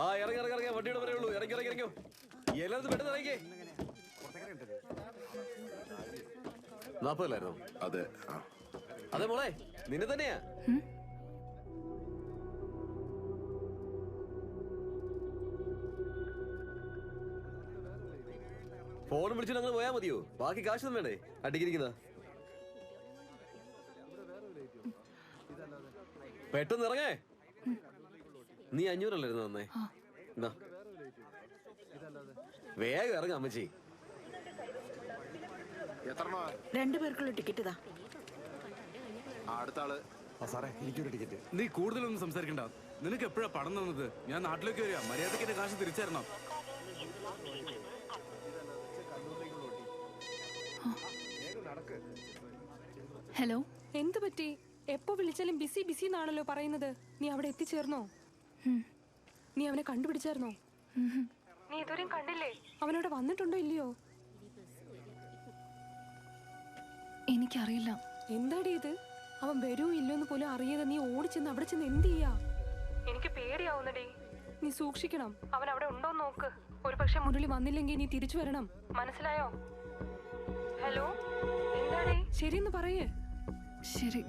ആ ഇറങ്ങി ഇറങ്ങി ഇറങ്ങി വണ്ടിയുടെ വരെ ഉള്ളൂ. ഇറങ്ങി ഇറങ്ങി ഇറങ്ങോ. എല്ലാവരും പെട്ടെന്ന് ഇറങ്ങിക്കേ. 40 അതെ. അതെ മോളെ, നിന്നെ തന്നെയാ. ഫോൺ വിളിച്ചിട്ട് അങ്ങനെ പോയാ മതിയോ? ബാക്കി കാശൊന്നും വേണ്ടേ? അടിക്കിരിക്കുന്ന പെട്ടെന്ന് ഇറങ്ങേ. നീ 500 തന്നേ. വേഗം ഇറങ്ങ അമ്മച്ചി. 2 പേർക്കുള്ള ടിക്കറ്റ് ഇതാ. അടുത്ത ആള്. സാറേ എനിക്കൊരു ടിക്കറ്റ്. നീ കൂടുതലൊന്നും സംസാരിക്കണ്ട. നിനക്ക് എപ്പോഴാ പണം തന്നത്? ഞാൻ നാട്ടിലേക്ക് വരിക. മര്യാദയ്ക്ക് എന്റെ കാശ് തിരിച്ചരണം. ഹലോ, എന്ത് പറ്റി? എപ്പോ വിളിച്ചാലും ബിസി ബിസി എന്നാണല്ലോ പറയുന്നത്. നീ അവിടെ എത്തിച്ചേർന്നോ? നീ അവനെ കണ്ടുപിടിച്ചായിരുന്നോ? നീ ഇതുവരെയും കണ്ടില്ലേ? അവനോട് വന്നിട്ടുണ്ടോ ഇല്ലയോ? എനിക്കറിയില്ല. എന്താടി ഇത്? അവൻ വരൂ ഇല്ലോന്ന് പോലും അറിയാതെ നീ ഓടിച്ചെന്ന് അവിടെ ചെന്ന് എന്ത് ചെയ്യാ? എനിക്ക് പേടിയാവുന്നടേ. നീ സൂക്ഷിക്കണം. അവൻ അവിടെ ഉണ്ടോന്ന് നോക്ക്. ഒരു പക്ഷെ മുരളി വന്നില്ലെങ്കിൽ നീ തിരിച്ചു വരണം. മനസ്സിലായോ? ഹലോ, എന്താടേ? ശരിയെന്ന് പറയേ. ശരി.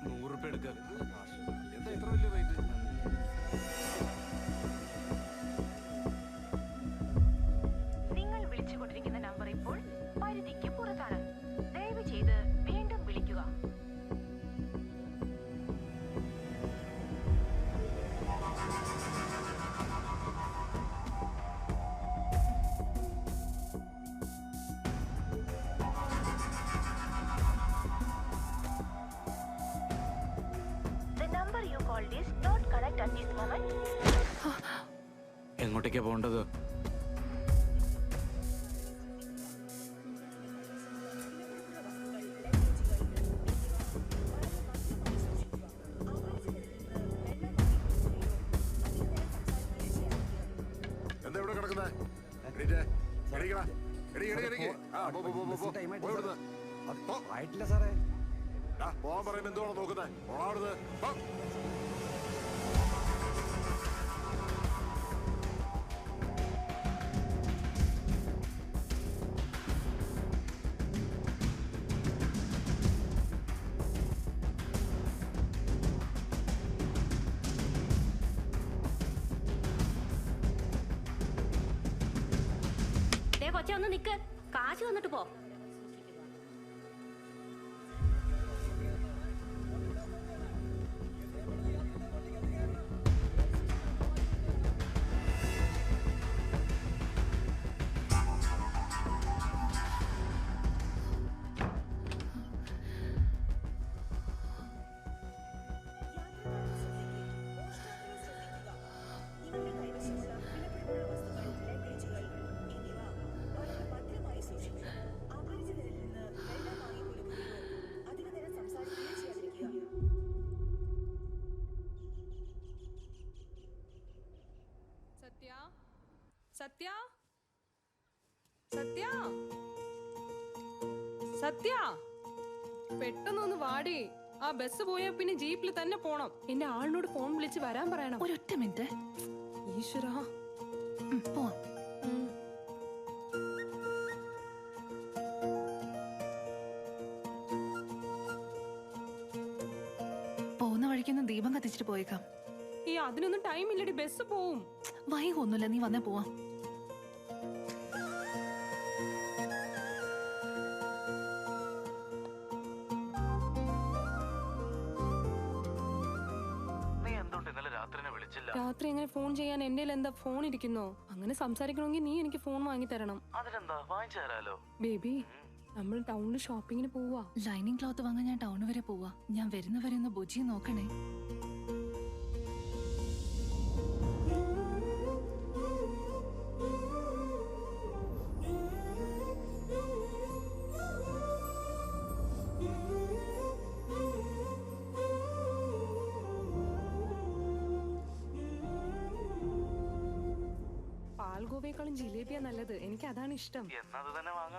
100 രൂപ എടുക്ക. എന്താ ഇത്ര വലിയ റേറ്റ്? നിങ്ങൾ വിളിച്ചുകൊണ്ടിരിക്കുന്ന നമ്പർ ഇപ്പോൾ പരിധിക്ക് പുറത്താണ്. ദയവ് ചെയ്ത് വീണ്ടും വിളിക്കുക. എങ്ങോട്ടേക്കാ പോണ്ടത്? എന്താ ഇവിടെ കിടക്കുന്നത്? ആയിട്ടില്ല സാറേ. പോവാൻ പറയുമ്പോ എന്തുവാണോ നോക്കുന്നത്? പോണാവിടുന്ന്. കൊച്ചെ ഒന്ന് നിക്ക്. കാശ് തന്നിട്ട് പോ. സത്യ, സത്യ, സത്യ, പെട്ടെന്നൊന്ന് വാടി. ആ ബസ് പോയാ പിന്നെ ജീപ്പിൽ തന്നെ പോണം. എന്റെ ആളിനോട് ഫോൺ വിളിച്ച് വരാൻ പറയണം. ഒരൊറ്റ മിനിറ്റ്. ഈശ്വരാ, പോവാം. പോകുന്ന വഴിക്കൊന്ന് ദീപം കത്തിച്ചിട്ട് പോയേക്കാം. ഈ അതിനൊന്നും ടൈം ഇല്ലടി, ബസ് പോവും. വൈകൊന്നുമില്ല, നീ വന്നേ പോവാം. രാത്രി എങ്ങനെ ഫോൺ ചെയ്യാൻ? എന്റെ എന്താ ഫോൺ ഇരിക്കുന്നോ? അങ്ങനെ സംസാരിക്കണമെങ്കിൽ നീ എനിക്ക് ഫോൺ വാങ്ങി തരണം. ബേബി, നമ്മൾ ടൗണിൽ ഷോപ്പിങ്ങിന് പോവാ. ലൈനിങ് ക്ലോത്ത് വാങ്ങാൻ ഞാൻ ടൗൺ വരെ പോവാ. ഞാൻ വരുന്നവരെ ഒന്ന് ബുജിയെ നോക്കണേ. പാൽഗോവയേക്കാളും ജിലേബിയാ നല്ലത്. എനിക്ക് അതാണ് ഇഷ്ടം.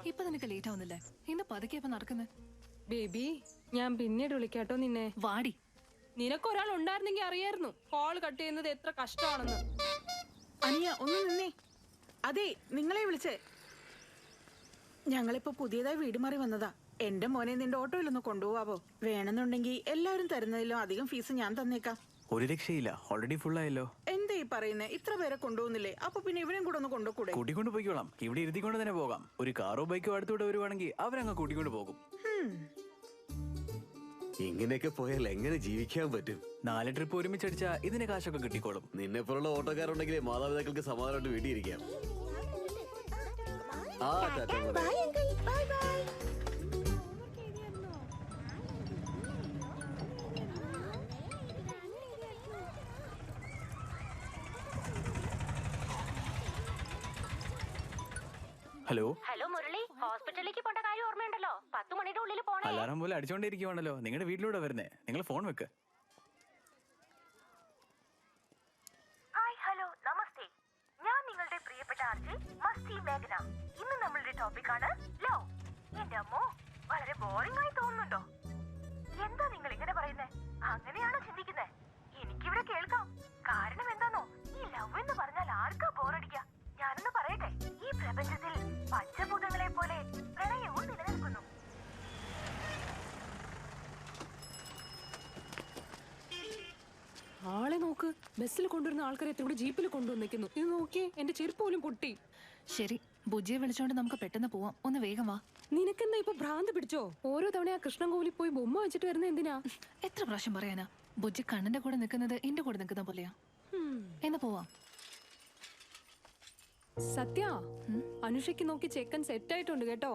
ഇപ്പൊ നിനക്ക് ലേറ്റ് ആവുന്നില്ലേ? ഇന്ന് പതുക്കെ ഇപ്പൊ നടക്കുന്നത്. ബേബി, ഞാൻ പിന്നീട് വിളിക്കാട്ടോ നിന്നെ. വാടി. നിനക്കൊരാൾ ഉണ്ടായിരുന്നെങ്കിൽ അറിയായിരുന്നു കോൾ കട്ട് ചെയ്യുന്നത് എത്ര കഷ്ടമാണെന്ന്. അനിയ ഒന്ന് നിന്നേ. അതെ, നിങ്ങളെ വിളിച്ചേ. ഞങ്ങളിപ്പോ പുതിയതായി വീട് മാറി വന്നതാ. എന്റെ മോനെ നിന്റെ ഓട്ടോയിലൊന്ന് കൊണ്ടുപോവാവോ? വേണമെന്നുണ്ടെങ്കിൽ എല്ലാവരും തരുന്നതിലും അധികം ഫീസ് ഞാൻ തന്നേക്കാം. ഒരു രക്ഷയില്ല, ഓൾറെഡി ഫുൾ ആയല്ലോ. എന്താ ഈ പറയുന്നേ? ഇത്ര പേരെ കൊണ്ടുപോകുന്നില്ലേ? അപ്പൊ പിന്നെ ഇവനും കൂടെ ഒന്ന് കൊണ്ടുകൂടെ? കൂട്ടിക്കൊണ്ട് പോയിക്കോളാം. ഇവിടെ ഇരുത്തിക്കൊണ്ട് തന്നെ പോകാം. ഒരു കാറോ ബൈക്കോ അടുത്തൂടെ വരുവാണെങ്കിൽ അവരങ്ങ് കൂട്ടിക്കൊണ്ട് പോകും. ഇങ്ങനെയൊക്കെ പോയാൽ എങ്ങനെ ജീവിക്കാൻ പറ്റും? 4 ട്രിപ്പ് ഒരുമിച്ചടിച്ചാ ഇതിന് കാശൊക്കെ കിട്ടിക്കോളും. നിന്നെപ്പോലുള്ള ഓട്ടോക്കാരുണ്ടെങ്കിലേ മാതാപിതാക്കൾക്ക് സമാധാനമായിട്ട് വീട്ടിയിരിക്കാം. ആ ടാറ്റാ മോനെ. ഹലോ, ഹലോ മുരളി, ഹോസ്പിറ്റലിലേക്ക് പോണ്ട കാര്യം ഓർമ്മയുണ്ടല്ലോ? 10 മണിയുടെ ഉള്ളിൽ പോണേ. അലാറം പോലെ അടിച്ചോണ്ടിരിക്കുവാണല്ലോ. നിങ്ങളുടെ വീട്ടിലൂടെ വരുന്നേ. നിങ്ങൾ ഫോൺ വെക്ക്. ഹായ്, ഹലോ, നമസ്തേ. ഞാൻ നിങ്ങളുടെ പ്രിയപ്പെട്ട ആർജെ മസ്തി മേഘന. ഇന്ന് നമ്മളുടെ ടോപ്പിക്കാണ് ലവ്. എന്റെ അമ്മോ, വളരെ ബോറിംഗ് ആയി തോന്നുന്നുണ്ടോ? എന്താ നിങ്ങൾ ഇങ്ങനെ പറയുന്നേ? അങ്ങനെയാണോ ചിന്തിക്കുന്നേ? എനിക്കിവിടെ കേൾക്കാം. കാരണം എന്താണോ, ഈ ലവ് എന്ന് പറഞ്ഞാൽ ആർക്കാ ബോറടിക്കുക? ഞാനൊന്ന് പറയട്ടെ, ഈ പ്രപഞ്ചത്തിൽ പഞ്ചഭൂതങ്ങളെ പോലെ പ്രണയവും നിലനിൽക്കുന്നു. ആളെ നോക്ക്, ബസ്സിൽ കൊണ്ടുവരുന്ന ആൾക്കാരെ എത്ര ജീപ്പിൽ കൊണ്ടുവന്നിരിക്കുന്നു. ഇത് നോക്കിയേ, എന്റെ ചെരുപ്പ് പോലും പൊട്ടി. ശരി, ബുജിയെ വിളിച്ചോണ്ട് നമുക്ക് പെട്ടെന്ന് പോവാം. ഒന്ന് വേഗം വാ. നിനക്കെന്താ ഇപ്പൊ ഭ്രാന്ത് പിടിച്ചോ? ഓരോ തവണ ആ കൃഷ്ണൻകോവിലിൽ പോയി ബൊമ്മ വെച്ചിട്ട് വരുന്ന എന്തിനാ? എത്ര പ്രാവശ്യം പറയാനാ? ബുജി കണ്ണന്റെ കൂടെ നിൽക്കുന്നത് എന്റെ കൂടെ നിൽക്കുന്ന പോലെയാ. എന്ന് പോവാം. സത്യ, അനുഷയ്ക്ക് നോക്കി ചെക്കൻ സെറ്റ് ആയിട്ടുണ്ട് കേട്ടോ.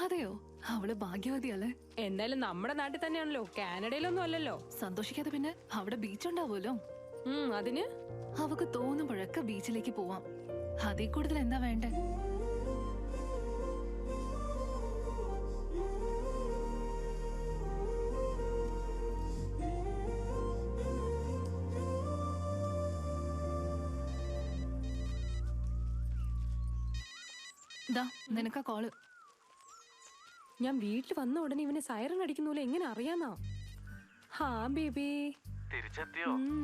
അതെയോ? അവള് ഭാഗ്യവതിയല്ലേ? എന്തായാലും നമ്മുടെ നാട്ടിൽ തന്നെയാണല്ലോ, കാനഡയിലൊന്നും അല്ലല്ലോ. സന്തോഷിക്കാതെ പിന്നെ അവിടെ ബീച്ച് ഉണ്ടാവുമല്ലോ. അതിന് അവക്ക് തോന്നുമ്പോഴൊക്കെ ബീച്ചിലേക്ക് പോവാം. അതിൽ കൂടുതൽ എന്താ വേണ്ടേ? ദാ നിനക്കാ കോള്. ഞാൻ വീട്ടിൽ വന്ന ഉടനെ ഇവനെ സൈറൺ അടിക്കുന്ന പോലെ എങ്ങനെ അറിയാന്നാ? ഹാ ബേബി,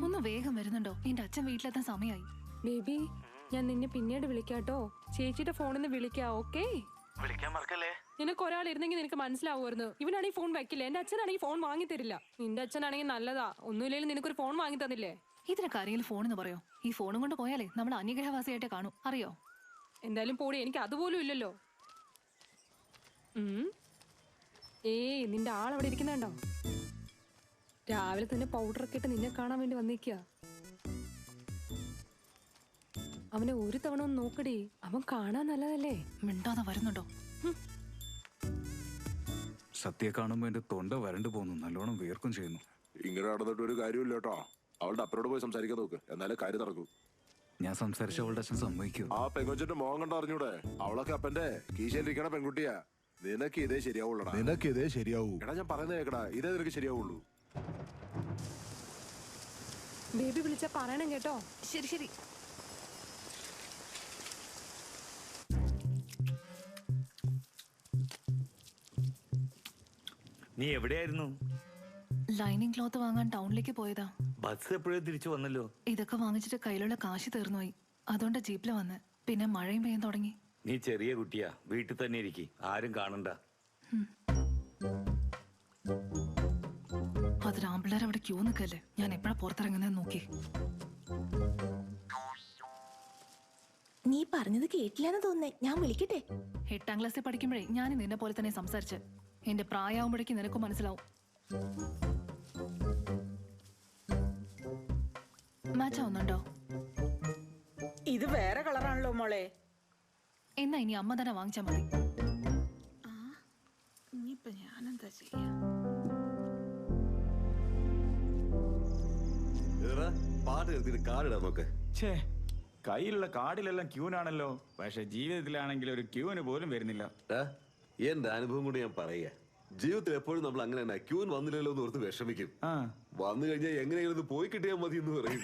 ഒന്ന് വേഗം വരുന്നുണ്ടോ? എന്റെ അച്ഛൻ വീട്ടിലെത്താൻ സമയമായി. ബേബി, ഞാൻ നിന്നെ പിന്നീട് വിളിക്കാട്ടോ. ചേച്ചിയുടെ ഫോണിൽ നിന്ന് വിളിക്കാം, ഓക്കേ? നിനക്ക് ഒരാൾ ഇരുന്നെങ്കിൽ നിനക്ക് മനസ്സിലാവുമായിരുന്നു. ഇവനാണെങ്കിൽ ഫോൺ വെക്കില്ല, എന്റെ അച്ഛനാണെങ്കിൽ ഫോൺ വാങ്ങി തരില്ല. നിന്റെ അച്ഛനാണെങ്കിൽ നല്ലതാ, ഒന്നുമില്ലെങ്കിലും നിനക്കൊരു ഫോൺ വാങ്ങി തന്നില്ലേ? ഇതിനൊക്കെ ആരെങ്കിലും ഫോണെന്ന് പറയോ? ഈ ഫോണും കൊണ്ട് പോയാലേ നമ്മൾ അന്യഗ്രഹവാസിയായിട്ടേ കാണൂ, അറിയോ? എന്തായാലും പോടി, എനിക്ക് അതുപോലും ഇല്ലല്ലോ. ഏയ്, നിന്റെ ആളവിടെ ഇരിക്കുന്നുണ്ടോ? രാവിലെ തന്നെ പൗഡറൊക്കെ ഇട്ട് നിന്നെ കാണാൻ വേണ്ടി വന്നിരിക്കുക. അവനെ ഒരു തവണ ഒന്ന് നോക്കടി, അവൻ കാണാൻ നല്ലതല്ലേ? മിണ്ടാതെ വരുന്നുണ്ടോ? സത്യ കാണുമ്പോ എന്റെ തൊണ്ട വരണ്ടു പോകുന്നു. നല്ലോണം വിയർക്കും ചെയ്യുന്നു. ഇങ്ങനെ നടന്നിട്ട് ഒരു കാര്യമില്ല കേട്ടോ. അവളുടെ അപ്പനോട് പോയി സംസാരിക്കാൻ നോക്ക്, എന്നാലേ കാര്യം നടക്കും. ഞാൻ സംസാരിച്ച അവളുടെ അച്ഛൻ സമ്മതിക്കൂ? ആ പെങ്കൊച്ചിന്റെ മോഹം കണ്ട് അറിഞ്ഞൂടെ? അവളൊക്കെ അപ്പന്റെ കീശയിലിരിക്കണ പെൺകുട്ടിയാ. നിനക്ക് ഇതേ ശരിയാവുള്ളടാ. എടാ, ഞാൻ പറയുന്നത് കേക്കടാ, ഇതേ നിനക്ക് ശരിയാവുള്ളൂ. ബേബി വിളിച്ചാ പറയണം കേട്ടോ. ശരി ശരി. നീ എവിടെയായിരുന്നു? ലൈനിങ് ക്ലോത്ത് വാങ്ങാൻ ടൗണിലേക്ക് പോയതാ. ബസ് എപ്പോഴും തിരിച്ചു വന്നല്ലോ. ഇതൊക്കെ വാങ്ങിച്ചിട്ട് കയ്യിലുള്ള കാശ് തീർന്നുപോയി. അതുകൊണ്ട് ജീപ്പില് വന്ന്. പിന്നെ മഴയും പെയ്യാൻ തുടങ്ങി. നീ ചെറിയ കുട്ടിയാ, വീട്ടിൽ തന്നെ ഇരിക്കി, ആരും കാണണ്ട. അതൊരു ആമ്പിള്ളേർ അവിടെ ക്യൂ നിൽക്കല്ലേ. ഞാൻ എപ്പോഴാ പുറത്തിറങ്ങുന്നത് നോക്കി. നീ പറഞ്ഞത് കേട്ടില്ലെന്ന് തോന്നുന്നേ. ഞാൻ വിളിക്കട്ടെ? 8ാം ക്ലാസ്സിൽ പഠിക്കുമ്പോഴേ ഞാൻ നിന്നെ പോലെ തന്നെ സംസാരിച്ച്. എന്റെ പ്രായമാകുമ്പോഴേക്കും നിനക്കും മനസ്സിലാവും. മാച്ച് ആവുന്നുണ്ടോ? ഇത് വേറെ കളറാണല്ലോ മോളെ. എന്നാ ഇനി അമ്മ തന്നെ വാങ്ങിച്ചാ മതി. ഇനിയിപ്പൊ ഞാനെന്താ ചെയ്യാ? പാട്ട് നിർത്തിട്ട് കാർഡിടാൻ നോക്ക്. കയ്യിലുള്ള കാർഡിലെല്ലാം ക്യൂനാണല്ലോ. പക്ഷെ ജീവിതത്തിലാണെങ്കിൽ ഒരു ക്യൂന് പോലും വരുന്നില്ല. എന്റെ അനുഭവം കൊണ്ട് ഞാൻ പറയുക, ജീവിതത്തിൽ എപ്പോഴും നമ്മൾ അങ്ങനെ തന്നെ ക്യൂൻ വന്നില്ലല്ലോ എന്ന് ഓർത്ത് വിഷമിക്കും. വന്നു കഴിഞ്ഞാൽ എങ്ങനെയായിരുന്നു പോയി കിട്ടിയാൽ മതി എന്ന് പറയും.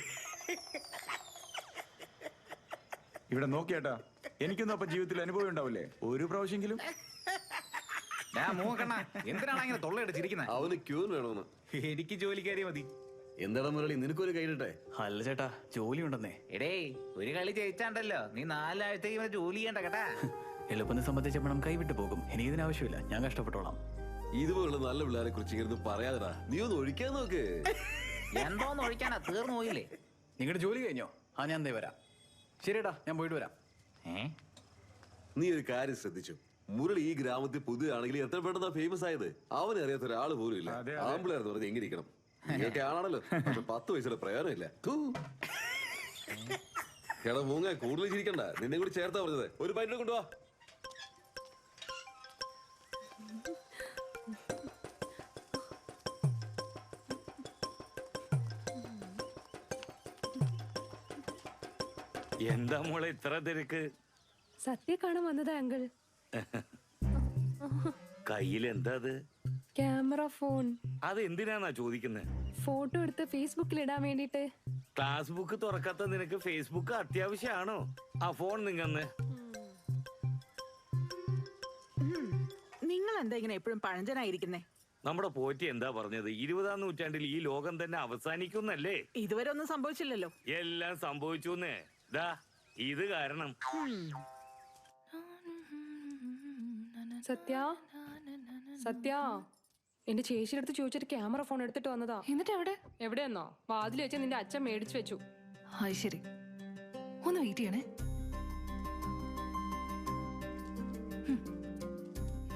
ഇവിടെ നോക്കിയേട്ടാ, എനിക്കൊന്നും അപ്പൊ ജീവിതത്തിൽ അനുഭവം ഉണ്ടാവില്ലേ? ഒരു പ്രാവശ്യമെങ്കിലും. എന്തിനാണ് അങ്ങനെ തൊള്ളയെടുത്തിരിക്കുന്നത്? അവന് ക്യൂൻ വേണമെന്ന്. എനിക്ക് ജോലിക്കാരി മതി. എന്താടാ മുരളി, നിനക്കൊരു കൈയിട്ടെ? അല്ല ചേട്ടാ, ജോലി ഉണ്ടെന്നേ. എടേ, ഒരു കളി ജയിച്ചാണ്ടല്ലോ നീ 4 ആഴ്ചത്തേക്ക് ഇവിടെ ജോലി ചെയ്യണ്ട കേട്ടാ. എളുപ്പം സംബന്ധിച്ച പണം കൈവിട്ട് പോകും. എനിക്ക് ഇതിന് ആവശ്യമില്ല, ഞാൻ കഷ്ടപ്പെട്ടോളാം. ഇതുപോലുള്ള നല്ല പിള്ളേരെ കുറിച്ച് ഇങ്ങനെ പറയാതെടാ. നീ ഒന്ന് ഒഴിക്കാൻ നോക്ക്. എന്തോന്ന് ഒഴിക്കാനാ, തീർന്നു പോയില്ലേ? നിങ്ങളുടെ ജോലി കഴിഞ്ഞോ? ഞാൻ ദേ വരാം. ശരിയേട്ടാ, ഞാൻ പോയിട്ട് വരാം. നീ ഒരു കാര്യം ശ്രദ്ധിച്ചു, മുരളി ഈ ഗ്രാമത്തിൽ പുതിയതാണെങ്കിൽ എത്ര പെട്ടെന്നാ ഫേമസ് ആയത്. അവനെ അറിയാത്ത ഒരാള് പോലും ഇല്ല. ആമ്പിളായിരുന്നു പറഞ്ഞ് എങ്ങനെ ഇരിക്കണം. നീയൊക്കെ ആണാണല്ലോ, 10 വയസ്സുള്ള പ്രയോജനമില്ല. എടാ മൂങ്ങ, കൂടുതൽ ചിരിക്കണ്ട. നിന്നെ കൂടി ചേർത്താ പറഞ്ഞത്. ഒരു പൈൻറ്റ് കൊണ്ടുപോവാ. എന്താ മോളെ ഇത്ര തിരക്ക്? സത്യ കാണാൻ വന്നതാ അങ്കിൾ. കയ്യിൽ എന്താ അത്? Camera phone. അത് എന്തിനാന്നാ ചോദിക്കുന്നത്? ഫോട്ടോ എടുത്ത് ഫേസ്ബുക്കിൽ ഇടാൻ വേണ്ടിട്ട്. ക്ലാസ് ബുക്ക് തുറക്കാത്ത നിനക്ക് ഫേസ്ബുക്ക് അത്യാവശ്യമാണോ? ആ ഫോൺ നിങ്ങന്ന്. നിങ്ങൾ എന്താ ഇങ്ങനെ എപ്പോഴും പഴഞ്ചനായിരിക്കുന്നേ? നമ്മുടെ പോറ്റി എന്താ പറഞ്ഞത്? 20-ാം നൂറ്റാണ്ടിൽ ഈ ലോകം തന്നെ അവസാനിക്കുന്നല്ലേ? ഇതുവരെ ഒന്നും സംഭവിച്ചില്ലല്ലോ. എല്ലാം സംഭവിച്ചുന്നേ. ദാ ഇത് കാരണം. സത്യ, സത്യ, എന്റെ ചേച്ചിയുടെ അടുത്ത് ചോദിച്ചിട്ട് ക്യാമറ ഫോൺ എടുത്തിട്ട് വന്നതാ. എന്നിട്ട് എവിടെ? എവിടെയെന്നോ? വാതിൽ വെച്ച് നിന്റെ അച്ഛൻ മേടിച്ചു വെച്ചു. അത് ശരി, ഒന്ന് വെയിറ്റ് ചെയ്യണേ.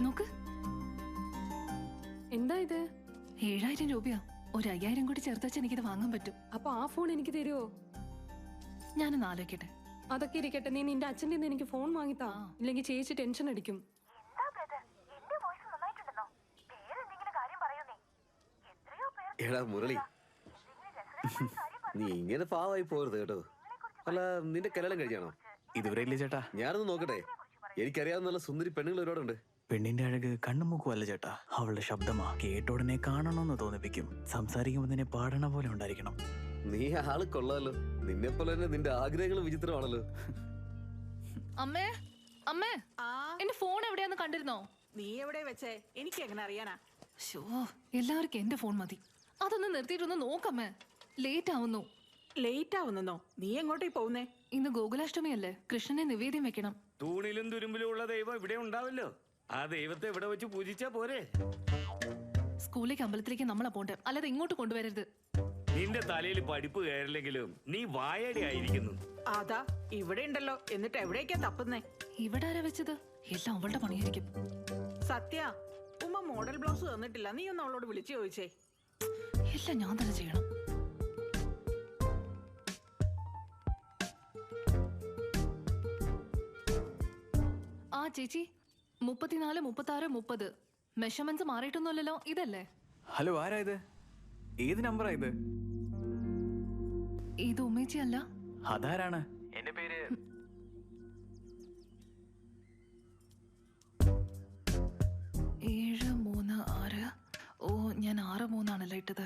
നോക്ക്. എന്താ ഇത്? 7000 രൂപയാ. ഒരു 5000 കൂടി ചേർത്താച്ചാൽ എനിക്കിത് വാങ്ങാൻ പറ്റും. അപ്പൊ ആ ഫോൺ എനിക്ക് തരുമോ? ഞാനൊന്ന് ആലോചിക്കട്ടെ. അതൊക്കെ ഇരിക്കട്ടെ, നീ നിന്റെ അച്ഛൻ്റെ എനിക്ക് ഫോൺ വാങ്ങിത്താ, ഇല്ലെങ്കിൽ ചേച്ചി ടെൻഷൻ അടിക്കും. എടാ മുരളി, നീ ഇങ്ങനെ പാവായി പോരുത് കേട്ടോ. അല്ല, നിന്റെ കല്യാണം കഴിക്കാണോ? ഇതുവരെ ഇല്ല ചേട്ടാ. ഞാനൊന്ന് നോക്കട്ടെ. എനിക്കറിയാവുന്ന നല്ല സുന്ദരി പെണ്ണുങ്ങൾ ഒരുപാടുണ്ട്. പെണ്ണിന്റെ അഴക് കണ്ണുമുക്കും അല്ല ചേട്ടാ, അവളുടെ ശബ്ദമാ. കേട്ടോടനെ കാണണമെന്ന് തോന്നിപ്പിക്കും. സംസാരിക്കുമ്പോൾ തന്നെ പാടണ പോലെ ഉണ്ടായിരിക്കണം. നീ ആള് കൊള്ളാലോ. നിന്നെ പോലെ തന്നെ നിന്റെ ആഗ്രഹങ്ങളും വിചിത്രമാണല്ലോ. അമ്മേ, അമ്മേ, എന്റെ ഫോൺ എവിടെയാന്ന് കണ്ടിരുന്നോ? നീ എവിടെ വെച്ചേ? എനിക്ക് എങ്ങനെ അറിയാനാ? ഷോ, എല്ലാവർക്കും എന്റെ ഫോൺ മതി. അതൊന്ന് നിർത്തിയിട്ടൊന്ന് നോക്കമ്മേ. ലേറ്റ് ആവുന്നു. ലേറ്റ് ആവുന്നോ? നീ എങ്ങോട്ടേ പോകുന്നേ? ഇന്ന് ഗോകുലാഷ്ടമി അല്ലേ, കൃഷ്ണനെ നിവേദ്യം വെക്കണം. തൂണിലും തുരുമ്പിലും ഉള്ള ദൈവം ഇവിടെ ഉണ്ടാവല്ലോ. ആ ദൈവത്തെ ഇവിടെ വെച്ച് പൂജിച്ചാ പോരെ? സ്കൂളിലേക്ക് അമ്പലത്തിലേക്ക് നമ്മളെ പോണ്ടേ, അല്ലാതെ ഇങ്ങോട്ട് കൊണ്ടുവരരുത്. നിന്റെ തലയിൽ പഠിപ്പ് കയറില്ലെങ്കിലും നീ വായടി ആയിരിക്കുന്നു. അതാ ഇവിടെ ഉണ്ടല്ലോ. എന്നിട്ട് എവിടേക്കാ തപ്പുന്നേ? ഇവിടെ ആരാ വെച്ചത്? എല്ലാം അവളുടെ പണിയായിരിക്കും. സത്യ, ഉമ്മ മോഡൽ ബ്ലൗസ് തന്നിട്ടില്ല. നീ ഒന്ന് അവളോട് വിളിച്ചു ചോദിച്ചേ. എല്ലാം ഞാൻ തന്നെ ചെയ്യണം. ആ ചേച്ചി, 34, 36, 30 മെഷർമെന്റ്സ് മാറിയിട്ടൊന്നുമല്ലല്ലോ. ഇതല്ലേ? ഹലോ, ആരാ ഇത്? ഏത് നമ്പറാ ഇത്? ഇത് ഉമ്മേച്ചി അല്ല? അതാരാണ്? എന്റെ പേര് 736. ഓ, ഞാൻ 63 ഇട്ടത്.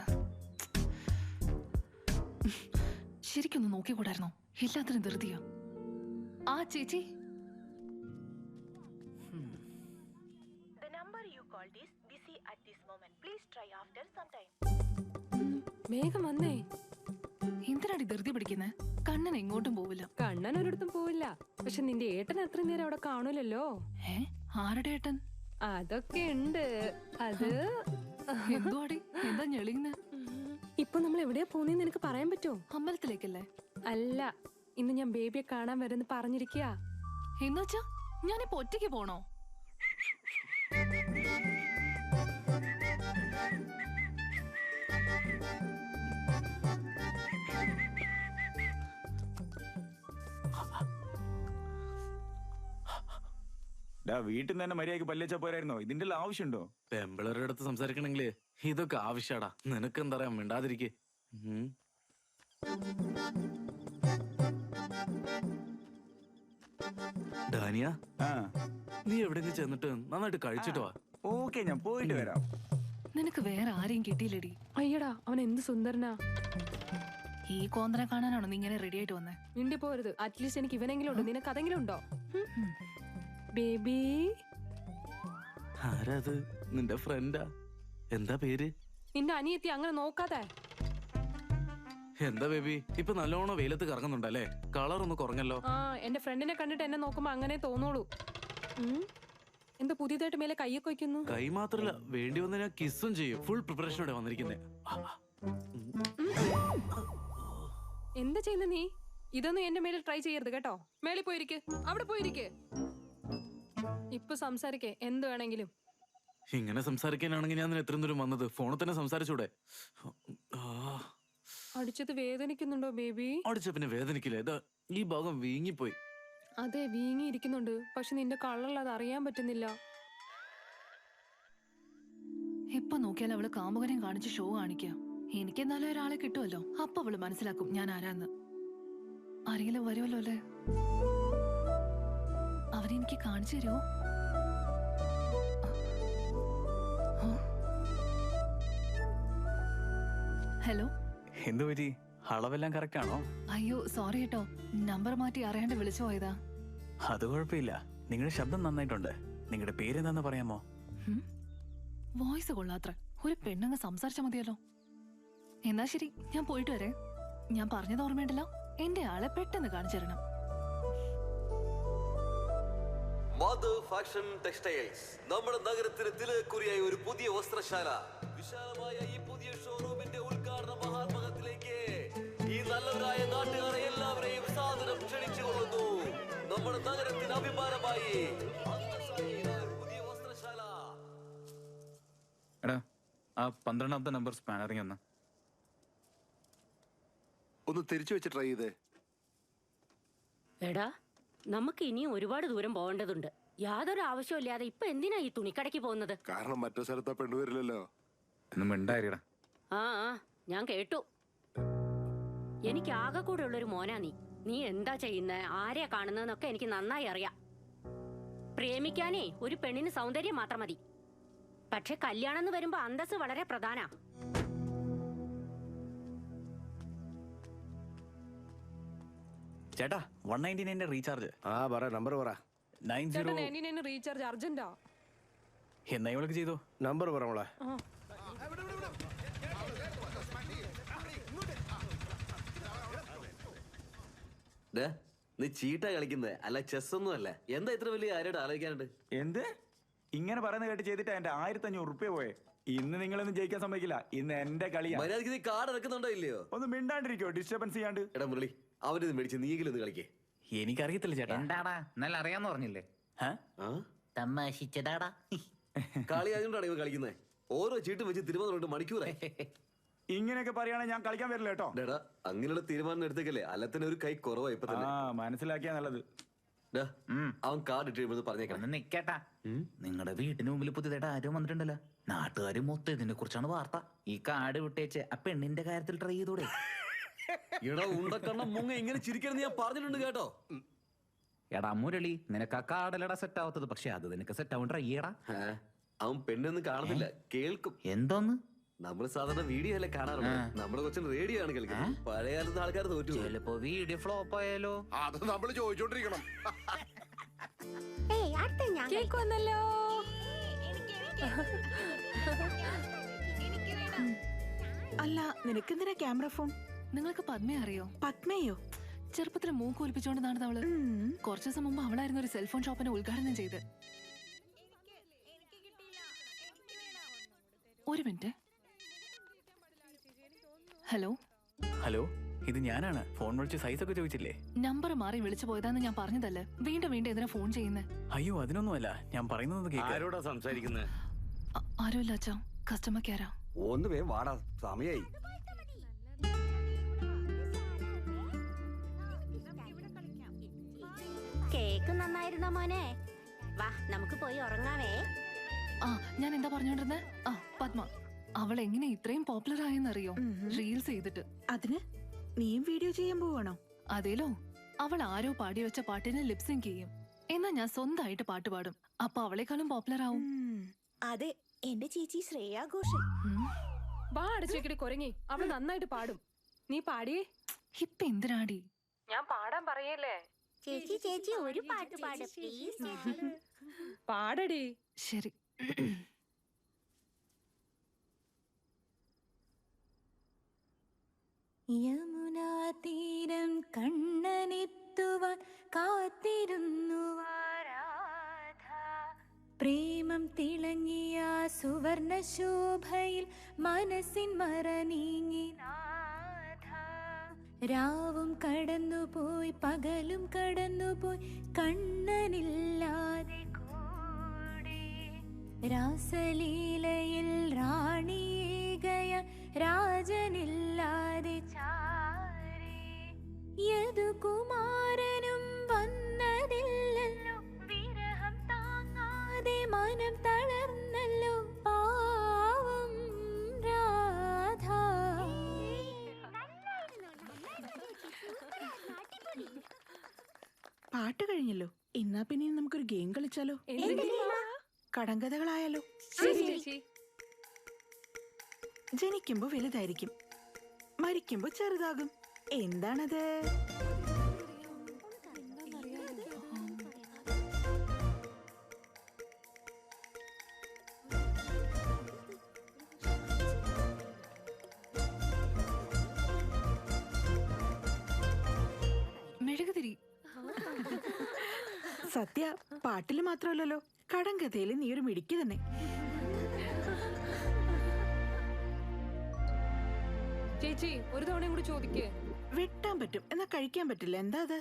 ശരിക്കൊന്ന് നോക്കിക്കൂടായിരുന്നോ? എല്ലാത്തിനും ധൃതിയാ. ആ ചേച്ചി, വേഗം വന്നേ. എന്തിനാടി ധൃതി പിടിക്കുന്നേ? കണ്ണൻ എങ്ങോട്ടും പോവില്ല. കണ്ണൻ ഒരിടത്തും പോവില്ല. പക്ഷെ നിന്റെ ഏട്ടൻ അത്രയും നേരം അവിടെ കാണൂലല്ലോ. ആരുടെ ഏട്ടൻ? അതൊക്കെ ഉണ്ട്. അത് എന്തുവാടി, എന്താ ഞെളിയുന്നേ? ഇപ്പൊ നമ്മൾ എവിടെയാ പോന്നേന്ന് നിനക്ക് പറയാൻ പറ്റുമോ? അമ്പലത്തിലേക്കല്ലേ? അല്ല, ഇന്ന് ഞാൻ ബേബിയെ കാണാൻ വരുന്ന പറഞ്ഞിരിക്കുക. എന്നുവെച്ചാ ഞാനിപ്പോ ഒറ്റയ്ക്ക് പോണോ? വീട്ടിൽ നിന്ന് തന്നെ മര്യാദക്ക് പല്ലേച്ചാ പോരായിരുന്നോ? ഇതിന്റെ ആവശ്യമുണ്ടോ? പെമ്പിളരുടെ അടുത്ത് സംസാരിക്കണെങ്കിലേ ഇതൊക്കെ ആവശ്യടാ. നിനക്ക് എന്താ പറയാ, മിണ്ടാതിരിക്കെ. ഡാനിയ, നീ എവിടെയെങ്കിലും ചെന്നിട്ട് നന്നായിട്ട് കഴിച്ചിട്ട് വാ. ഓക്കെ, ഞാൻ പോയിട്ട് വരാം. നിനക്ക് വേറെ ആരെയും കിട്ടിയില്ലടി. അയ്യടാ, അവൻ എന്ത് സുന്ദരനാ. ഈ കോന്തനെ കാണാനാണോ നീ ഇങ്ങനെ റെഡി ആയിട്ട് വന്നേ? മിണ്ടി പോരുത്. അറ്റ്ലീസ്റ്റ് എനിക്ക് ഇവനെങ്കിലും ഉണ്ടോ? നിനക്ക് അതെങ്കിലും ഉണ്ടോ? ബേബി. ആരാത്? നിന്റെ ഫ്രണ്ടാ? എന്താ പേര്? നിന്റെ അനിയത്തി അങ്ങനെ നോക്കാതെ. എന്താ ബേബി ഇപ്പൊ നല്ലോണം വെയിലത്ത് കറങ്ങുന്നുണ്ടല്ലേ? കളർ ഒന്ന് കുറഞ്ഞല്ലോ. ആ എന്റെ ഫ്രണ്ടിനെ കണ്ടിട്ട് എന്നെ നോക്കുമ്പോ അങ്ങനെ തോന്നോളൂ. എന്താ പുതിയതായിട്ട് മേലെ കൈയൊക്കെ വയ്ക്കുന്നു? കൈ മാത്രല്ല, വേണ്ടി വന്ന ഞാൻ കിസ്സും ചെയ്യും. ഫുൾ പ്രിപ്പറേഷനോടെ വന്നിരിക്കുന്നേ. എന്താ ചെയ്യുന്ന നീ? ഇതൊന്നും എന്റെ മേലെ ട്രൈ ചെയ്യരുത് കേട്ടോ. മേളിൽ പോയിരിക്ക്, അവിടെ പോയിരിക്ക്. ഇപ്പൊ സംസാരിക്കേ എന്ത് വേണമെങ്കിലും. ഇങ്ങനെ സംസാരിക്കാനാണെങ്കിൽ ഞാൻ എത്ര ദൂരം വന്നത്? ഫോണിൽ തന്നെ സംസാരിച്ചൂടെ? അടിച്ചത് വേദനിക്കുന്നുണ്ടോ ബേബി? അടിച്ച പിന്നെ വേദനിക്കില്ല. ഇതാ ഈ ഭാഗം വീങ്ങിപ്പോയി. അതെ വീങ്ങിയിരിക്കുന്നുണ്ട്, പക്ഷെ നിന്റെ കളറിൽ അത് അറിയാൻ പറ്റുന്നില്ല. എപ്പൊ നോക്കിയാലും അവള് കാമുകനെയും കാണിച്ച് ഷോ കാണിക്കുക. എനിക്കെന്നാലും ഒരാളെ കിട്ടുമല്ലോ, അപ്പൊ അവള് മനസ്സിലാക്കും ഞാൻ ആരാന്ന്. ആരെങ്കിലും വരുമല്ലോ അല്ലേ? അവരെനിക്ക് കാണിച്ചു തരുമോ? ഹലോ, എന്തു പറ്റി? അളവെല്ലാം കറക്റ്റ് ആണോ? അയ്യോ സോറി കേട്ടോ, നമ്പർ മാറ്റി അറിയാണ്ട് വിളിച്ചു പോയതാ. അത് കുഴപ്പമില്ല, നിങ്ങളുടെ ശബ്ദം നന്നായിട്ടുണ്ട്. നിങ്ങളുടെ പേരെന്താന്ന് പറയാമോ? വോയിസ് കൊള്ളാത്ര, ഒരു പെണ്ണങ്ങ് സംസാരിച്ചാ മതിയല്ലോ. എന്നാ ശരി, ഞാൻ പോയിട്ട് വരേ. ഞാൻ പറഞ്ഞത് ഓർമ്മയുണ്ടല്ലോ, എന്റെ ആളെ പെട്ടെന്ന് കാണിച്ചു തരണം. മധു ഫാഷൻ ടെക്സ്റ്റൈൽസ് നമ്മുടെ നഗരത്തിന് തിലകുറിയായ ഒരു പുതിയ വസ്ത്രശാല. വിശാലമായ ഈ പുതിയ ഷോറൂമിന്റെ ഉദ്ഘാടന മഹാത്മകത്തിലേക്ക് ഈ നല്ലവരായ നാട്ടുകാരെ എല്ലാവരെയും സാദരം ക്ഷണിച്ചുകൊള്ളുന്നു. നമ്മുടെ നഗരത്തിന് അഭിമാനമായി പുതിയ വസ്ത്രശാല. എടാ ആ 12ാമത്തെ നമ്പർ സ്പാനറിങ് ഒന്ന് തിരിച്ചു വെച്ച് ട്രൈ ചെയ്തേ. എടാ നമുക്ക് ഇനിയും ഒരുപാട് ദൂരം പോകേണ്ടതുണ്ട്. യാതൊരു ആവശ്യമില്ലാതെ ഇപ്പൊ എന്തിനാ ഈ തുണിക്കടയ്ക്ക് പോകുന്നത്? കാരണം മറ്റേ സ്ഥലത്ത് പെണ്ണുവരില്ലല്ലോ. ആ ഞാൻ കേട്ടു. എനിക്ക് ആകെ കൂടെ ഉള്ളൊരു മോനാ നീ. നീ എന്താ ചെയ്യുന്നത്, ആരെയാ കാണുന്നതെന്നൊക്കെ എനിക്ക് നന്നായി അറിയാം. പ്രേമിക്കാനേ ഒരു പെണ്ണിന് സൗന്ദര്യം മാത്രം മതി. പക്ഷെ കല്യാണം എന്ന് വരുമ്പോ അന്തസ് വളരെ പ്രധാന. ചേട്ടാ 199 റീചാർജ്. നമ്പർ പറ. 90 റീചാർജ് അർജന്റാ. എന്നാ ഇവൾക്ക് ചെയ്തോ? നമ്പർ പറ മോളെ. നീ ചീട്ടാ കളിക്കുന്നത് അല്ല, ചെസ് ഒന്നും അല്ല. എന്താ ഇത്ര വലിയ കാര്യമായിട്ട് ആലോചിക്കാനുണ്ട്? എന്ത് ഇങ്ങനെ പറയുന്ന കേട്ട് ചെയ്തിട്ട് എന്റെ 1500 റുപ്യ പോയെ. ഇന്ന് നിങ്ങളൊന്നും ജയിക്കാൻ സമ്മതിക്കില്ല. ഇന്ന് എന്റെ കളിയാ. മര്യാദക്ക് നീ കാർഡ് ഇറക്കുന്നുണ്ടോ ഇല്ലയോ? ഒന്ന് മിണ്ടാണ്ടിരിക്കോ, ഡിസ്റ്റർബൻസ് ചെയ്യാണ്ട്. എടാ മുരളി, അവരിത് മേടിച്ച് നീങ്കിലും ഒന്ന് കളിക്കേ. എനിക്കറിയത്തില്ല ചേട്ടാ. എന്താടാ നല്ല അറിയാന്ന് പറഞ്ഞില്ലേ? തമാശിച്ചതാടാ. കളി ആയതുകൊണ്ടാണ് ഇവ കളിക്കുന്നത്. ഓരോ ചീട്ടും വെച്ച് തിരുവനന്തപുരം മണിക്കൂറായി. ഇങ്ങനെയൊക്കെ പറയുകയാണെങ്കിൽ ഞാൻ കളിക്കാൻ വരില്ല കേട്ടോ. ഡേടാ അങ്ങനെയുള്ള തീരുമാനം എടുത്തേക്കല്ലേ, അല്ല തന്നെ ഒരു കൈ കുറവായി ഇപ്പൊ തന്നെ. മനസ്സിലാക്കിയാ നല്ലത്. അവൻ കാർഡ് ഇട്ട് പറഞ്ഞേക്കണം. നിക്കട്ടാ, നിങ്ങളുടെ വീട്ടിന് മുമ്പിൽ പുതിയതായിട്ട് ആരും വന്നിട്ടുണ്ടല്ലോ. നാട്ടുകാർ മൊത്തം ഇതിനെ കുറിച്ചാണ് വാർത്ത. ഈ കാർഡ് വിട്ടേച്ച് ആ പെണ്ണിന്റെ കാര്യത്തിൽ ട്രൈ ചെയ്തൂടെ? എടാ ഉണ്ടക്കണ്ണം മുങ്ങ ഇങ്ങനെ ചിരിക്കണമെന്ന് ഞാൻ പറഞ്ഞിട്ടുണ്ട് കേട്ടോ. എടാ മുരളി, നിനക്ക് ആ കാർഡിലടാ സെറ്റ് ആവാത്തത്. പക്ഷെ അത് നിനക്ക് സെറ്റ് ആവാൻ ട്രൈ ചെയ്യടാ. അവൻ പെണ്ണൊന്നും കാണത്തില്ല, കേൾക്കും. എന്തോന്ന്? നമ്മള് സാധാരണ വീഡിയോ അല്ലേ കാണാറുണ്ട്, നമ്മുടെ കൊച്ചിന് റേഡിയോ ആണ് കളിക്കുന്നത്. പഴയ കാലത്ത് ആൾക്കാർ തോറ്റു. ചിലപ്പോ വീഡിയോ ഫ്ലോപ്പ് ആയാലോ? അത് നമ്മള് ചോദിച്ചോണ്ടിരിക്കണം. കേക്ക് വന്നല്ലോ. അല്ല നിനക്കെന്തിനാ ക്യാമറ ഫോൺ? നിങ്ങൾക്ക് പത്മയെ അറിയോ? പത്മയോ? ചെറുപ്പത്തിൽ മൂക്ക് ഒലിപ്പിച്ചോണ്ട് നടന്ന അവള്. കുറച്ചു ദിവസം മുമ്പ് അവളായിരുന്നു ഒരു സെൽഫോൺ ഷോപ്പിനെ ഉദ്ഘാടനം ചെയ്ത്. ഒരു മിനിറ്റ്. ഹലോ ഹലോ, ഇത് ഞാനാണ്. ഫോൺ വിളിച്ച് സൈസ് ഒക്കെ ചോദിച്ചില്ലേ? നമ്പർ മാറി വിളിച്ചു പോയതാന്ന് ഞാൻ പറഞ്ഞതല്ലേ. വീണ്ടും വീണ്ടും എന്തിനാ ഫോൺ ചെയ്യുന്നത്? അയ്യോ അതിനൊന്നുമല്ല, ഞാൻ പറയുന്നത് ആരോടാ സംസാരിക്കുന്നത്? ആരുമില്ല അച്ഛാ, കസ്റ്റമർ കെയറാ. ഒന്ന് വേഗം വാടാ, സമയായി. കേക്ക് നന്നായിരുന്ന മോനെ. വാ നമുക്ക് പോയി ഉറങ്ങാവേ. ഞാൻ എന്താ പറഞ്ഞോണ്ടിരുന്നെ? പത്മ, അവൾ എങ്ങനെ ഇത്രയും പോപ്പുലർ ആയെന്നറിയോ? റീൽസ് ചെയ്തിട്ട്. അതിന് നീയും വീഡിയോ ചെയ്യാൻ പോവാണോ? അതേലോ, അവൾ ആരോ പാടി വെച്ച പാട്ടിന് ലിപ്സിങ് ചെയ്യും. എന്നാ ഞാൻ സ്വന്തമായിട്ട് പാട്ട് പാടും. അപ്പൊ അവളെക്കാളും പോപ്പുലർ ആവും. അതെ, എന്റെ ചേച്ചി ശ്രേയ ഘോഷൽ. വാ അടച്ചേക്കടി കൊരങ്ങി, അവള് നന്നായിട്ട് പാടും. നീ പാടിയേ. ഇപ്പൊ എന്തിനാടി? ഞാൻ പാടാൻ പറയല്ലേ. ചേച്ചി ചേച്ചി ഒരു പാട്ട് പാട് പ്ലീസ്. പാടടി. ശരി. യമുനാ തീരം കണ്ണനെത്തുവാൻ കാത്തിരുന്നു രാധ. പ്രേമം തിളങ്ങിയ സുവർണ ശോഭയിൽ മനസ്സിൻ മറ നീങ്ങി നാഥ. രാവും കടന്നുപോയി പകലും കടന്നുപോയി കണ്ണനില്ലാതെ കൂടെ. രാസലീലയിൽ റാണിയേകയ രാജനില്ലാതെ ചാരേ. യദുകുമാരനും വന്നതില്ലല്ലോ, വിരഹം താങ്ങാതെ മനം തളർന്നല്ലോ പാവം രാധ. പാട്ട് കഴിഞ്ഞല്ലോ. എന്നാ പിന്നെ നമുക്കൊരു ഗെയിം കളിച്ചാലോ? കടങ്കഥകളായാലോ? ജനിക്കുമ്പോ വലുതായിരിക്കും, മരിക്കുമ്പോ ചെറുതാകും. എന്താണത്? മെഴുകുതിരി. സത്യ, പാട്ടില് മാത്രമല്ലല്ലോ, കടങ്കഥയില് നീ ഒരു മിടുക്കി തന്നെ. ചേച്ചി ഒരു തവണ കൂടി ചോദിക്കേ. വെട്ടാൻ പറ്റും, എന്നാ കഴിക്കാൻ പറ്റില്ല. എന്താ അത്?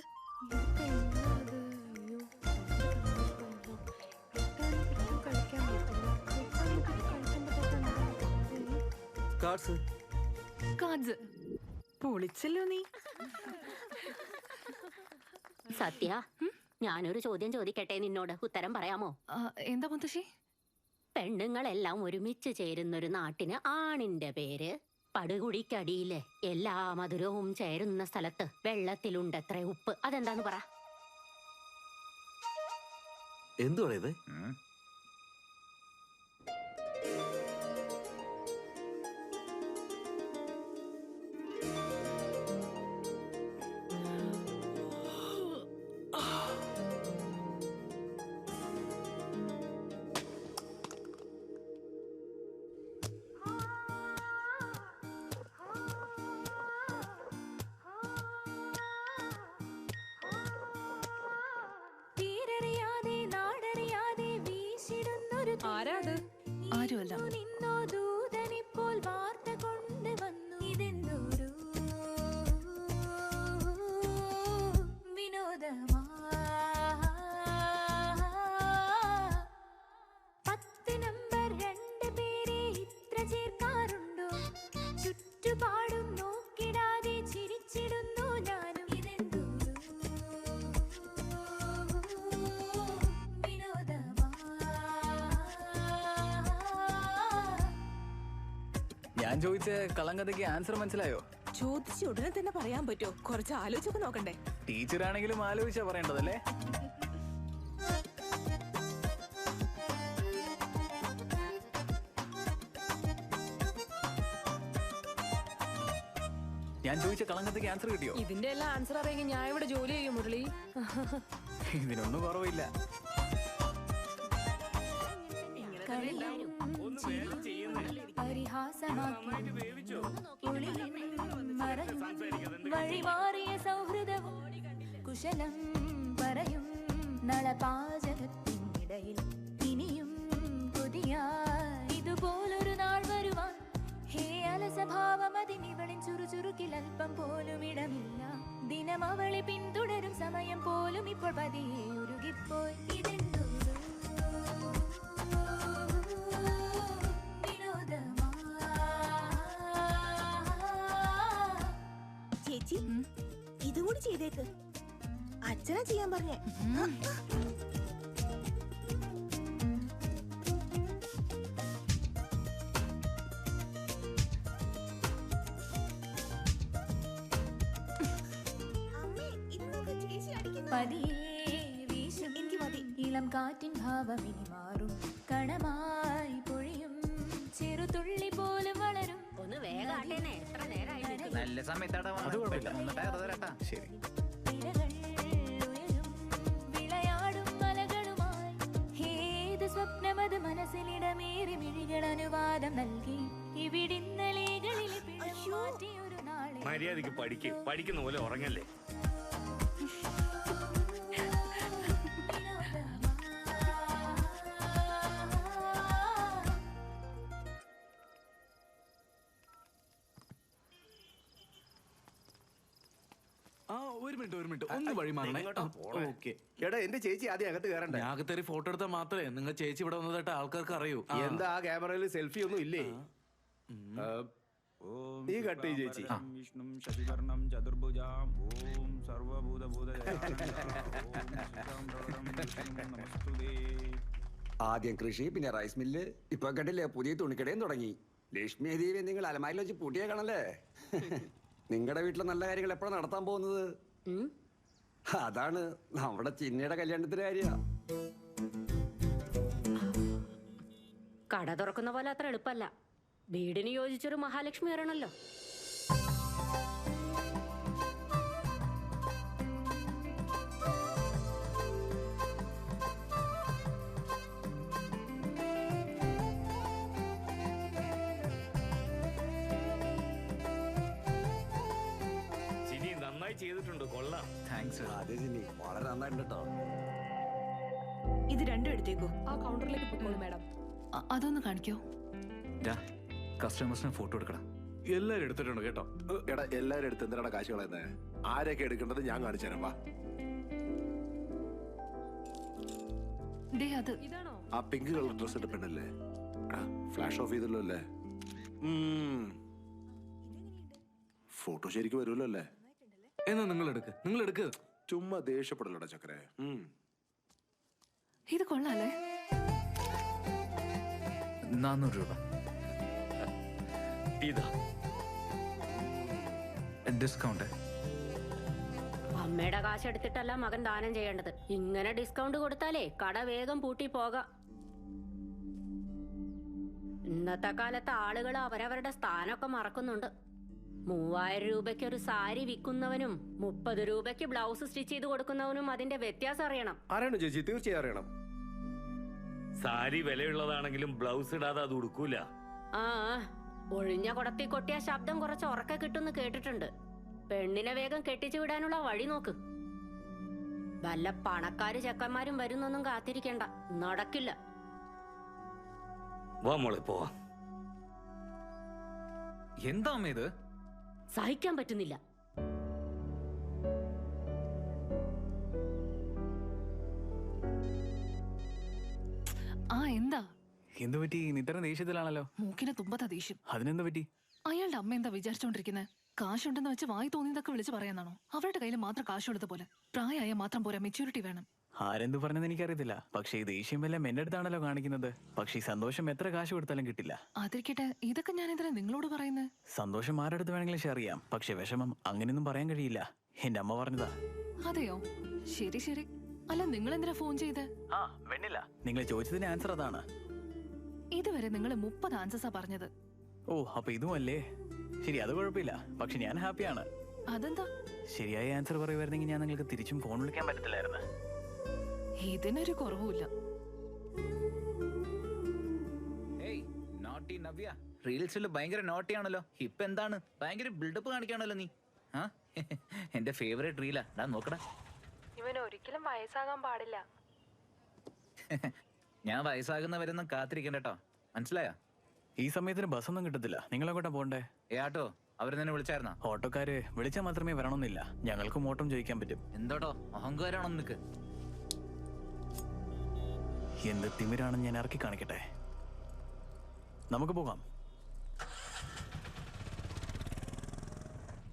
കാർഡ്സ്. പൊളിച്ചല്ലോ നീ. സത്യ, ഞാനൊരു ചോദ്യം ചോദിക്കട്ടെ നിന്നോട്, ഉത്തരം പറയാമോ? എന്താ മുത്തശ്ശി? പെണ്ണുങ്ങളെല്ലാം ഒരുമിച്ച് ചേരുന്നൊരു നാട്ടിന് ആണിന്റെ പേര്. പടുകുടിക്കടിയിലെ എല്ലാ മധുരവും ചേരുന്ന സ്ഥലത്ത് വെള്ളത്തിലുണ്ടത്ര ഉപ്പ്. അതെന്താന്ന് പറ. എന്തുവാണ് ഇത്? ആരുമല്ല. ദൂതനിപ്പോൾ വാർത്ത കൊണ്ടുവന്നു. ഇതെന്തോരു വിനോദമാ. 10 നമ്പർ 2 പേരെ ഇത്ര ചേർക്കാറുണ്ടോ? ചുറ്റുപാടും നോക്കിടാതെ ചിരിച്ചിടുന്നു ഞാനും. ഇതെന്തോരു വിനോദമാ. ഞാൻ ചോദിച്ച കളങ്കഥയ്ക്ക് ആൻസർ മനസ്സിലായോ? ചോദിച്ച ഉടനെ തന്നെ പറയാൻ പറ്റുമോ? കുറച്ച് ആലോചിച്ചൊക്കെ നോക്കണ്ടേ? ടീച്ചറാണെങ്കിലും ആലോചിച്ചാ പറയേണ്ടതല്ലേ? ഞാൻ ചോദിച്ച കളങ്കഥയ്ക്ക് ആൻസർ കിട്ടിയോ? ഇതിന്റെ എല്ലാം ആൻസർ അറിയെങ്കിൽ ഞാൻ ഇവിടെ ജോലി ചെയ്യും മുരളി. ഇതിനൊന്നും കുറവില്ല. വഴിമാറിയ സൗഹൃദവും കുശലം പറയും നളപാചകത്തിനിടയിൽ ഇനിയും പുതിയ ഇതുപോലൊരു നാൾ വരുവാൻ. ഹേ അലസഭാവം അതിനിവളിൻ ചുറുചുറുക്കിൽ അല്പം പോലും ഇടമില്ല. ദിനം അവളെ പിന്തുടരും സമയം പോലും ഇപ്പോൾ പതിയെ ഉരുകിപ്പോയി. ഇതെന്തോ ചേച്ചി, ഇതും കൂടി ചെയ്തേക്ക്. അച്ഛനാ ചെയ്യാൻ പറഞ്ഞേ. ഇളം കാറ്റിൻ ഭാവമിനി മാറും. കണമായി പൊഴിയും ചെറുതുള്ളി പോലും വളരും. ഒന്ന് വേഗാട്ടേനെ, എത്ര നേരമായി. നല്ല സമയത്താടാ വന്നത്. ശരി. വിളയാടും മലകളുമായി ഏത് സ്വപ്നമത് മനസ്സിലിടമേറി മിഴികൾ അനുവാദം നൽകി. ഇവിടിന്നലേകളിൽ മാറ്റിയൊരു നാളെ മര്യാദക്ക് പഠിക്കുന്ന പോലെ ഉറങ്ങല്ലേ. ആ ഒരു മിനിറ്റ് ഒന്ന് വഴി മാറണേ. ഓക്കെ. എടാ എന്റെ ചേച്ചി ആദ്യം അകത്ത് കയറണ്ടേ? ഞാൻ അകത്തേറി ഫോട്ടോ എടുത്താൽ മാത്രമേ നിങ്ങൾ ചേച്ചി ഇവിടെ വന്നതായിട്ട് ആൾക്കാർക്ക് അറിയൂ. എന്താ ആ ക്യാമറയിൽ സെൽഫി ഒന്നും ഇല്ലേ? നീ കട്ട് ചെയ്യ് ചേച്ചി. വിഷ്ണു ശശികർണം ചതുർഭുജാം ഓം ആദ്യം കൃഷി, പിന്നെ റൈസ് മില്ല്, ഇപ്പൊ കണ്ടില്ലേ പുതിയ തുണിക്കടയും തുടങ്ങി. ലക്ഷ്മി ദേവി നിങ്ങൾ അലമാരിൽ വെച്ച് പൂട്ടിയേക്കണല്ലേ. നിങ്ങളുടെ വീട്ടിലെ നല്ല കാര്യങ്ങൾ എപ്പോഴാണ് നടത്താൻ പോകുന്നത്? അതാണ് നമ്മുടെ ചിന്നയുടെ കല്യാണത്തിന്റെ കാര്യ. കട തുറക്കുന്ന പോലെ അത്ര എളുപ്പല്ല. വീടിന് യോജിച്ചൊരു മഹാലക്ഷ്മി വരണല്ലോ. നന്നായി ചെയ്തിട്ടുണ്ട്, കൊള്ളാം. താങ്ക്സ്. അതെ ജിന്നി, വളരെ നന്നായിട്ടുണ്ട് കേട്ടോ. ഇത് രണ്ടും എടുത്തേക്കോ. ആ കൗണ്ടറിലേക്ക് പോയിക്കോളൂ മാഡം. അതൊന്ന് കാണിക്കോ. കസ്റ്റമേഴ്സിന് ഫോട്ടോ എടുക്കണം. എല്ലാരും എടുത്തിട്ടുണ്ട് കേട്ടോ. എടാ എല്ലാരും എടുത്ത് എന്തിനാണ് കാശ് കളയുന്നത്? ആരൊക്കെ എടുക്കേണ്ടത് ഞാൻ കാണിച്ചു തരാം. വാ. ആ പിങ്ക് കളർ ഡ്രസ് ഇട്ട പെണ്ണല്ലേ? ഫ്ലാഷ് ഓഫ് ചെയ്തല്ലോ അല്ലേ? ഫോട്ടോ ശരിക്കും വരുമല്ലോ അല്ലേ? എന്നാ നിങ്ങൾ എടുക്ക്. ചുമ്മാ ദേഷ്യപ്പെടലടാ ചക്കരെ. ഇത് കൊള്ളാല്ലേ? 400 രൂപ. ഇതാ ഡിസ്കൗണ്ട്. അമ്മയുടെ കാശ് എടുത്തിട്ടല്ല മകൻ ദാനം ചെയ്യേണ്ടത്. ഇങ്ങനെ ഡിസ്കൗണ്ട് കൊടുത്താലേ കട വേഗം പൂട്ടി പോകാം. ഇന്നത്തെ കാലത്ത് ആളുകൾ അവരവരുടെ സ്ഥാനമൊക്കെ മറക്കുന്നുണ്ട്. 3000 രൂപയ്ക്ക് ഒരു സാരി വിൽക്കുന്നവനും 30 രൂപയ്ക്ക് ബ്ലൗസ് സ്റ്റിച്ച് ചെയ്ത് കൊടുക്കുന്നവനും അതിന്റെ വ്യത്യാസം അറിയണം. അറിയണം ചേച്ചി, തീർച്ചയായും അറിയണം. സാരി വിലയുള്ളതാണെങ്കിലും ബ്ലൗസ് ഇടാതെ അത് ഉടുക്കൂല. ആ ഒഴിഞ്ഞ കുടത്തി കൊട്ടിയ ശബ്ദം കുറച്ച് ഉറക്കെ കിട്ടുമെന്ന് കേട്ടിട്ടുണ്ട്. പെണ്ണിനെ വേഗം കെട്ടിച്ചു വിടാനുള്ള വഴി നോക്ക്. വല്ല പണക്കാര് ചെക്കന്മാരും വരുന്നൊന്നും കാത്തിരിക്കണ്ട, നടക്കില്ല. വാ മോളെ പോവാ. എന്താ അമ്മ ഇത്? സഹിക്കാൻ പറ്റുന്നില്ല. എന്താ എന്ത് പറ്റി? ഇത്ര ദേഷ്യത്തിലാണല്ലോ. മൂക്കിന് തുമ്പത്താ ദേഷ്യം. അതിനെന്താ പറ്റി? അയാളുടെ അമ്മ എന്താ വിചാരിച്ചോണ്ടിരിക്കുന്നത്? കാശുണ്ടെന്ന് വെച്ച് വായി തോന്നിയതൊക്കെ വിളിച്ച് പറയാന്നാണോ? അവരുടെ കയ്യിൽ മാത്രം കാശ് കൊടുത്ത പോലെ. പ്രായമായ മാത്രം പോരാ, മെച്യൂരിറ്റി വേണം. ആരെന്ത് പറഞ്ഞെന്ന് എനിക്കറിയത്തില്ല. പക്ഷേ ഈ ദേഷ്യം എല്ലാം എന്റെ അടുത്താണല്ലോ കാണിക്കുന്നത്. പക്ഷേ ഈ സന്തോഷം എത്ര കാശ് കൊടുത്താലും കിട്ടില്ല. അതിരിക്കട്ടെ, ഇതൊക്കെ ഞാൻ എന്തിനാ നിങ്ങളോട് പറയുന്നത്? സന്തോഷം ആരുടെ അടുത്ത് വേണമെങ്കിലും ഷെയർ ചെയ്യാം, പക്ഷെ വിഷമം അങ്ങനെയൊന്നും പറയാൻ കഴിയില്ല. എന്റെ അമ്മ പറഞ്ഞതാ. അതെയോ? ശരി ശരി. അല്ല, നിങ്ങൾ എന്തിനാ ഫോൺ ചെയ്ത്? വെണ്ണില്ല, നിങ്ങൾ ചോദിച്ചതിന് ആൻസർ അതാണ്. ഇതുവരെ നിങ്ങൾ 30 ആൻസേഴ്സാ പറഞ്ഞത്. ഓ, അപ്പൊ ഇതും അല്ലേ? ശരി, അത് കുഴപ്പമില്ല. പക്ഷെ ഞാൻ ഹാപ്പിയാണ്. അതെന്താ? ശരിയായ ആൻസർ പറയുമായിരുന്നെങ്കിൽ ഞാൻ നിങ്ങൾക്ക് തിരിച്ചും ഫോൺ വിളിക്കാൻ പറ്റത്തില്ലായിരുന്നു. ഇതിനൊരു കുറവുമില്ല. റീൽസിൽ ഭയങ്കര നോട്ടിയാണല്ലോ. ഇപ്പൊ എന്താണ് ഭയങ്കര ബിൽഡപ്പ് കാണിക്കാണല്ലോ നീ. എന്റെ ഫേവറേറ്റ് റീലാ. നോക്കടാ, ഇവൻ ഒരിക്കലും വയസ്സാകാൻ പാടില്ല. ഞാൻ വയസ്സാകുന്നവരൊന്നും കാത്തിരിക്കണ്ട കേട്ടോ, മനസ്സിലായോ? ഈ സമയത്തിന് ബസ്സൊന്നും കിട്ടത്തില്ല. നിങ്ങളെങ്ങോട്ടാ പോണ്ടേ? ആട്ടോ, അവര് തന്നെ വിളിച്ചായിരുന്നോ? ഓട്ടോക്കാര് വിളിച്ചാൽ മാത്രമേ വരണമെന്നില്ല. ഞങ്ങൾക്കും ഓട്ടം ചോദിക്കാൻ പറ്റും. എന്തോട്ടോ അഹങ്കാരാണോ നിനക്ക്? എന്ത് തിമിരാണെന്ന് ഞാൻ ഇറക്കി കാണിക്കട്ടെ. നമുക്ക് പോകാം.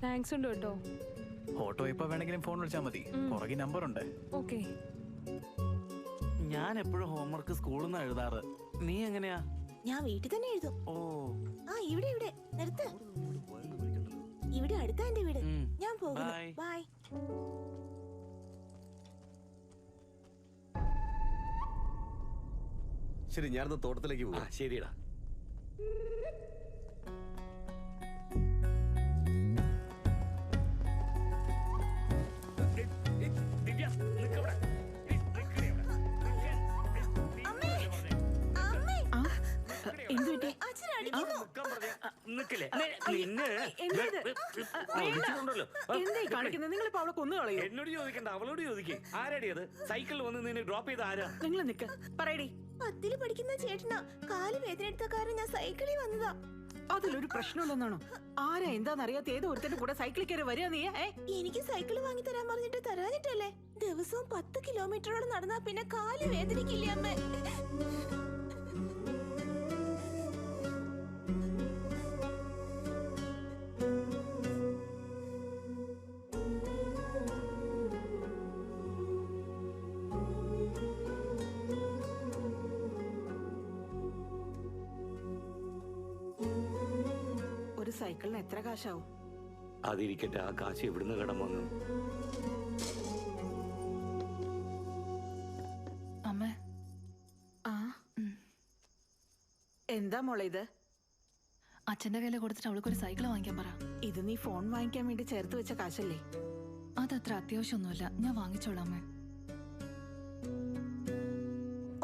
താങ്ക്സ് ഉണ്ട് കേട്ടോ. ഓട്ടോ എപ്പോ വേണമെങ്കിലും ഫോൺ വിളിച്ചാൽ മതി. പുറകെ നമ്പർ ഉണ്ട്. ഓക്കെ. ഞാൻ എപ്പോഴും ഹോംവർക്ക് സ്കൂളിൽ നിന്ന് എഴുതാറ്. നീ എങ്ങനെയാ? ഞാൻ വീട്ടിൽ തന്നെ എഴുതും. ഓ, ഇവിടെ നിർത്ത്. ഇവിടെ അടുത്താ എന്റെ വീട്. ഞാൻ പോകുന്നു. ബൈ. ശരി, ഞാനൊന്ന് തോട്ടത്തിലേക്ക് പോവാ. ശരിടാ. നിക്കല്ലേ എന്തായി കാണിക്കുന്നത്? നിങ്ങളിപ്പോ അവളെ കൊന്നു കളയോ? എന്നോട് ചോദിക്കണ്ട, അവളോട് ചോദിക്കേ. ആരാടി അത്? സൈക്കിളിൽ വന്ന് നിന്നെ ഡ്രോപ്പ് ചെയ്ത ആരാ? നിങ്ങൾ നിക്ക്, പറയടി. 10ൽ പഠിക്കുന്ന ചേട്ടനാ. കാല് വേദന എടുത്ത കാരണം ഞാൻ സൈക്കിളിൽ വന്നതാ. അതിലൊരു പ്രശ്നമില്ലെന്നാണോ? ആരാ എന്താന്നറിയാത്ത ഏതോ ഒരുത്തന്റെ കൂടെ സൈക്കിളിൽ കയറി വരിക നീ? എനിക്ക് സൈക്കിൾ വാങ്ങി തരാൻ പറഞ്ഞിട്ട് തരാഞ്ഞിട്ടല്ലേ? ദിവസവും 10 കിലോമീറ്ററോളം നടന്നാ പിന്നെ കാല് വേദനിക്കില്ലേ അമ്മേ? ഒരു സൈക്കിളിന് എത്ര കാശാവും? അതിരിക്കട്ടെ, ആ കാശ് എവിടുന്ന് കടം വന്നു? അമ്മേ. എന്താ മോളെ ഇത്? അച്ഛന്റെ കയ്യിൽ കൊടുത്തിട്ട് അവൾക്കൊരു സൈക്കിൾ വാങ്ങിക്കാൻ പറ. ഇത് നീ ഫോൺ വാങ്ങിക്കാൻ വേണ്ടി ചേർത്ത് വെച്ച കാശല്ലേ? അതത്ര അത്യാവശ്യമൊന്നുമില്ല, ഞാൻ വാങ്ങിച്ചോളാം അമ്മേ.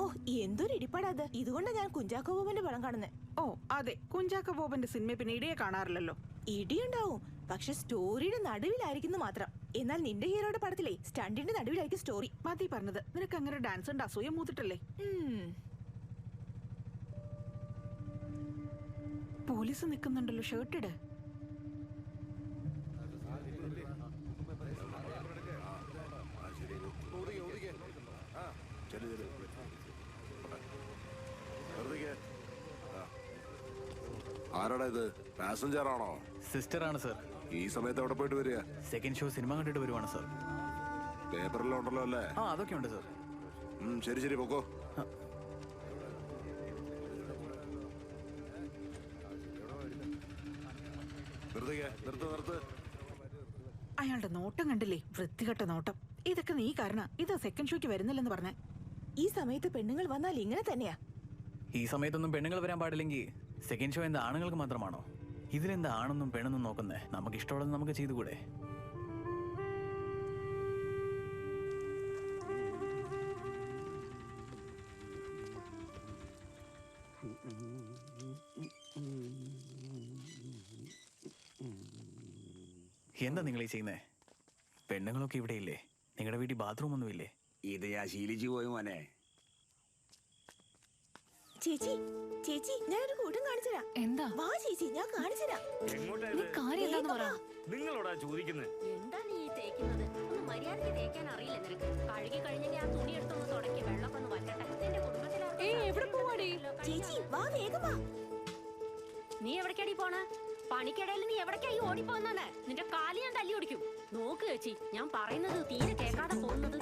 ഓ, എന്തൊരു ഇടിപ്പാടാത്. ഇതുകൊണ്ടാ ഞാൻ കുഞ്ചാക്കോ ബോബന്റെ പടം കാണുന്നത്. ഓ അതെ, കുഞ്ചാക്കോ ബോബന്റെ സിനിമ പിന്നെ ഇടിയെ കാണാറില്ലല്ലോ. ഇടിയുണ്ടാവും, പക്ഷെ സ്റ്റോറിയുടെ നടുവിലായിരിക്കുന്നു മാത്രം. എന്നാൽ നിന്റെ ഹീറോയുടെ പടത്തിലെ സ്റ്റണ്ടിന്റെ നടുവിലായിരിക്കും സ്റ്റോറി. മതി പറഞ്ഞത്. നിനക്ക് അങ്ങനെ ഡാൻസ് ഉണ്ട്, അസൂയ മൂത്തിട്ടല്ലേ? പോലീസ് നിൽക്കുന്നുണ്ടല്ലോ, ഷർട്ട് ഇട്. ആരാടാ ഇത്? പാസഞ്ചർ ആണോ? സിസ്റ്റർ ആണ് സർ. ഈ സമയത്ത് എവിടെ പോയിട്ട് വരിക? സെക്കൻഡ് ഷോ സിനിമ കണ്ടിട്ട് വരുവാണ് സർ. പേപ്പറിലും ഉണ്ടല്ലോ അല്ലേ? ആ, അതൊക്കെ ഉണ്ട് സർ. ശരി ശരി, പൊക്കോ. അയാളുടെ നോട്ടം കണ്ടില്ലേ? വൃത്തികെട്ട നോട്ടം. ഇതൊക്കെ നീ കാരണം. ഇതാ സെക്കൻഡ് ഷോയ്ക്ക് വരുന്നില്ലെന്ന് പറഞ്ഞ. ഈ സമയത്ത് പെണ്ണുങ്ങൾ വന്നാൽ ഇങ്ങനെ തന്നെയാ. ഈ സമയത്തൊന്നും പെണ്ണുങ്ങൾ വരാൻ പാടില്ലെങ്കിൽ സെക്കൻഡ് ഷോ എന്താ ആണുങ്ങൾക്ക് മാത്രമാണോ? ഇതിലെന്താ ആണെന്നും പെണ്ണെന്നും നോക്കുന്നേ? നമുക്ക് ഇഷ്ടമുള്ളത് നമുക്ക് ചെയ്തുകൂടെ? എന്താ നിങ്ങൾ ഈ ചെയ്യുന്നേ? പെണ്ണുങ്ങളൊക്കെ ഇവിടെ ഇല്ലേ? നിങ്ങളുടെ വീട്ടിൽ ബാത്റൂം ഒന്നും ഇല്ലേ? ഇത് ഞാൻ ശീലിച്ചു പോയി മോനെ. ചേച്ചി ചേച്ചി, ഞാനൊരു കൂട്ടം കാണിച്ചുതരാം. എന്താ? വാ ചേച്ചി, ഞാൻ കാണിച്ചുതരാം. നിങ്ങളോടാ ചോദിക്കുന്നത്? എന്താ നീ തേക്കുന്നത്? ഒന്ന് മര്യാദയ്ക്ക് തേക്കാൻ അറിയില്ല നിനക്ക്. കഴുകി കഴിഞ്ഞെങ്കിൽ ആ തുണി എടുത്തൊന്ന് തുടക്കി വെള്ളമൊക്കെ ഒന്ന് വറ്റട്ടെ. നിന്റെ കുടുംബത്തിൽ ചേച്ചി വാ, വേഗം വാ. നീ എവിടേക്കാടി പോണ? പണിക്കിടയിൽ നീ എവിടേക്കായി ഓടിപ്പോന്നെ? നിന്റെ കാല് ഞാൻ തല്ലി ഓടിക്കും. നോക്ക് ചേച്ചി, ഞാൻ പറയുന്നത് തീരെ കേൾക്കാതെ പോകുന്നത്.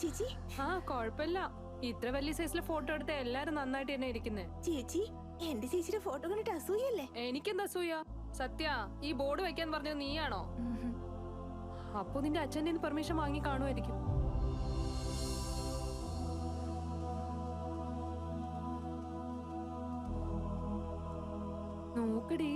ചേച്ചി ആ കുഴപ്പമില്ല. ഇത്ര വലിയ സൈസിലെ ഫോട്ടോ എടുത്ത എല്ലാരും നന്നായിട്ട് തന്നെ ഇരിക്കുന്നേ. ചേച്ചി, എന്റെ ചേച്ചിയുടെ ഫോട്ടോ കണ്ടിട്ട് അസൂയല്ലേ? എനിക്കെന്താ അസൂയ? സത്യ, ഈ ബോർഡ് വെക്കാൻ പറഞ്ഞത് നീയാണോ? അപ്പൊ നിന്റെ അച്ഛൻ്റെ പെർമിഷൻ വാങ്ങി കാണുമായിരിക്കും. നോക്കടി.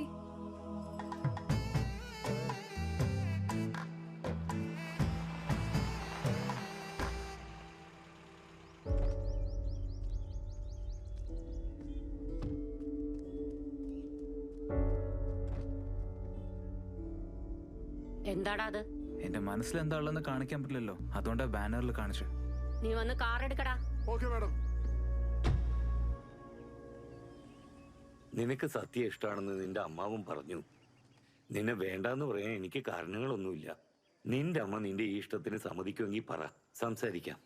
എന്താടാ അത്? എന്റെ മനസ്സിൽ എന്താ ഉള്ളതെന്ന് കാണിക്കാൻ പറ്റില്ലല്ലോ, അതുകൊണ്ടാ ബാനറിൽ കാണിച്ചു. നീ വന്ന് കാർ എടുക്കടാ. Okay madam. നിനക്ക് സത്യം ഇഷ്ടമാണെന്ന് നിന്റെ അമ്മാവും പറഞ്ഞു. നിന്നെ വേണ്ടാന്ന് പറയാൻ എനിക്ക് കാരണങ്ങളൊന്നുമില്ല. നിന്റെ അമ്മ നിന്റെ ഈ ഇഷ്ടത്തിന് സമ്മതിക്കുമെങ്കിൽ പറ, സംസാരിക്കാം.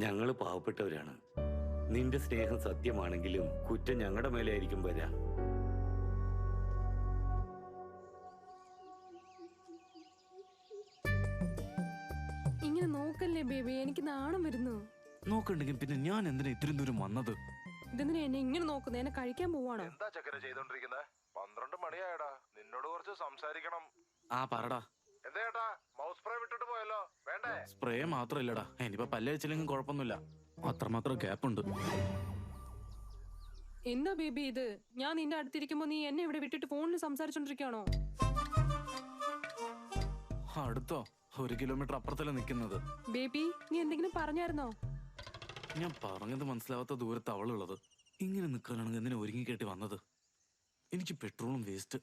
ഞങ്ങള് പാവപ്പെട്ടവരാണ്. നിന്റെ സ്നേഹം സത്യമാണെങ്കിലും കുറ്റം ഞങ്ങളുടെ മേലെ ആയിരിക്കും വരാ. ഇങ്ങനെ നോക്കല്ലേ ബേബി, എനിക്ക് നാണം വരുന്നു. നോക്കണ്ടെങ്കിൽ പിന്നെ ഞാൻ എന്തിനാ ഇത്രയും ദൂരം വന്നത്? ഇതെന്തിനാ എന്നെ ഇങ്ങനെ നോക്കുന്നത്? എന്നെ കഴിക്കാൻ പോവാണോ? എന്താ ചക്കര ചെയ്തോണ്ടിരിക്കുന്നത്? 12 മണിയായടാ. നിന്നോട് കുറച്ച് സംസാരിക്കണം. ആ പറടാ. എന്താ ചേട്ടാ മൗസ് സ്പ്രേ വിട്ടിട്ട് പോയല്ലോ വേണ്ടേ? സ്പ്രേ മാത്രമില്ലടാ, ഇനിയിപ്പോ പല്ലഴിച്ചില്ലെങ്കിൽ കുഴപ്പമൊന്നുമില്ല. അത്രമാത്രം ഗ്യാപ്പ് ഉണ്ട്. എന്താ ബേബി ഇത്? ഞാൻ നിന്റെ അടുത്തിരിക്കുമ്പോ നീ എന്നെ ഇവിടെ വിട്ടിട്ട് ഫോണിൽ സംസാരിച്ചോണ്ടിരിക്കാണോ? അടുത്തോ? 1 കിലോമീറ്റർ അപ്പുറത്തല്ലേ നിൽക്കുന്നത്. ബേബി നീ എന്തെങ്കിലും പറഞ്ഞായിരുന്നോ? ഞാൻ പറഞ്ഞത് മനസ്സിലാവാത്ത ദൂരത്ത് അവളുള്ളത്. ഇങ്ങനെ നിൽക്കാനാണെങ്കിൽ എന്തിനാ ഒരുങ്ങി കെട്ടി വന്നത്? എനിക്ക് പെട്രോളും വേസ്റ്റ്.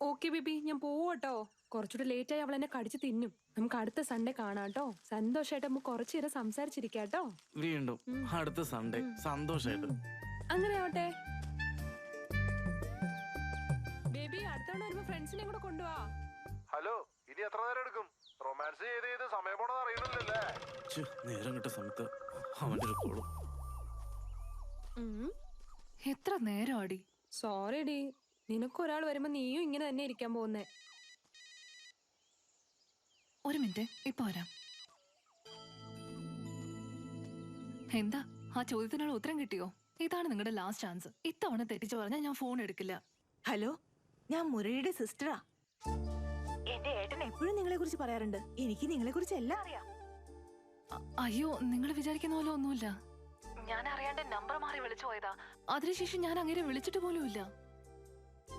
ഓക്കെ ബേബി, ഞാൻ പോവട്ടോ. കുറച്ചുകൂടെ ലേറ്റ് ആയി അവൾ എന്നെ കടിച്ചു തിന്നും. നമുക്ക് അടുത്ത സൺഡേ കാണാട്ടോ. സന്തോഷായിട്ട് നമുക്ക് കുറച്ചു നേരം സംസാരിച്ചിരിക്കാട്ടോ. വീണ്ടും അടുത്ത സൺഡേ സന്തോഷായിട്ട്. അങ്ങനെ ആവട്ടെ. ബേബി അടുത്തവണ വരുമ്പോ ഫ്രണ്ട്സിനെ കൂടെ കൊണ്ടുപോവാ. ഹലോ, ഇനി എത്ര നേരം എടുക്കും? റൊമാൻസ് ചെയ്ത് സമയം പോണെന്ന് അറിയണില്ലല്ലേ? നേരം കിട്ട സമയത്ത് അവന്റെ ഒരു കോളും. എത്ര നേരം അടി? സോറി ഡി, നിനക്കൊരാൾ വരുമ്പോ നീയും ഇങ്ങനെ തന്നെ ഇരിക്കാൻ പോകുന്നേ. ഒരു മിനിറ്റ്, ഇപ്പൊ വരാം. എന്താ ആ ചോദ്യത്തിനുള്ള ഉത്തരം കിട്ടിയോ? ഇതാണ് നിങ്ങളുടെ ലാസ്റ്റ് ചാൻസ്. ഇത്തവണ തെറ്റിച്ചു പറഞ്ഞാൽ ഞാൻ ഫോൺ എടുക്കില്ല. ഹലോ, ഞാൻ മുരളിയുടെ സിസ്റ്ററാ. എന്റെ ഏട്ടൻ എപ്പോഴും നിങ്ങളെ കുറിച്ച് പറയാറുണ്ട്. എനിക്ക് നിങ്ങളെ കുറിച്ച് എല്ലാം അറിയാം. അയ്യോ, നിങ്ങൾ വിചാരിക്കുന്ന പോലെ ഒന്നുമില്ല. ഞാൻ അറിയാണ്ട് നമ്പർ മാറി വിളിച്ചു പോയതാ. അതിനുശേഷം ഞാൻ അങ്ങനെ വിളിച്ചിട്ട് പോലും ഇല്ല.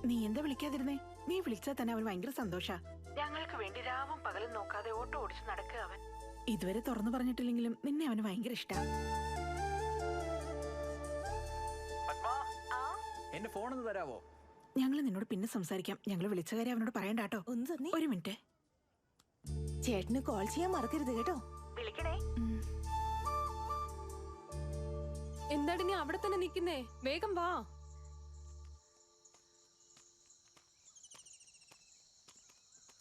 നീ എന്താ വിളിക്കാതിരുന്നേ? നീ വിളിച്ചാൽ തന്നെ അവൻ ഭയങ്കര സന്തോഷാ. ഞങ്ങൾക്ക് വേണ്ടി രാവും പകലും നോക്കാതെ ഓട്ടോ ഓടിച്ച് നടക്കുക അവൻ. ഇതുവരെ തുറന്നു പറഞ്ഞിട്ടില്ലെങ്കിലും നിന്നെ അവന് ഭയങ്കര ഇഷ്ടാ. എന്റെ ഫോണൊന്ന് തരാവോ? ഞങ്ങൾ നിന്നോട് പിന്നെ സംസാരിക്കാം. ഞങ്ങൾ വിളിച്ച കാര്യം അവനോട് പറയണ്ടാട്ടോ. ഒരു മിനിറ്റ്. ചേട്ടന് കോൾ ചെയ്യാൻ മറക്കരുത് കേട്ടോ. വിളിക്കണേ. എന്താടി നീ അവിടെ തന്നെ നിക്കുന്നേ? വേഗം വാ.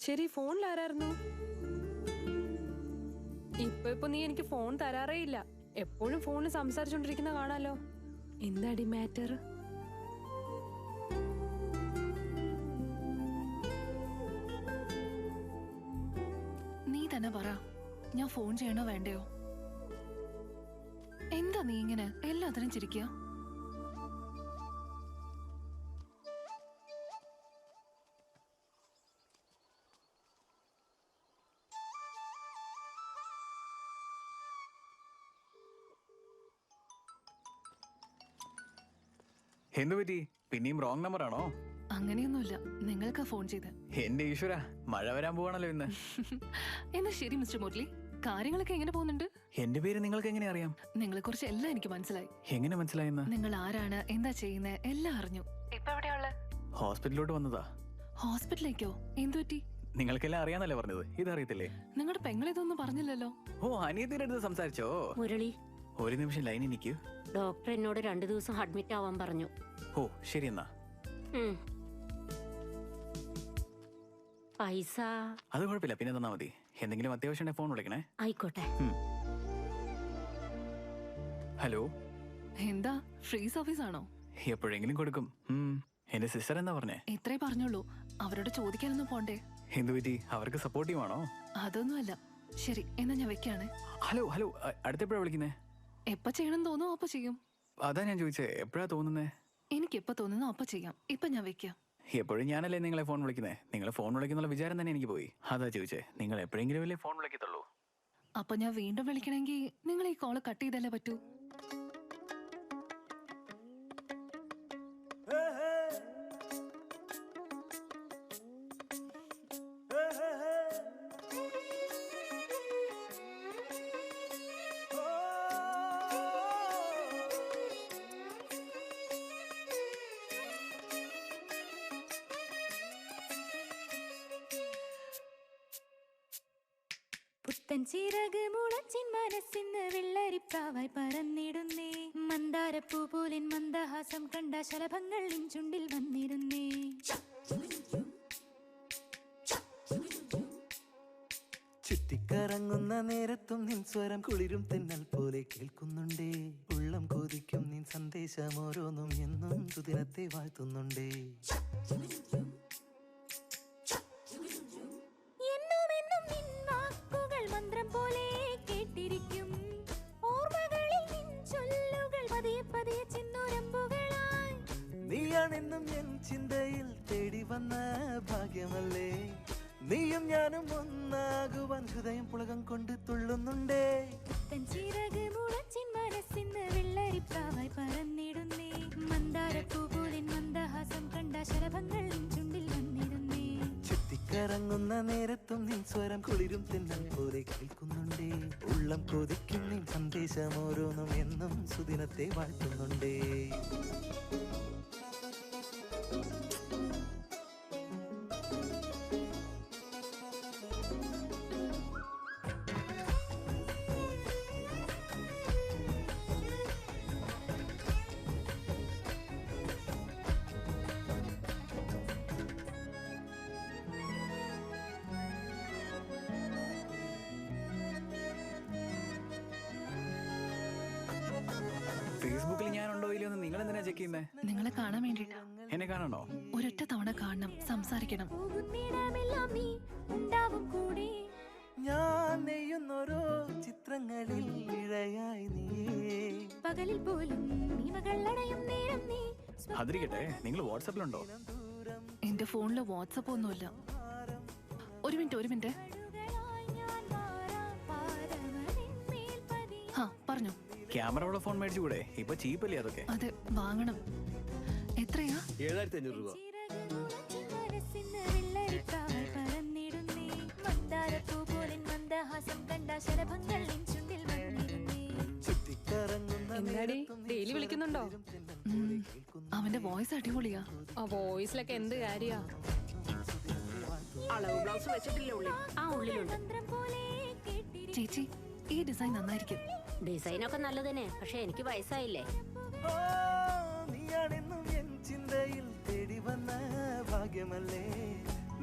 ശരി, ഫോണിൽ ആരായിരുന്നു? ഇപ്പൊ നീ എനിക്ക് ഫോൺ തരാറേ ഇല്ല. എപ്പോഴും ഫോണിൽ സംസാരിച്ചോണ്ടിരിക്കുന്ന കാണാലോ. എന്താടി മാറ്റർ? നീ തന്നെ പറ, ഞാൻ ഫോൺ ചെയ്യണോ വേണ്ടയോ? എന്താ നീ ഇങ്ങനെ എല്ലാത്തിനും ചിരിക്കുക? എന്തു പറ്റി? പിന്നെയും റോങ് നമ്പർ ആണോ? അങ്ങനെയൊന്നുമില്ല, നിങ്ങൾക്ക് ഫോൺ ചെയ്ത്. എന്റെ ഈശ്വര, മഴ വരാൻ പോവാണല്ലോ ഇന്ന്. എന്നാ ശരി മിസ്റ്റർ മുരളി, കാര്യങ്ങളൊക്കെ എങ്ങനെ പോകുന്നുണ്ട്? എന്റെ പേര് നിങ്ങൾക്ക് എങ്ങനെ അറിയാം? നിങ്ങളെ കുറിച്ച് എല്ലാം എനിക്ക് മനസ്സിലായി. എങ്ങനെ മനസ്സിലായെന്ന്? നിങ്ങൾ ആരാണ്, എന്താ ചെയ്യുന്നത്, എല്ലാം അറിഞ്ഞു. ഇപ്പൊ എവിടെയുള്ള? ഹോസ്പിറ്റലിലോട്ട് വന്നതാ. ഹോസ്പിറ്റലിലേക്കോ? എന്തു പറ്റി? നിങ്ങൾക്കെല്ലാം അറിയാന്നല്ലേ പറഞ്ഞത്, ഇതറിയത്തില്ലേ? നിങ്ങളുടെ പെങ്ങളിതൊന്നും പറഞ്ഞില്ലല്ലോ. ഓ, അനിയത്തിന്റെ അടുത്ത് സംസാരിച്ചോ? മുരളി, ഒരു നിമിഷം ലൈനിൽ നിൽക്കൂ. ഡോക്ടർ എന്നോട് 2 ദിവസം അഡ്മിറ്റ് ആവാൻ പറഞ്ഞു. ഓ ശരി, എന്നാ പൈസ അത് കുഴപ്പമില്ല, പിന്നെ തന്നാ മതി. എന്തെങ്കിലും അത്യാവശ്യം ഫോൺ വിളിക്കണേ. ആയിക്കോട്ടെ. ഹലോ, എന്താ ഫ്രീ സർവീസ് ആണോ? എപ്പോഴെങ്കിലും കൊടുക്കും. എന്റെ സിസ്റ്റർ എന്താ പറഞ്ഞേ? ഇത്രേ പറഞ്ഞോളൂ, അവരോട് ചോദിക്കാനൊന്നും പോണ്ടേ? എന്തു പറ്റി? അവർക്ക് സപ്പോർട്ടീവ് ആണോ? അതൊന്നുമല്ല. ശരി, എന്നാ ഞാൻ വെക്കാണ്. ഹലോ ഹലോ, അടുത്തെപ്പോഴാ വിളിക്കുന്നേ? എപ്പോ ചെയ്യണം തോന്നുന്നു അപ്പൊ ചെയ്യും. അതാ ഞാൻ ചോദിച്ചേ, എപ്പോഴാ തോന്നുന്നേ? എനിക്ക് എപ്പോ തോന്നുന്നു അപ്പൊ ചെയ്യാം. ഇപ്പൊ ഞാൻ വെക്കാം. എപ്പോഴും ഞാനല്ലേ നിങ്ങളെ ഫോൺ വിളിക്കുന്നേ. നിങ്ങൾ ഫോൺ വിളിക്കുന്നുള്ള വിചാരം തന്നെ എനിക്ക് പോയി. അതാ ചോദിച്ചേ, നിങ്ങൾ എപ്പോഴെങ്കിലും അല്ലേ ഫോൺ വിളിക്കത്തുള്ളൂ. അപ്പൊ ഞാൻ വീണ്ടും വിളിക്കണമെങ്കിൽ നിങ്ങൾ ഈ കോള് കട്ട് ചെയ്തല്ലേ പറ്റൂ. പുത്തൻ ചിറക് മുളച്ചിൻ മനസ്സിന്ന് വെള്ളരിപ്രാവായി പറന്നിടുന്നേ. മന്ദാരപ്പൂ പോലിൻ മന്ദഹാസം കണ്ട ശലഭങ്ങൾ നിൻ ചുണ്ടിൽ വന്നിരുന്നേ. ചുറ്റിക്കറങ്ങുന്ന നേരത്തും നിൻ സ്വരം കുളിരും തെന്നൽ പോലെ കേൾക്കുന്നുണ്ടേ. ഉള്ളം കൊതിക്കും നിൻ സന്ദേശം ഓരോന്നും എന്നും സുദിനത്തെ വാഴ്ത്തുന്നുണ്ടേ. മന്ത്രം പോലെ കേട്ടിരിക്കും ഓർമ്മകളിൽ നിൻ ചൊല്ലുകൾ പതിയെ പതിയെ ചിന്നുരമ്പുകളായി. നീയാണെന്നും എൻ ചിന്തയിൽ തേടി വന്ന ഭാഗ്യമല്ലേ. നീയും ഞാനും ഒന്നാകുവാൻ ഹൃദയം പുളകം കൊണ്ട് തുള്ളുന്നുണ്ടേ. തൻ ചിറക് മുളച്ചിൻ മനസ്സിന്ന് വെള്ളരിപ്രാവായി പറന്നിടുന്നേ. മന്ദാരപ്പൂ പോലെ മന്ദഹാസം കണ്ട ശലഭങ്ങൾ ചുണ്ടിൽ വന്നിരുന്നേ. ചുറ്റിക്കറങ്ങുന്ന നേരത്തും നിൻ സ്വരം കുളിരും തെന്നൽ പോലെ കേൾക്കുന്നുണ്ടേ. ഉള്ളം കൊതിക്കും നിൻ സന്ദേശം ഓരോന്നും എന്നും സുദിനത്തെ വാഴ്ത്തുന്നുണ്ടേ. ഫേസ്ബുക്കിൽ ഞാനുണ്ടോ ഇല്ലയോ എന്ന് നിങ്ങൾ എന്തിനാ ചെക്ക് ചെയ്യുന്നേ? നിങ്ങളെ കാണാൻ വേണ്ടിട്ടാ. എന്നെ കാണണോ? ഒരൊറ്റ തവണ കാണണം, സംസാരിക്കണം. പോകുന്നിടമെല്ലാം നീ ഉണ്ടാവും കൂടെ. ഞാൻ നെയ്യുന്നോരോ ചിത്രങ്ങളിൽ ഇഴയായി നീയേ. പകലിൽ പോലും നീമകൾ അടയും നേരം നീ. അതിരിക്കട്ടെ, നിങ്ങൾ വാട്സാപ്പിലുണ്ടോ? എന്റെ ഫോണില് വാട്സപ്പ് ഒന്നുമില്ല. ഒരു മിനിറ്റ്. ഹാ പറഞ്ഞു. ക്യാമറ ഉള്ള ഫോൺ മേടിച്ചുകൂടെ? ഇപ്പൊ ചീപ്പല്ലേ അതൊക്കെ? അതെ, വാങ്ങണം. എത്രയാ? 7500 രൂപ. മനസ്സിന്ന് വെള്ളരിപ്രാവായി പറന്നിടുന്നേ. മന്ദാരപ്പൂ പോലെ മന്ദഹാസം കണ്ട ശലഭങ്ങൾ ചുണ്ടിൽ വന്നിരുന്നേ. എന്താടി ഡെയിലി വിളിക്കുന്നുണ്ടോ? അവന്റെ വോയിസ് അടിപൊളിയാ. ആ വോയിസിലൊക്കെ എന്ത് കാര്യാ? അളവ് ബ്ലൗസ് വെച്ചിട്ടില്ലേ ഉള്ളിൽ? ആ ഉള്ളിലുണ്ട്. ചേച്ചി, ഈ ഡിസൈൻ നന്നായിരിക്കും. ഡിസൈനൊക്കെ നല്ലത് തന്നെ, പക്ഷെ എനിക്ക് വയസ്സായില്ലേ. ഓ, നീയാണെന്നും എൻ ചിന്തയിൽ തേടി വന്ന ഭാഗ്യമല്ലേ.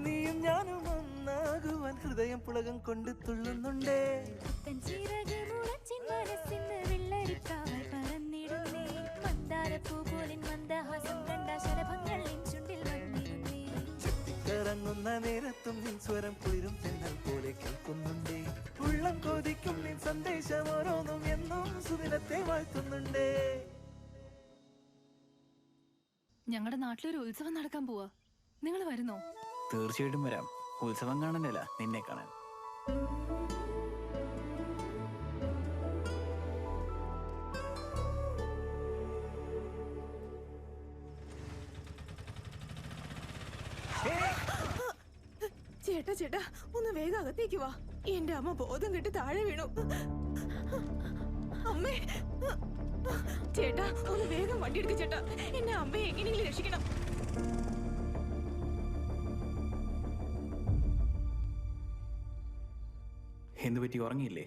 നീയും ഞാനും ഒന്നാകുവാൻ ഹൃദയം പുളകം കൊണ്ട് തുള്ളുന്നുണ്ടേ. തൻ ചിറക് മുളച്ചിൻ മനസ്സിന്ന് വെള്ളരിപ്രാവായി പറന്നിടുന്നേ. മന്ദാരപ്പൂ പോലെ മന്ദഹാസം കണ്ട ശലഭങ്ങൾ ചുണ്ടിൽ വന്നിരുന്നേ. ചുറ്റിക്കറങ്ങുന്ന നേരത്തും നിൻ സ്വരം കുളിരും തെന്നൽ പോലെ കേൾക്കുന്നുണ്ടേ. ഉള്ളം കൊതിക്കും നിൻ സന്ദേശം ഓരോന്നും എന്നും സുദിനത്തെ വാഴ്ത്തുന്നുണ്ടേ. ഞങ്ങളുടെ നാട്ടിലൊരു ഉത്സവം നടക്കാൻ പോവാ. നിങ്ങൾ വരുന്നോ? തീർച്ചയായിട്ടും വരാം. ഉത്സവം കാണാനല്ല, നിന്നെ കാണാൻ. ചേട്ടാ ഒന്ന് വേഗം അകത്തേക്ക് വാ. എന്റെ അമ്മ ബോധം കെട്ട് താഴെ വീണു. അമ്മേ, ചേട്ടാ ഒന്ന് വേഗം വണ്ടി എടുക്ക ചേട്ടാ. എന്നെ അമ്മയെ എങ്ങനെയെങ്കിലും രക്ഷിക്കണം. എന്ത് പറ്റി, ഉറങ്ങിയില്ലേ?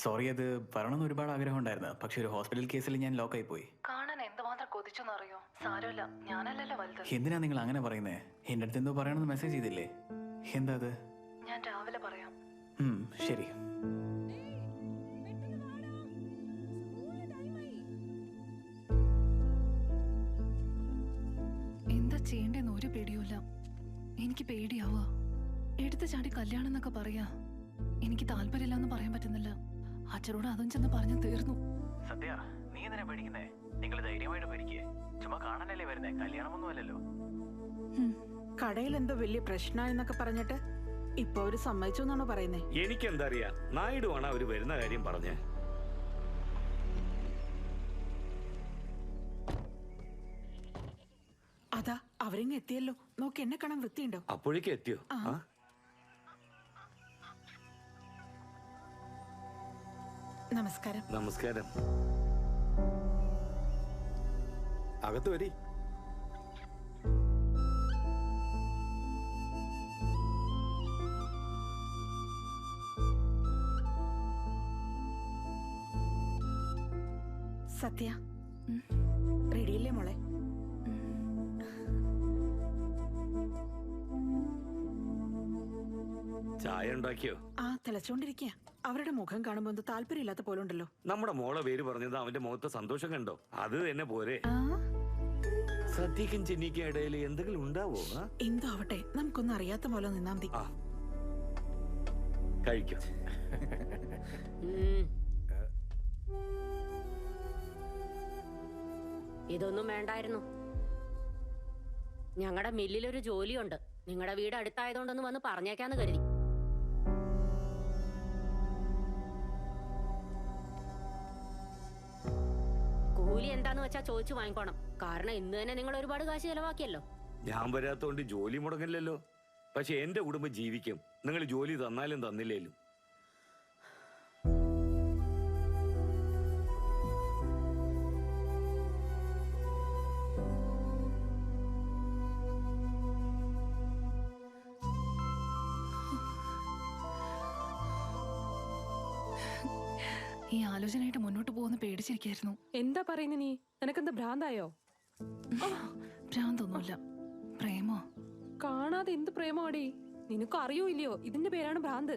സോറി, അത് പറയണമെന്ന് ഒരുപാട് ആഗ്രഹം ഉണ്ടായിരുന്നു. പക്ഷെ ഒരു ഹോസ്പിറ്റൽ കേസിൽ ഞാൻ ലോക്കായി പോയി. കാണാൻ എന്തുമാത്രം കൊതിച്ചെന്നറിയോ? സാരമില്ല, ഞാനല്ലല്ലോ വലുത്. എന്തിനാ നിങ്ങൾ അങ്ങനെ പറയുന്നേ? എന്റെ അടുത്ത് എന്തോ പറയണമെന്ന് മെസ്സേജ് ചെയ്തില്ലേ? എന്താ അത്? ഞാൻ രാവിലെ പറയാം. ശരി. എന്താ ചെയ്യേണ്ടെന്ന് ഒരു പേടിയുമില്ല. എനിക്ക് പേടിയാവുക. എടുത്ത് ചാടി കല്യാണം എന്നൊക്കെ പറയാ. എനിക്ക് താല്പര്യമില്ലെന്ന് പറയാൻ പറ്റുന്നില്ല. അച്ഛനോട് അതും ചെന്ന് പറഞ്ഞു തീർന്നു. സത്യ, നീ എന്തിനാ പേടിക്കുന്നേ? നിങ്ങൾ ധൈര്യമായിട്ട് പേടിക്കേ. ചുമ്മാ കാണാനല്ലേ വരുന്നേ, കല്യാണമൊന്നും അല്ലല്ലോ. കടയിൽ എന്തോ വലിയ പ്രശ്നമായെന്നൊക്കെ പറഞ്ഞിട്ട് ഇപ്പൊ അവര് സമ്മതിച്ചു എന്നാണോ പറയുന്നേ? എനിക്കെന്താ അറിയാ, നായിഡുവാണ് അവര് വരുന്ന കാര്യം പറഞ്ഞേ. അതാ അവരിങ്ങ് എത്തിയല്ലോ. നോക്കി, എന്നെ കാണാൻ വൃത്തിയുണ്ടോ? അപ്പോഴേക്കും എത്തിയോ? നമസ്കാരം. നമസ്കാരം. അകത്ത് വരി. സത്യ, റെഡിയല്ലേ മോളെ? ചായ ഉണ്ടാക്കിയോ? ആ, തിളച്ചോണ്ടിരിക്കുക. അവരുടെ മുഖം കാണുമ്പോ എന്തോ താല്പര്യമില്ലാത്ത പോലെ ഉണ്ടല്ലോ. നമ്മുടെ മോളെ പേര് പറഞ്ഞത് അവന്റെ മുഖത്തെ സന്തോഷം കണ്ടോ? അത് തന്നെ പോരെ. സദ്യക്കും ചെന്നിക്കും ഇടയിൽ എന്തെങ്കിലും ഉണ്ടാവോ? എന്തോ ആവട്ടെ, നമുക്കൊന്നും അറിയാത്ത പോലെ നിന്നാ മതി. കഴിക്കും. ഇതൊന്നും വേണ്ടായിരുന്നു. ഞങ്ങളുടെ മില്ലിലൊരു ജോലിയുണ്ട്. നിങ്ങളുടെ വീട് അടുത്തായതുകൊണ്ടൊന്ന് വന്ന് പറഞ്ഞേക്കാന്ന് കരുതി. ജോലി എന്താന്ന് വെച്ചാ ചോദിച്ചു വാങ്ങിക്കോണം. കാരണം ഇന്ന് തന്നെ നിങ്ങൾ ഒരുപാട് കാശ് ചെലവാക്കിയല്ലോ. ഞാൻ വരാത്തോണ്ട് ജോലി മുടങ്ങില്ലല്ലോ. പക്ഷെ എന്റെ കുടുംബം ജീവിക്കും, നിങ്ങൾ ജോലി തന്നാലും തന്നില്ലേലും. ഈ ആലോചനയായിട്ട് മുന്നോട്ട് പോകുന്ന പേടിച്ചിരിക്കായിരുന്നു. എന്താ പറയുന്നത് നീ? നിനക്കെന്താ ഭ്രാന്തായോ? ഭ്രാന്തൊന്നുമില്ല, പ്രേമോ. കാണാതെ എന്ത് പ്രേമോടി? നിനക്ക് അറിയോ ഇല്ലയോ, ഇതിന്റെ പേരാണ് ഭ്രാന്ത്.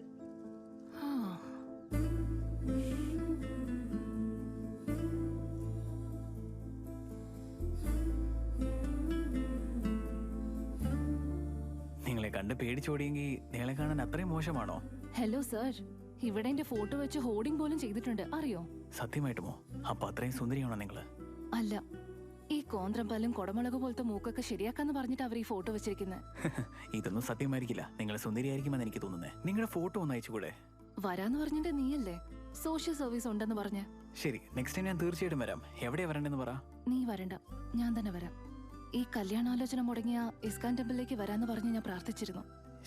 നിങ്ങളെ കണ്ട് പേടിച്ചോടിയെങ്കിൽ നിങ്ങളെ കാണാൻ അത്രയും മോശമാണോ? ഹലോ സർ, ഇവിടെ എന്റെ ഫോട്ടോ വെച്ച് ഹോർഡിംഗ് പോലും ചെയ്തിട്ടുണ്ട്, അറിയോ? സത്യമായിട്ടുമോ? അപ്പൊ അത്രയും സുന്ദരിയാണോ നിങ്ങള്? അല്ല, ഈ കോന്ത്രമ്പല്ലും കൊടമുളക് പോലത്തെ മൂക്കൊക്കെ ശരിയാക്കാന്ന് പറഞ്ഞിട്ട് അവർ ഈ ഫോട്ടോ വെച്ചിരിക്കുന്നത്. ഇതൊന്നും സത്യമായിരിക്കില്ല. നിങ്ങൾ സുന്ദരിയായിരിക്കുമെന്ന് എനിക്ക് തോന്നുന്നത്. നിങ്ങളുടെ ഫോട്ടോ ഒന്ന് അയച്ചുകൂടെ? വരാന്ന് പറഞ്ഞിട്ട് നീയല്ലേ സോഷ്യൽ സർവീസ് ഉണ്ടെന്ന് പറഞ്ഞ. ശരി, നെക്സ്റ്റ് ടൈം ഞാൻ തീർച്ചയായിട്ടും വരാം. എവിടെയാ വരണ്ടെന്ന് പറ. നീ വരണ്ട, ഞാൻ തന്നെ വരാം. ഈ കല്യാണാലോചന മുടങ്ങിയ ഇസ്കാൻ ടെമ്പിളിലേക്ക് വരാന്ന് പറഞ്ഞ് ഞാൻ പ്രാർത്ഥിച്ചിരുന്നു.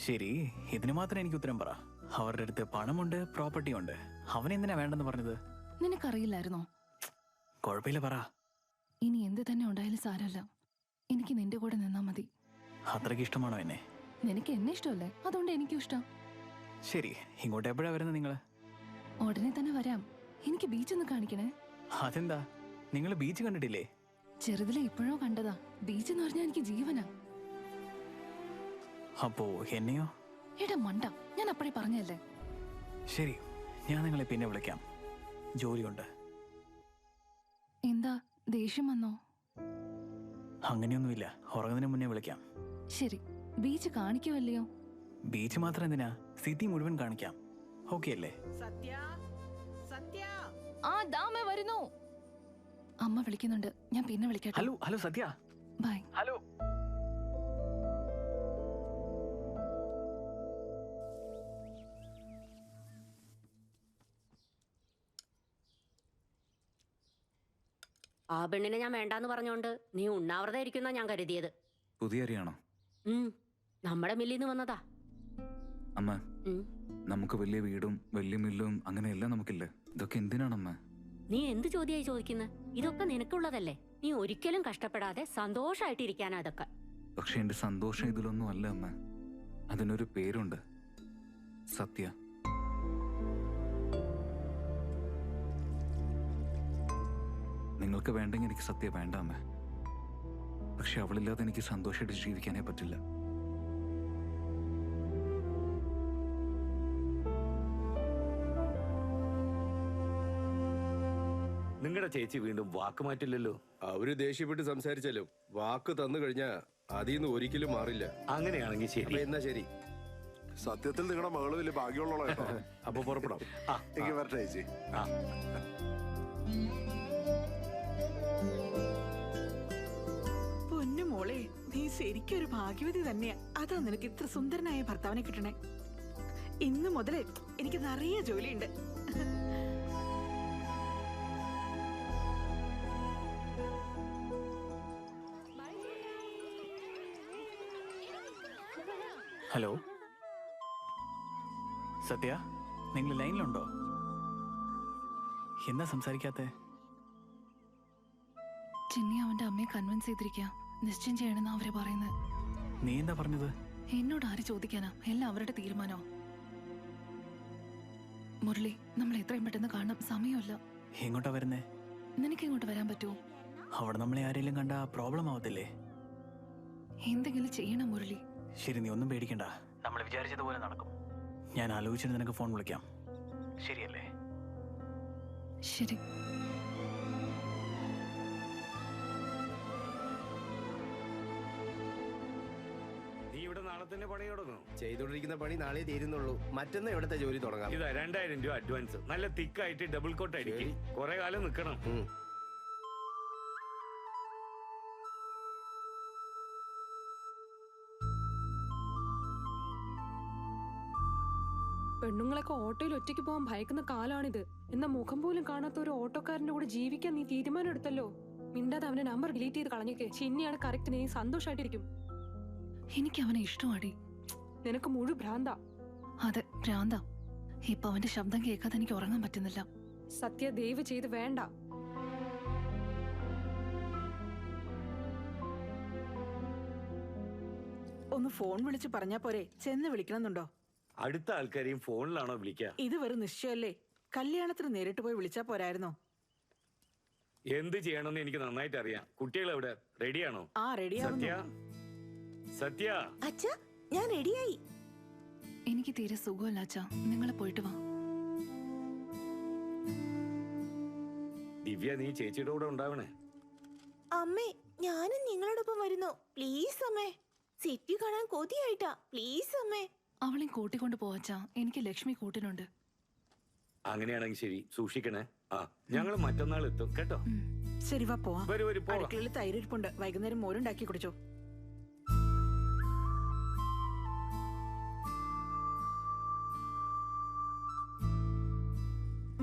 ശരി, ഇതിന് മാത്രം എനിക്ക് ഉത്തരം പറ. അവരുടെ അടുത്ത് പണമുണ്ട്, പ്രോപ്പർട്ടി ഉണ്ട്. അവനെന്തിനാ വേണ്ടെന്ന് പറഞ്ഞത്? നിനക്കറിയില്ലായിരുന്നോ? കുഴപ്പമില്ല, പറ. ഇനി എന്ത് തന്നെ ഉണ്ടായാലും സാരമല്ല, എനിക്ക് നിന്റെ കൂടെ നിന്നാ മതി. അത്രയ്ക്ക് ഇഷ്ടമാണോ എന്നെ? നിനക്ക് എന്നെ ഇഷ്ടമല്ലേ, അതുകൊണ്ട് എനിക്കും ഇഷ്ടം. ശരി, ഇങ്ങോട്ട് എപ്പോഴാ വരുന്നത് നിങ്ങള്? ഉടനെ തന്നെ വരാം. എനിക്ക് ബീച്ച് ഒന്ന് കാണിക്കണേ. അതെന്താ, നിങ്ങൾ ബീച്ച് കണ്ടിട്ടില്ലേ? ചെറുതിലെ ഇപ്പോഴോ കണ്ടതാ. ബീച്ച് എന്ന് പറഞ്ഞാൽ എനിക്ക് ജീവനാ. അപ്പോ എന്നെയോ? എടാ മണ്ട, ഞാൻ അപ്പഴേ പറഞ്ഞല്ലേ. ശരി, ഞാൻ നിങ്ങളെ പിന്നെ വിളിക്കാം, ജോലിയുണ്ട്. എന്താ ദേഷ്യം വന്നോ? അങ്ങനെയൊന്നുമില്ല, ഉറങ്ങുന്നതിന് മുന്നേ വിളിക്കാം. ശരി, ബീച്ച് കാണിക്കുമല്ലയോ? ബീച്ച് മാത്രം എന്തിനാ, സിറ്റി മുഴുവൻ കാണിക്കാം. ഓക്കെ അല്ലേ? ആ ദാമേ വരുന്നു. അമ്മ വിളിക്കുന്നുണ്ട്, ഞാൻ പിന്നെ വിളിക്കട്ടെ. Hello hello Satya. Bye. Hello. ആ പെണ്ണിനെ ഞാൻ വേണ്ടാന്ന് പറഞ്ഞോണ്ട് നീ ഉണ്ണാവൃതം ഇരിക്കുന്ന ഞാൻ കരുതിയത്. പുതിയ അറിയാണോ? നമ്മുടെ മില്ലിന്ന് വന്നതാ. അമ്മ, നമുക്ക് വലിയ വീടും വലിയ മില്ലും അങ്ങനെയെല്ലാം നമുക്കില്ലേ? ഇതൊക്കെ എന്തിനാണമ്മ? നീ എന്ത് ചോദ്യമായി ചോദിക്കുന്നത്? ഇതൊക്കെ നിനക്കുള്ളതല്ലേ. നീ ഒരിക്കലും കഷ്ടപ്പെടാതെ സന്തോഷായിട്ടിരിക്കാനാ അതൊക്കെ. പക്ഷെ എന്റെ സന്തോഷം ഇതിലൊന്നും അല്ല അമ്മ. അതിനൊരു പേരുണ്ട്, സത്യ. നിങ്ങൾക്ക് വേണ്ടെങ്കിൽ എനിക്ക് സത്യ വേണ്ട അമ്മ. പക്ഷെ അവളില്ലാതെ എനിക്ക് സന്തോഷമായിട്ട് ജീവിക്കാനേ പറ്റില്ല. നിങ്ങളുടെ ചേച്ചി വീണ്ടും വാക്ക് മാറ്റില്ലല്ലോ. അവര് ദേഷ്യപ്പെട്ട് സംസാരിച്ചാലും വാക്ക് തന്നു കഴിഞ്ഞാ അതിന്ന് ഒരിക്കലും മാറില്ല. അങ്ങനെയാണെങ്കിൽ ശരി. എന്നാ ശരി. സത്യത്തിൽ നിങ്ങളുടെ മകള് വലിയ ഭാഗ്യമുള്ള കേട്ടോ. അപ്പൊ പുറപ്പെടാം. എനിക്ക് വരട്ടെ ചേച്ചി. പൊന്നു മോളെ, നീ ശരിക്കും ഒരു ഭാഗ്യവതി തന്നെയാ. അതാ നിനക്ക് ഇത്ര സുന്ദരനായ ഭർത്താവിനെ കിട്ടണേ. ഇന്ന് മുതലേ എനിക്ക് നിറയെ ജോലിയുണ്ട്. ഹലോ സത്യ, നിങ്ങൾ ലൈനിലുണ്ടോ? എന്താ സംസാരിക്കാത്തെ? ചിന്നി അവന്റെ അമ്മയെ കൺവിൻസ് ചെയ്തിരിക്കുക, നിശ്ചയം ചെയ്യണമെന്ന് അവര് പറയുന്നത്. നീ എന്താ പറഞ്ഞത്? എന്നോട് ആര് ചോദിക്കാനാ, എല്ലാം അവരുടെ തീരുമാനോ. മുരളി, നമ്മൾ എത്രയും പെട്ടെന്ന് കാണാം, സമയമല്ല. എങ്ങോട്ടാ വരുന്നേ? നിനക്ക് ഇങ്ങോട്ട് വരാൻ പറ്റുമോ? അവിടെ നമ്മളെ ആരെങ്കിലും കണ്ടാ പ്രോബ്ലം ആവത്തില്ലേ? എന്തെങ്കിലും ചെയ്യണം മുരളി. ശരി, നീ ഒന്നും പേടിക്കണ്ട, നമ്മൾ വിചാരിച്ചതുപോലെ നടക്കും. ഞാൻ ആലോചിച്ചിട്ട് നിനക്ക് ഫോൺ വിളിക്കാം, ശരിയല്ലേ? ശരി. നീ ഇവിടെ നാളെ തന്നെ പണി തുടങ്ങും. ചെയ്തോണ്ടിരിക്കുന്ന പണി നാളെ തീരുന്നുള്ളൂ. മറ്റന്നാ ഇവിടുത്തെ ജോലി തുടങ്ങാം. ഇതാ 2000 രൂപ അഡ്വാൻസ്. നല്ല തിക്കായിട്ട് ഡബിൾ കോട്ട് അടിക്കും. കുറെ കാലം നിക്കണം. പെണ്ണുങ്ങളൊക്കെ ഓട്ടോയിൽ ഒറ്റയ്ക്ക് പോകാൻ ഭയക്കുന്ന കാലാണിത്. എന്നാ മുഖം പോലും കാണാത്ത ഒരു ഓട്ടോക്കാരന്റെ കൂടെ ജീവിക്കാൻ നീ തീരുമാനം എടുത്തല്ലോ. മിണ്ടാതെ അവന്റെ നമ്പർ ഡിലീറ്റ് ചെയ്ത് കളഞ്ഞേക്ക്. ചിന്നിയാണ് കറക്റ്റ്, നീ സന്തോഷമായിട്ടിരിക്കും. എനിക്ക് അവനെ ഇഷ്ടമാടി. നിനക്ക് മുഴു ഭ്രാന്താ. അതെ, ഭ്രാന്ത. ഇപ്പൊ അവന്റെ ശബ്ദം കേൾക്കാതെ എനിക്ക് ഉറങ്ങാൻ പറ്റുന്നില്ല. സത്യ, ദയവ് ചെയ്ത് വേണ്ട. ഒന്ന് ഫോൺ വിളിച്ച് പറഞ്ഞാ പോരെ? ചെന്ന് വിളിക്കണമെന്നുണ്ടോ? അടുത്ത ആൾക്കാരെയും ഫോണിലാണോ വിളിക്കുക? ഇത് വെറും നിശ്ചയല്ലേ? കല്യാണത്തിന് നേരിട്ട് പോയി വിളിച്ചാ പോരായിരുന്നോ? എന്ത് ചെയ്യണമെന്ന് എനിക്ക് നന്നായിട്ട് അറിയാം. കുട്ടികൾ എവിടെ? റെഡിയാണോ? ആ, റെഡിയാവുന്നു. സത്യ, അച്ഛാ, ഞാൻ റെഡിയായി. എനിക്ക് തീരെ സുഖമല്ല അച്ഛാ, നിങ്ങൾ പോയിട്ട് വാ. ദിവ്യ, നീ ചേച്ചിയുടെ കൂടെ ഉണ്ടാവണേ. അമ്മേ, ഞാനും നിങ്ങളോടൊപ്പം വരുന്നു. പ്ലീസ് അമ്മേ, സിറ്റി കാണാൻ കൊതിയായിട്ടാ. പ്ലീസ് അമ്മേ. അവളെ കൂട്ടിക്കൊണ്ട് പോവച്ചാ, എനിക്ക് ലക്ഷ്മി കൂട്ടിനുണ്ട്. അങ്ങനെയാണെങ്കിൽ ശരി, സൂക്ഷിക്കണേ. ആ, ഞങ്ങൾ മറ്റന്നാൾ എത്തും കേട്ടോ. ശരി, വാ പോവാം. വരൂ വരൂ, പോവാം. അടുക്കളയിൽ തൈരിപ്പുണ്ട്, വൈകുന്നേരം മോരുണ്ടാക്കി കുടിച്ചോ.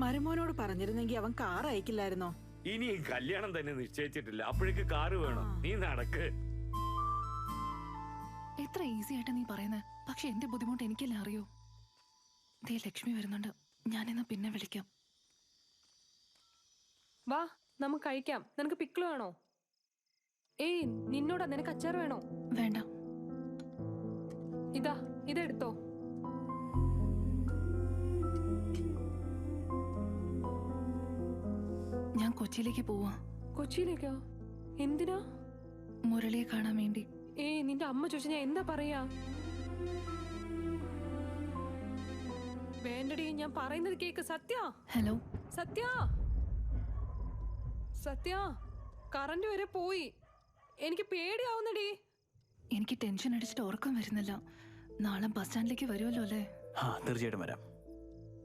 മരുമോനോട് പറഞ്ഞിരുന്നെങ്കിൽ അവൻ കാർ അയക്കില്ലായിരുന്നോ? ഇനി ഈ കല്യാണം തന്നെ നിശ്ചയിച്ചിട്ടില്ല, അപ്പോഴേക്ക് കാറ് വേണം. നീ നടക്ക്. എത്ര ഈസി ആയിട്ട് നീ പറയുന്നത്, പക്ഷെ എന്റെ ബുദ്ധിമുട്ട് എനിക്കല്ലേ അറിയൂ. ദേ ലക്ഷ്മി വരുന്നുണ്ട്, ഞാനെന്നാ പിന്നെ വിളിക്കാം. വാ, നമുക്ക് കഴിക്കാം. നിനക്ക് പിക്കിൾ വേണോ? ഏയ്, നിന്നോടാ. നിനക്ക് അച്ചാർ വേണോ? വേണ്ട. ഇതാ, ഇതെടുത്തോ. ഞാൻ കൊച്ചിയിലേക്ക് പോവാ. കൊച്ചിയിലേക്കോ? എന്തിനാ? മുരളിയെ കാണാൻ വേണ്ടി. ഏയ്, നിന്റെ അമ്മ ചോദിച്ച ഞാൻ എന്താ പറയാ? വേണ്ടടി, ഞാൻ പറയുന്നത് കേക്ക്. സത്യ. ഹലോ സത്യ. സത്യ, കറണ്ട് വരെ പോയി. എനിക്ക് പേടിയാവുന്നടി. എനിക്ക് ടെൻഷൻ അടിച്ചിട്ട് ഉറക്കം വരുന്നില്ല. നാളെ ബസ് സ്റ്റാൻഡിലേക്ക് വരുമല്ലോ അല്ലേ? തീർച്ചയായിട്ടും വരാം.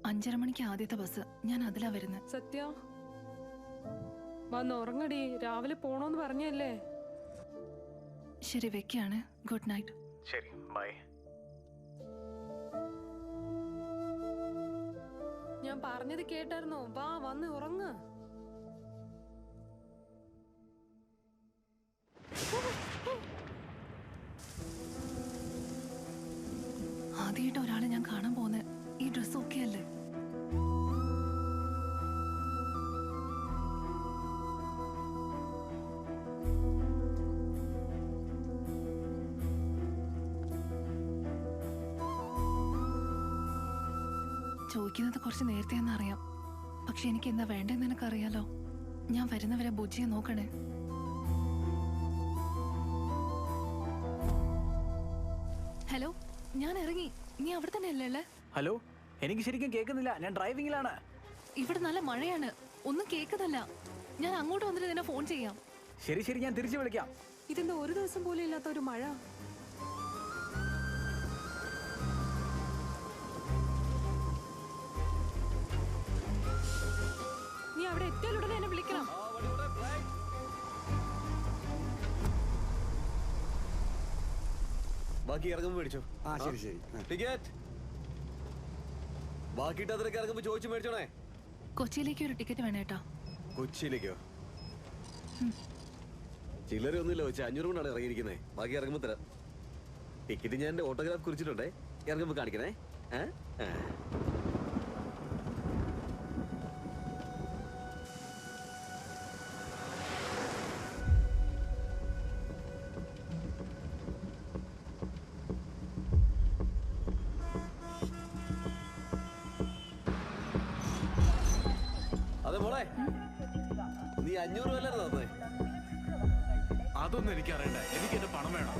5:30 മണിക്ക് ആദ്യത്തെ ബസ്, ഞാൻ അതിലാ വരുന്നത്. സത്യ, വന്ന് ഉറങ്ങടി. രാവിലെ പോണോന്ന് പറഞ്ഞല്ലേ? ശരി, വെക്കാണ്. Good night. ശരി, ബൈ. ഞാൻ പറഞ്ഞത് കേട്ടായിരുന്നോ? വാ, വന്ന് ഉറങ്ങ്. ആദ്യമായിട്ട് ഒരാളെ ഞാൻ കാണാൻ പോകുന്നത്. ഈ ഡ്രസ് ഓക്കെ അല്ലേ? ചോദിക്കുന്നത് കുറച്ച് നേരത്തെയെന്ന് അറിയാം, പക്ഷെ എനിക്ക് എന്താ വേണ്ടെന്ന് നിനക്കറിയാലോ. ഞാൻ വരുന്നവരെ ബുജിയെ നോക്കണേ. ഹലോ, ഞാൻ ഇറങ്ങി. നീ അവിടെ തന്നെ അല്ലേ ഉള്ളേ? ഹലോ, എനിക്ക് ശരിക്കും കേൾക്കുന്നില്ല, ഞാൻ ഡ്രൈവിംഗിലാണ്. ഇവിടെ നല്ല മഴയാണ്, ഒന്നും കേൾക്കുന്നില്ല. ഞാൻ അങ്ങോട്ട് വന്നിട്ട് നിന്നെ ഫോൺ ചെയ്യാം. ശരി ശരി, ഞാൻ തിരിച്ചു വിളിക്കാം. ഇതെന്താ ഒരു ദിവസം പോലും ഇല്ലാത്ത ഒരു മഴ? നീ അവിടെ എത്തിയാലുടനെ എന്നെ വിളിക്കണം. ബാക്കി ഇറങ്ങുമ്പോ മേടിച്ചോ. ആ, ശരി ശരി. ടിക്കറ്റ് ബാക്കിയിട്ട് അതിലേക്ക് ഇറങ്ങുമ്പോ ചോദിച്ചു മേടിച്ചോണേ. കൊച്ചിയിലേക്ക് ഒരു ടിക്കറ്റ് വേണേട്ടാ. കൊച്ചിയിലേക്കോ? ചില്ലറ ഒന്നുമില്ല, വെച്ച് 500 കൊണ്ടാണ് ഇറങ്ങിയിരിക്കുന്നത്. ബാക്കി ഇറങ്ങുമ്പോ തരാം. ടിക്കറ്റ് ഞാൻ എന്റെ ഓട്ടോഗ്രാഫ് കുറിച്ചിട്ടുണ്ടേ, ഇറങ്ങുമ്പോ കാണിക്കണേ. അതെ മോളെ, നീ 500 അല്ലായിരുന്നു തന്നേ? അതൊന്നും എനിക്ക് അറിയണ്ട, എനിക്ക് എന്റെ പണം വേണം.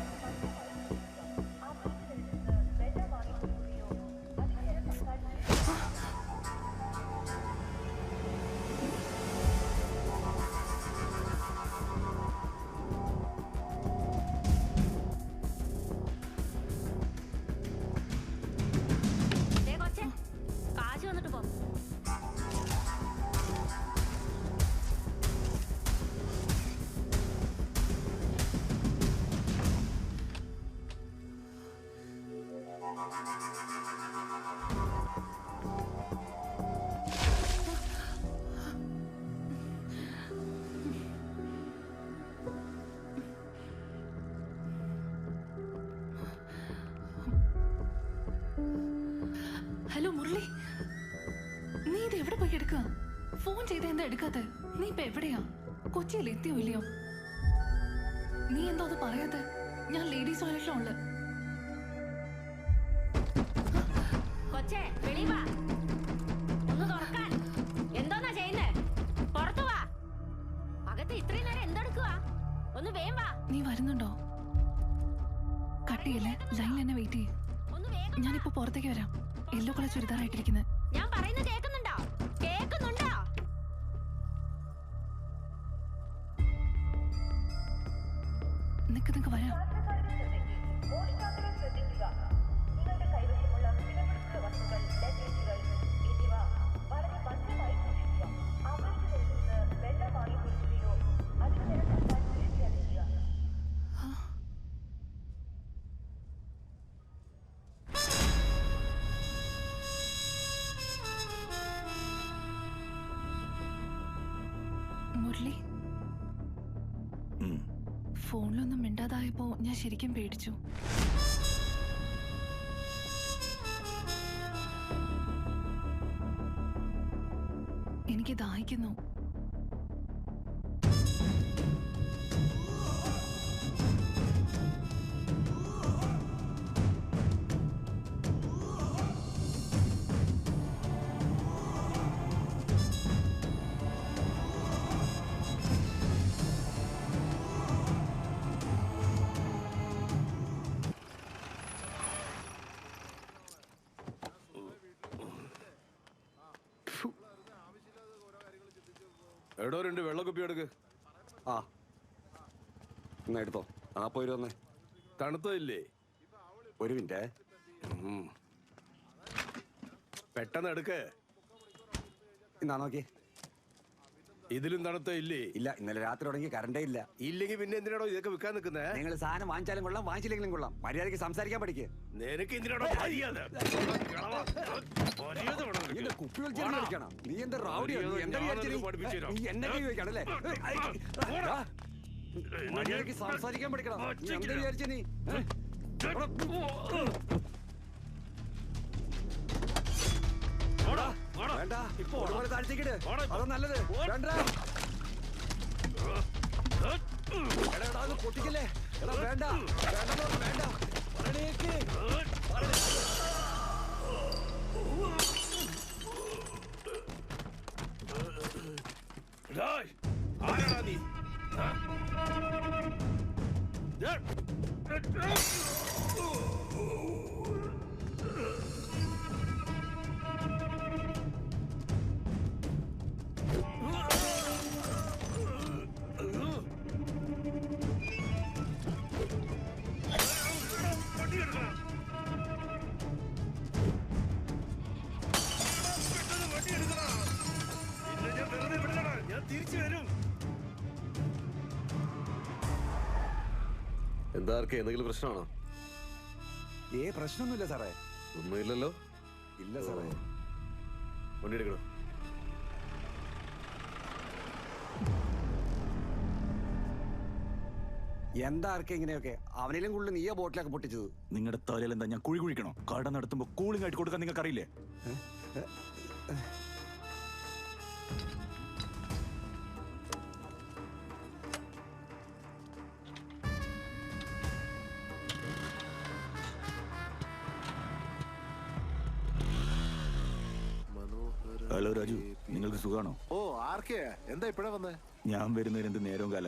കാശ് വന്നിട്ട് പോ. എടുക്ക. ഫോൺ ചെയ്ത് എന്താ എടുക്കാത്ത? നീ ഇപ്പൊ എവിടെയാ? കൊച്ചിയിൽ എത്തിയോ ഇല്ലയോ? നീ എന്താ അത് പറയാത്തെ? ഞാൻ ലേഡീസ് ടോയ്ലറ്റിലുള്ള. കൊച്ചേ വെളി വാ, ഒന്ന് തുറക്കാൻ. എന്തോന്നാ ചെയ്യുന്നേ? പുറത്തു വാ. അകത്ത് ഇത്രയും നേരം എന്തെടുക്കുക? ഒന്ന് വേഗം വാ. നീ വരുന്നുണ്ടോ? കട്ടിയല്ലേ, ലൈനിൽ എന്നെ വെയിറ്റ് ചെയ്യും. ഞാനിപ്പോ പുറത്തേക്ക് വരാം. യെല്ലോ കളർ ചുരിദാറായിട്ടിരിക്കുന്നത്. ഞാൻ പറയുന്നത് കേൾക്കുന്നുണ്ടോ? കേൾക്കുന്നുണ്ടോ? നിക്ക് വരാം. മുരളി, ഫോണിലൊന്നും മിണ്ടാതായപ്പോ ഞാൻ ശരിക്കും പേടിച്ചു. എനിക്ക് ദാഹിക്കുന്നു. എടോ 2 വെള്ളക്കുപ്പി എടുക്ക്. ആ എന്നാ എടുത്തോ. ആ പോയി വന്നേ. തണുത്തതില്ലേ? ഒരു മിനിറ്റ്. പെട്ടെന്ന് എടുക്ക്. എന്നാ നോക്കിയേ. ഇതിലും തണുത്ത ഇല്ലേ? ഇല്ല, ഇന്നലെ രാത്രി തുടങ്ങി കറണ്ടേ ഇല്ല. ഇല്ലെങ്കിൽ പിന്നെ എന്തിനാണോ ഇതൊക്കെ വിൽക്കാൻ നിൽക്കുന്നേ? നിങ്ങൾ സാധനം വാങ്ങിച്ചാലും കൊള്ളാം, വാങ്ങിച്ചില്ലെങ്കിലും കൊള്ളാം. മര്യാദയ്ക്ക് സംസാരിക്കാൻ പഠിക്കേ. നിനക്ക് എന്തിനാണോ കുപ്പി വലിച്ചാണ് കളിക്കണം. നീ എന്താ റൗഡിയാണ്? നീ എന്താ വിചാരിച്ചത്? നീ എന്നെ ചോദിക്കാണല്ലേ? മര്യാദയ്ക്ക് സംസാരിക്കാൻ പഠിക്കണം. നീ എന്താ വിചാരിച്ച? നീ വേണ്ട, ഇപ്പൊ ഒരുപാട് താഴ്ചക്കിട്. അതാ നല്ലത്. വേണ്ട, അത് പൊട്ടിക്കല്ലേ. എടാ വേണ്ട, വേണ്ട. ആരാടാ നീ? എന്താ എന്തെങ്കിലും പ്രശ്നമാണോ? പ്രശ്നമൊന്നുമില്ല സാറേ. ഒന്നുമില്ലല്ലോ. ഇല്ല സാറേ. വണ്ടി എടുക്കണം. എന്താ ഇങ്ങനെയൊക്കെ? അവനിലും കൂടുതൽ നീയ ബോട്ടിലൊക്കെ പൊട്ടിച്ചത്. നിങ്ങളുടെ തലയിൽ എന്താ ഞാൻ കുഴി കുഴിക്കണോ? കട നടത്തുമ്പോ കൂളിംഗ് ആയിട്ട് കൊടുക്കാൻ നിങ്ങൾക്ക് അറിയില്ലേ? ഹലോ രാജു, നിങ്ങൾക്ക് സുഖാണോ? ഓ ആർക്കേ? എന്താ ഇപ്പഴാ വന്നേ? ഞാൻ വരുന്നതിന് എന്ത് നേരവും കാല.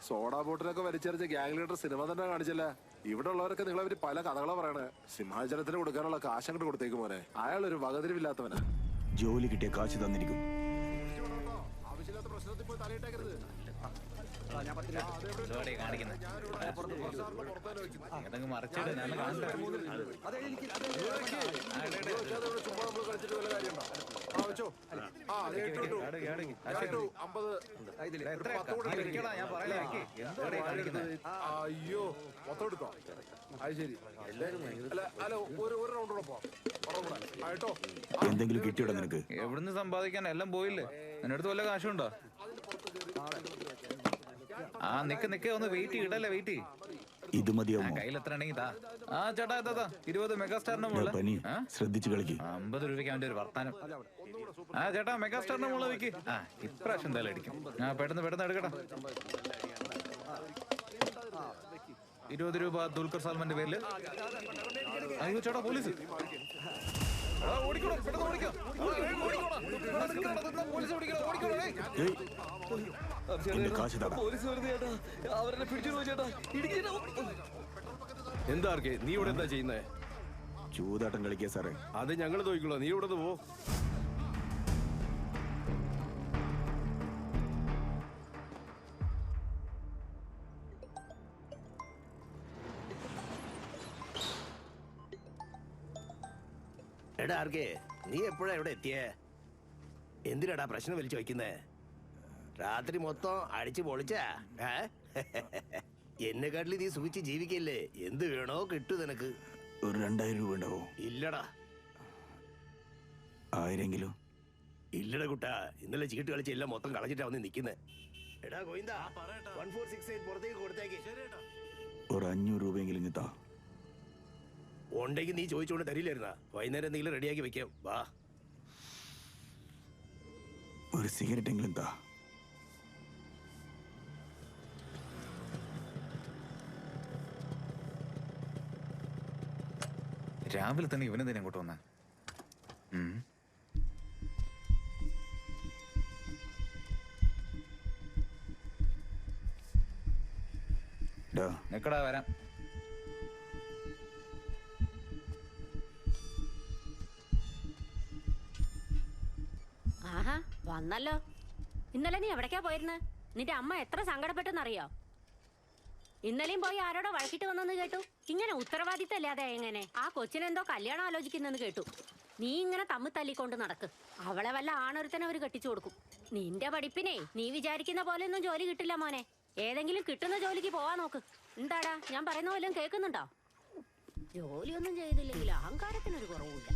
സോഡാ ബോട്ടിലൊക്കെ വലിച്ചെറിച്ച ഗ്യാങ് ലീഡർ സിനിമ തന്നെ കാണിച്ചില്ല. ഇവിടെ ഉള്ളവരൊക്കെ നിങ്ങളെ പറ്റി പല കഥകളാ പറയണേ. സിംഹാചലത്തിന് കൊടുക്കാനുള്ള കാശ് അങ്ങോട്ട് കൊടുത്തേക്ക് മോനെ. അയാളൊരു വകതിരിവില്ലാത്തവനാ. ജോലി കിട്ടിയ കാശ് തന്നിരിക്കും. ആവശ്യമില്ലാത്ത പ്രശ്നത്തിൽ പോയി തലയിട്ടേക്കരുത്. അയ്യോ മൊത്തം എടുത്തോ? അത് ശരി. അല്ല ഒരു റൗണ്ട് കൂടെ പോവാം. എന്തെങ്കിലും കിട്ടിയോടാ നിനക്ക്? എവിടുന്ന് സമ്പാദിക്കാൻ? എല്ലാം പോയില്ലേ? നിന്റെ അടുത്ത് വല്ല കാശുണ്ടോ? ആ നിക്ക് ഒന്ന് വെയിറ്റ് ഇടല്ലേ, വെയിറ്റ്. ഇത് മതിയാവുമോ? കയ്യിൽ എത്ര ഉണ്ടെങ്കിൽ താ. ആ ചേട്ടാ എത്താ 20 മെഗാസ്റ്റാറിന്റെ മുകളിൽ പനി ശ്രദ്ധിച്ചു കളിക്ക്. 50 രൂപയ്ക്ക് അവന്റെ ഒരു വർത്താനം. ആ ചേട്ടാ മെഗാസ്റ്റാറിന്റെ മുകളിൽ വെക്ക്. ആ ഇപ്രാവശ്യം എന്തായാലും അടിക്കും. ആ പെട്ടെന്ന് എടുക്കട്ടെ. 20 രൂപ ദുൽഖർ സൽമാന്റെ പേരില്. അയ്യോ ചേട്ടാ പോലീസ്. എന്താ ആർക്കെ നീ ഇവിടെ എന്താ ചെയ്യുന്നേ? ചൂതാട്ടം കളിക്കുക സാറേ. അത് ഞങ്ങൾ നോക്കിക്കോളൂ, നീ ഇവിടെ പോ. എടാ ആർക്കെ നീ എപ്പോഴാ ഇവിടെ എത്തിയേ? എന്തിനാടാ പ്രശ്നം വലിച്ചു വയ്ക്കുന്നേ? രാത്രി മൊത്തം അടിച്ചു പൊളിച്ചാ? എന്നെക്കാട്ടിൽ നീ സുഖിച്ച് ജീവിക്കല്ലേ? എന്ത് വേണോ കിട്ടു നിനക്ക്. ഒരു 2000 രൂപ ഉണ്ടാവോ? ഇല്ലടാ. 1000 ഇല്ലടാ കുട്ടാ, ഇന്നലെ ചീട്ട് കളിച്ച് എല്ലാം മൊത്തം കളഞ്ഞിട്ടാ വന്ന് നിക്കുന്നേ. എടാ ഗോവിന്ദ 1468 പുറത്തേക്ക് കൊടുത്തേക്ക്. ഒരു 500 രൂപയെങ്കിലും കിട്ടാ. ഉണ്ടെങ്കിൽ നീ ചോദിച്ചോണ്ട് തരില്ലായിരുന്നാ? വൈകുന്നേരം എന്തെങ്കിലും റെഡിയാക്കി വെക്കാം. വാ. ഒരു സിഗരറ്റ് എങ്കിലും താ. രാവിലെ തന്നെ ഇവനെന്തിനാ അങ്ങോട്ട് വന്ന? നിക്കടാ വരാം. ആഹാ വന്നല്ലോ. ഇന്നലെ നീ എവിടേക്കാ പോയിരുന്നെ? നിന്റെ അമ്മ എത്ര സങ്കടപ്പെട്ടെന്നറിയോ? ഇന്നലെയും പോയി ആരോടോ വഴക്കിട്ട് വന്നെന്ന് കേട്ടു. ഇങ്ങനെ ഉത്തരവാദിത്തല്ലാതെ എങ്ങനെ? ആ കൊച്ചിനെന്തോ കല്യാണം ആലോചിക്കുന്നെന്ന് കേട്ടു. നീ ഇങ്ങനെ തമ്മിൽ തല്ലിക്കൊണ്ട് നടക്ക്. അവളെ വല്ല ആണൊരുത്തനെ അവര് കെട്ടിച്ചു കൊടുക്കും. നിന്റെ പഠിപ്പിനെ നീ വിചാരിക്കുന്ന പോലെ ഒന്നും ജോലി കിട്ടില്ല മോനെ. ഏതെങ്കിലും കിട്ടുന്ന ജോലിക്ക് പോവാൻ നോക്ക്. എന്താടാ ഞാൻ പറയുന്ന വല്ലതും കേൾക്കുന്നുണ്ടോ? ജോലിയൊന്നും ചെയ്തില്ലെങ്കിൽ അഹങ്കാരത്തിനൊരു കുറവുമില്ല.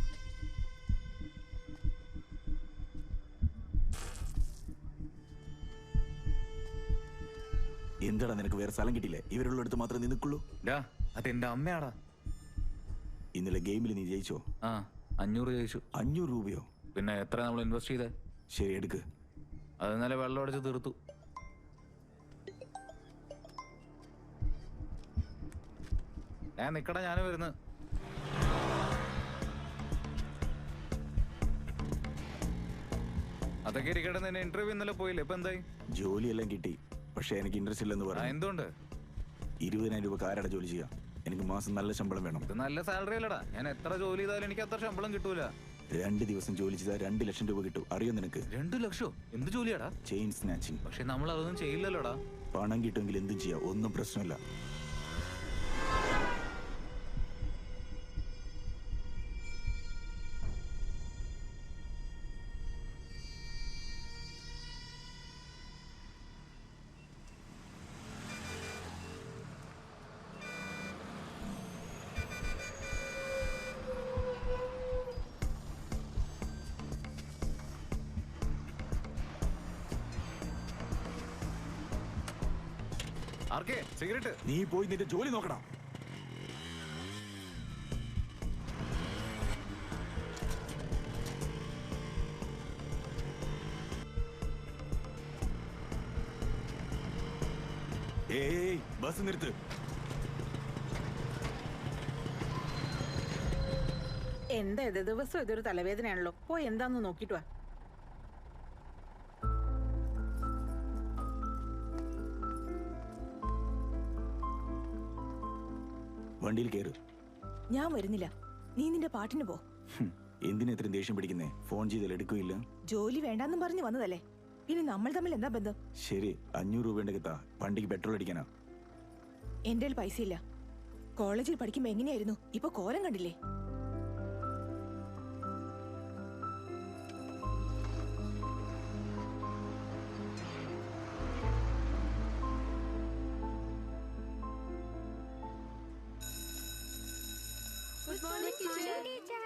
എന്താടാ നിനക്ക് വേറെ സ്ഥലം കിട്ടിയില്ലേ? ഇവരുള്ളടുത്ത് മാത്രമേ നീ നിൽക്കുള്ളൂ. അതെന്റെ അമ്മയാടാ. ഇന്നലെ ഗെയിമിൽ നീ ജയിച്ചോ? 500 ജയിച്ചു. 500 രൂപയോ? പിന്നെ എത്ര നമ്മൾ ഇൻവെസ്റ്റ് ചെയ്തേ? ശരി എടുക്ക്. അത് ഇന്നലെ വെള്ളം അടിച്ച് തീർത്തു. ഞാൻ നിക്കടാ, ഞാൻ വരുന്നു. അതൊക്കെ ഇരിക്കട്ടെ. നിന്നെ ഇന്റർവ്യൂ ഇന്നലെ പോയില്ലേ? ഇപ്പൊ എന്തായി? ജോലിയെല്ലാം കിട്ടി, പക്ഷെ എനിക്ക് ഇൻട്രസ്റ്റ് ഇല്ലെന്ന് പറഞ്ഞു. എന്തുകൊണ്ട്? 20,000 രൂപ ആരാടെ ജോലി ചെയ്യാം? എനിക്ക് മാസം നല്ല ശമ്പളം വേണം. ഇത് നല്ല സാലറി അല്ലടാ. ഞാൻ എത്ര ജോലി ചെയ്താലും എനിക്ക് അത്ര ശമ്പളം കിട്ടൂല. 2 ദിവസം ജോലി ചെയ്താൽ 2 ലക്ഷം രൂപ കിട്ടും. അറിയോ നിനക്ക്? 2 ലക്ഷോ? എന്ത് ജോലിയാടാ? Chain snatching. പക്ഷെ നമ്മൾ അതൊന്നും ചെയ്യില്ലല്ലോടാ. പണം കിട്ടുമെങ്കിൽ എന്തും ചെയ്യാം, ഒന്നും പ്രശ്നമില്ല. സിഗരറ്റ്. നീ പോയി നിന്റെ ജോലി നോക്കണം. ഏയ് ബസ് നിർത്ത്. എന്താ ഇത്? ദിവസം ഇതൊരു തലവേദനയാണല്ലോ. പോയി എന്താന്ന് നോക്കിട്ട് വാ. വണ്ടിയിൽ കയറ്. ഞാൻ വരുന്നില്ല. നീ നിന്റെ പാട്ടിന് പോ. എന്തിനാ ഇത്രയും ദേഷ്യം പിടിക്കുന്നേ? ഫോൺ ചെയ്താൽ എടുക്കുകയില്ല. ജോലി വേണ്ടാന്നും പറഞ്ഞു വന്നതല്ലേ? ഇനി നമ്മൾ തമ്മിൽ എന്താ ബന്ധം? ശരി, 500 രൂപ ഉണ്ടെങ്കിൽ താ. വണ്ടിക്ക് പെട്രോൾ അടിക്കാനാ. എന്റെ പൈസ ഇല്ല. കോളേജിൽ പഠിക്കുമ്പോ എങ്ങനെയായിരുന്നു? ഇപ്പൊ കോലം കണ്ടില്ലേ?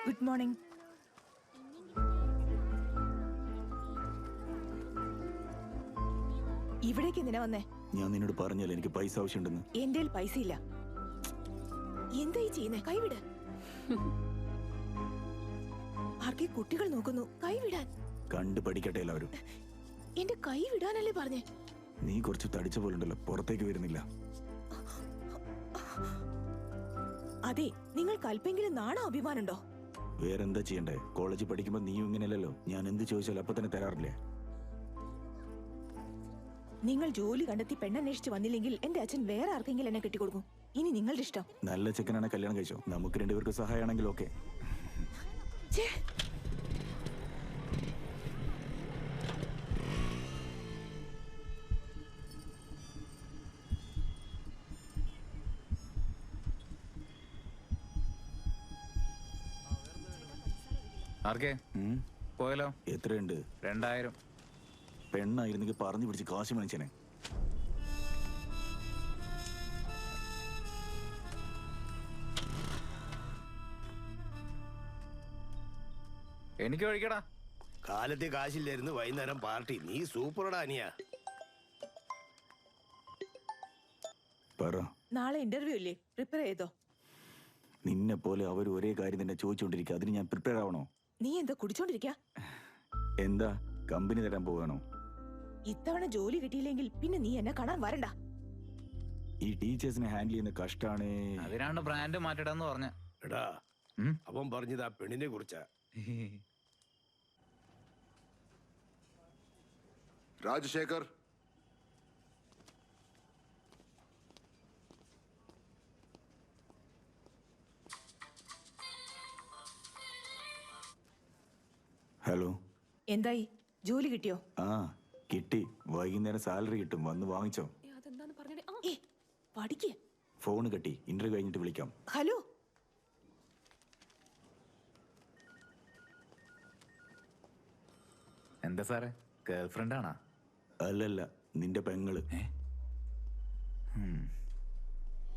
Good morning. ഇവിടേക്ക് എന്തിനാ വന്നേ? ഞാൻ നിന്നോട് പറഞ്ഞല്ലേ എനിക്ക് പൈസ ആവശ്യമുണ്ടെന്ന്. എന്റെ പൈസ ഇല്ല. എന്തായി ചെയ്യുന്നേ? കൈവിട്. ആർക്കെ കുട്ടികൾ നോക്കുന്നു, കൈവിടാൻ. കണ്ടു പഠിക്കട്ടെ എല്ലാവരും. എന്റെ കൈ വിടാനല്ലേ പറഞ്ഞേ? നീ കുറച്ച് തടിച്ച പോലുണ്ടല്ലോ, പുറത്തേക്ക് വരുന്നില്ല. അതെ, നിങ്ങൾക്ക് അല്പെങ്കിലും നാണോ അഭിമാനുണ്ടോ? വേറെന്താ ചെയ്യണ്ടേ? കോളേജിൽ പഠിക്കുമ്പോ നീയും ഇങ്ങനെയല്ലല്ലോ. ഞാൻ എന്ത് ചോദിച്ചാലും അപ്പൊ തന്നെ തരാറില്ലേ? നിങ്ങൾ ജോലി കണ്ടെത്തി പെണ്ണന്വേഷിച്ച് വന്നില്ലെങ്കിൽ എന്റെ അച്ഛൻ വേറെ ആർക്കെങ്കിലും എന്നെ കെട്ടിക്കൊടുക്കും. ഇനി നിങ്ങളുടെ ഇഷ്ടം. നല്ല ചെക്കനാണ്, കല്യാണം കഴിച്ചോ. നമുക്ക് രണ്ടുപേർക്ക് സഹായമാണെങ്കിൽ ഓക്കെ. ആർക്കേ പോയാലോ? എത്രയുണ്ട്? 2000. പെണ്ണായിരുന്നെങ്കിൽ പറഞ്ഞു പിടിച്ച് കാശ് മേടിച്ചനെ. എനിക്ക് കഴിക്കടാ. കാലത്തെ കാശില്ലായിരുന്നു, വൈകുന്നേരം പാർട്ടി. നീ സൂപ്പറടാ അനിയ. നാളെ ഇന്റർവ്യൂ ഇല്ലേ? പ്രിപ്പയർ ചെയ്തോ? നിന്നെ പോലെ അവർ ഒരേ കാര്യം തന്നെ ചോദിച്ചോണ്ടിരിക്കുക. അതിന് ഞാൻ പ്രിപ്പയർ ആവണോ? നീ എന്താ കുടിച്ചോണ്ടിരിക്ക? എന്താ കമ്പനി തരാൻ പോവാണോ? ഇത്തവണ ജോലി കിട്ടിയില്ലെങ്കിൽ പിന്നെ നീ എന്നെ കാണാൻ വരണ്ട. ഈ ടീച്ചേഴ്സിനെ ഹാൻഡിൽ ചെയ്യുന്ന കഷ്ടാണ്. അതിനാണ് ബ്രാൻഡ് മാറ്റിടാന്ന് പറഞ്ഞ. എടാ, അവൻ പറഞ്ഞത് ആ പെണ്ണിനെ കുറിച്ചാ. രാജശേഖർ, ഹലോ. എന്തായി? ജോലി കിട്ടിയോ? ആ കിട്ടി. വൈകുന്നേരം സാലറി കിട്ടും, വന്ന് വാങ്ങിച്ചോ. പഠിക്ക്. ഫോൺ കട്ടി. ഇന്റർവ്യൂ കഴിഞ്ഞിട്ട് വിളിക്കാം. ഹലോ. എന്താ സാറേ, ഗേൾഫ്രണ്ട് ആണോ? അല്ലല്ല, നിന്റെ പെങ്ങള്.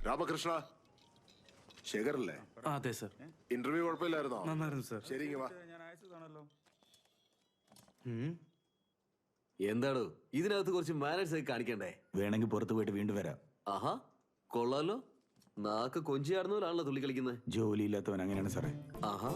രാമകൃഷ്ണ, ശേഖരല്ലേ? അതെ സർ. ഇന്റർവ്യൂ കുഴപ്പമില്ലായിരുന്നോ? നന്നായിരുന്നു സർ. ശരി, വാ. എന്താണോ ഇതിനകത്ത് കുറച്ച് മാനേഴ്സ് ഒക്കെ കാണിക്കണ്ടേ? വേണമെങ്കിൽ പുറത്ത് പോയിട്ട് വീണ്ടും വരാം. ആഹാ, കൊള്ളാലോ. നാക്ക് കൊഞ്ചിയാടുന്നവരാണല്ലോ തുള്ളി കളിക്കുന്നത്. ജോലി ഇല്ലാത്തവൻ അങ്ങനെയാണ് സാറേ. ആഹാ,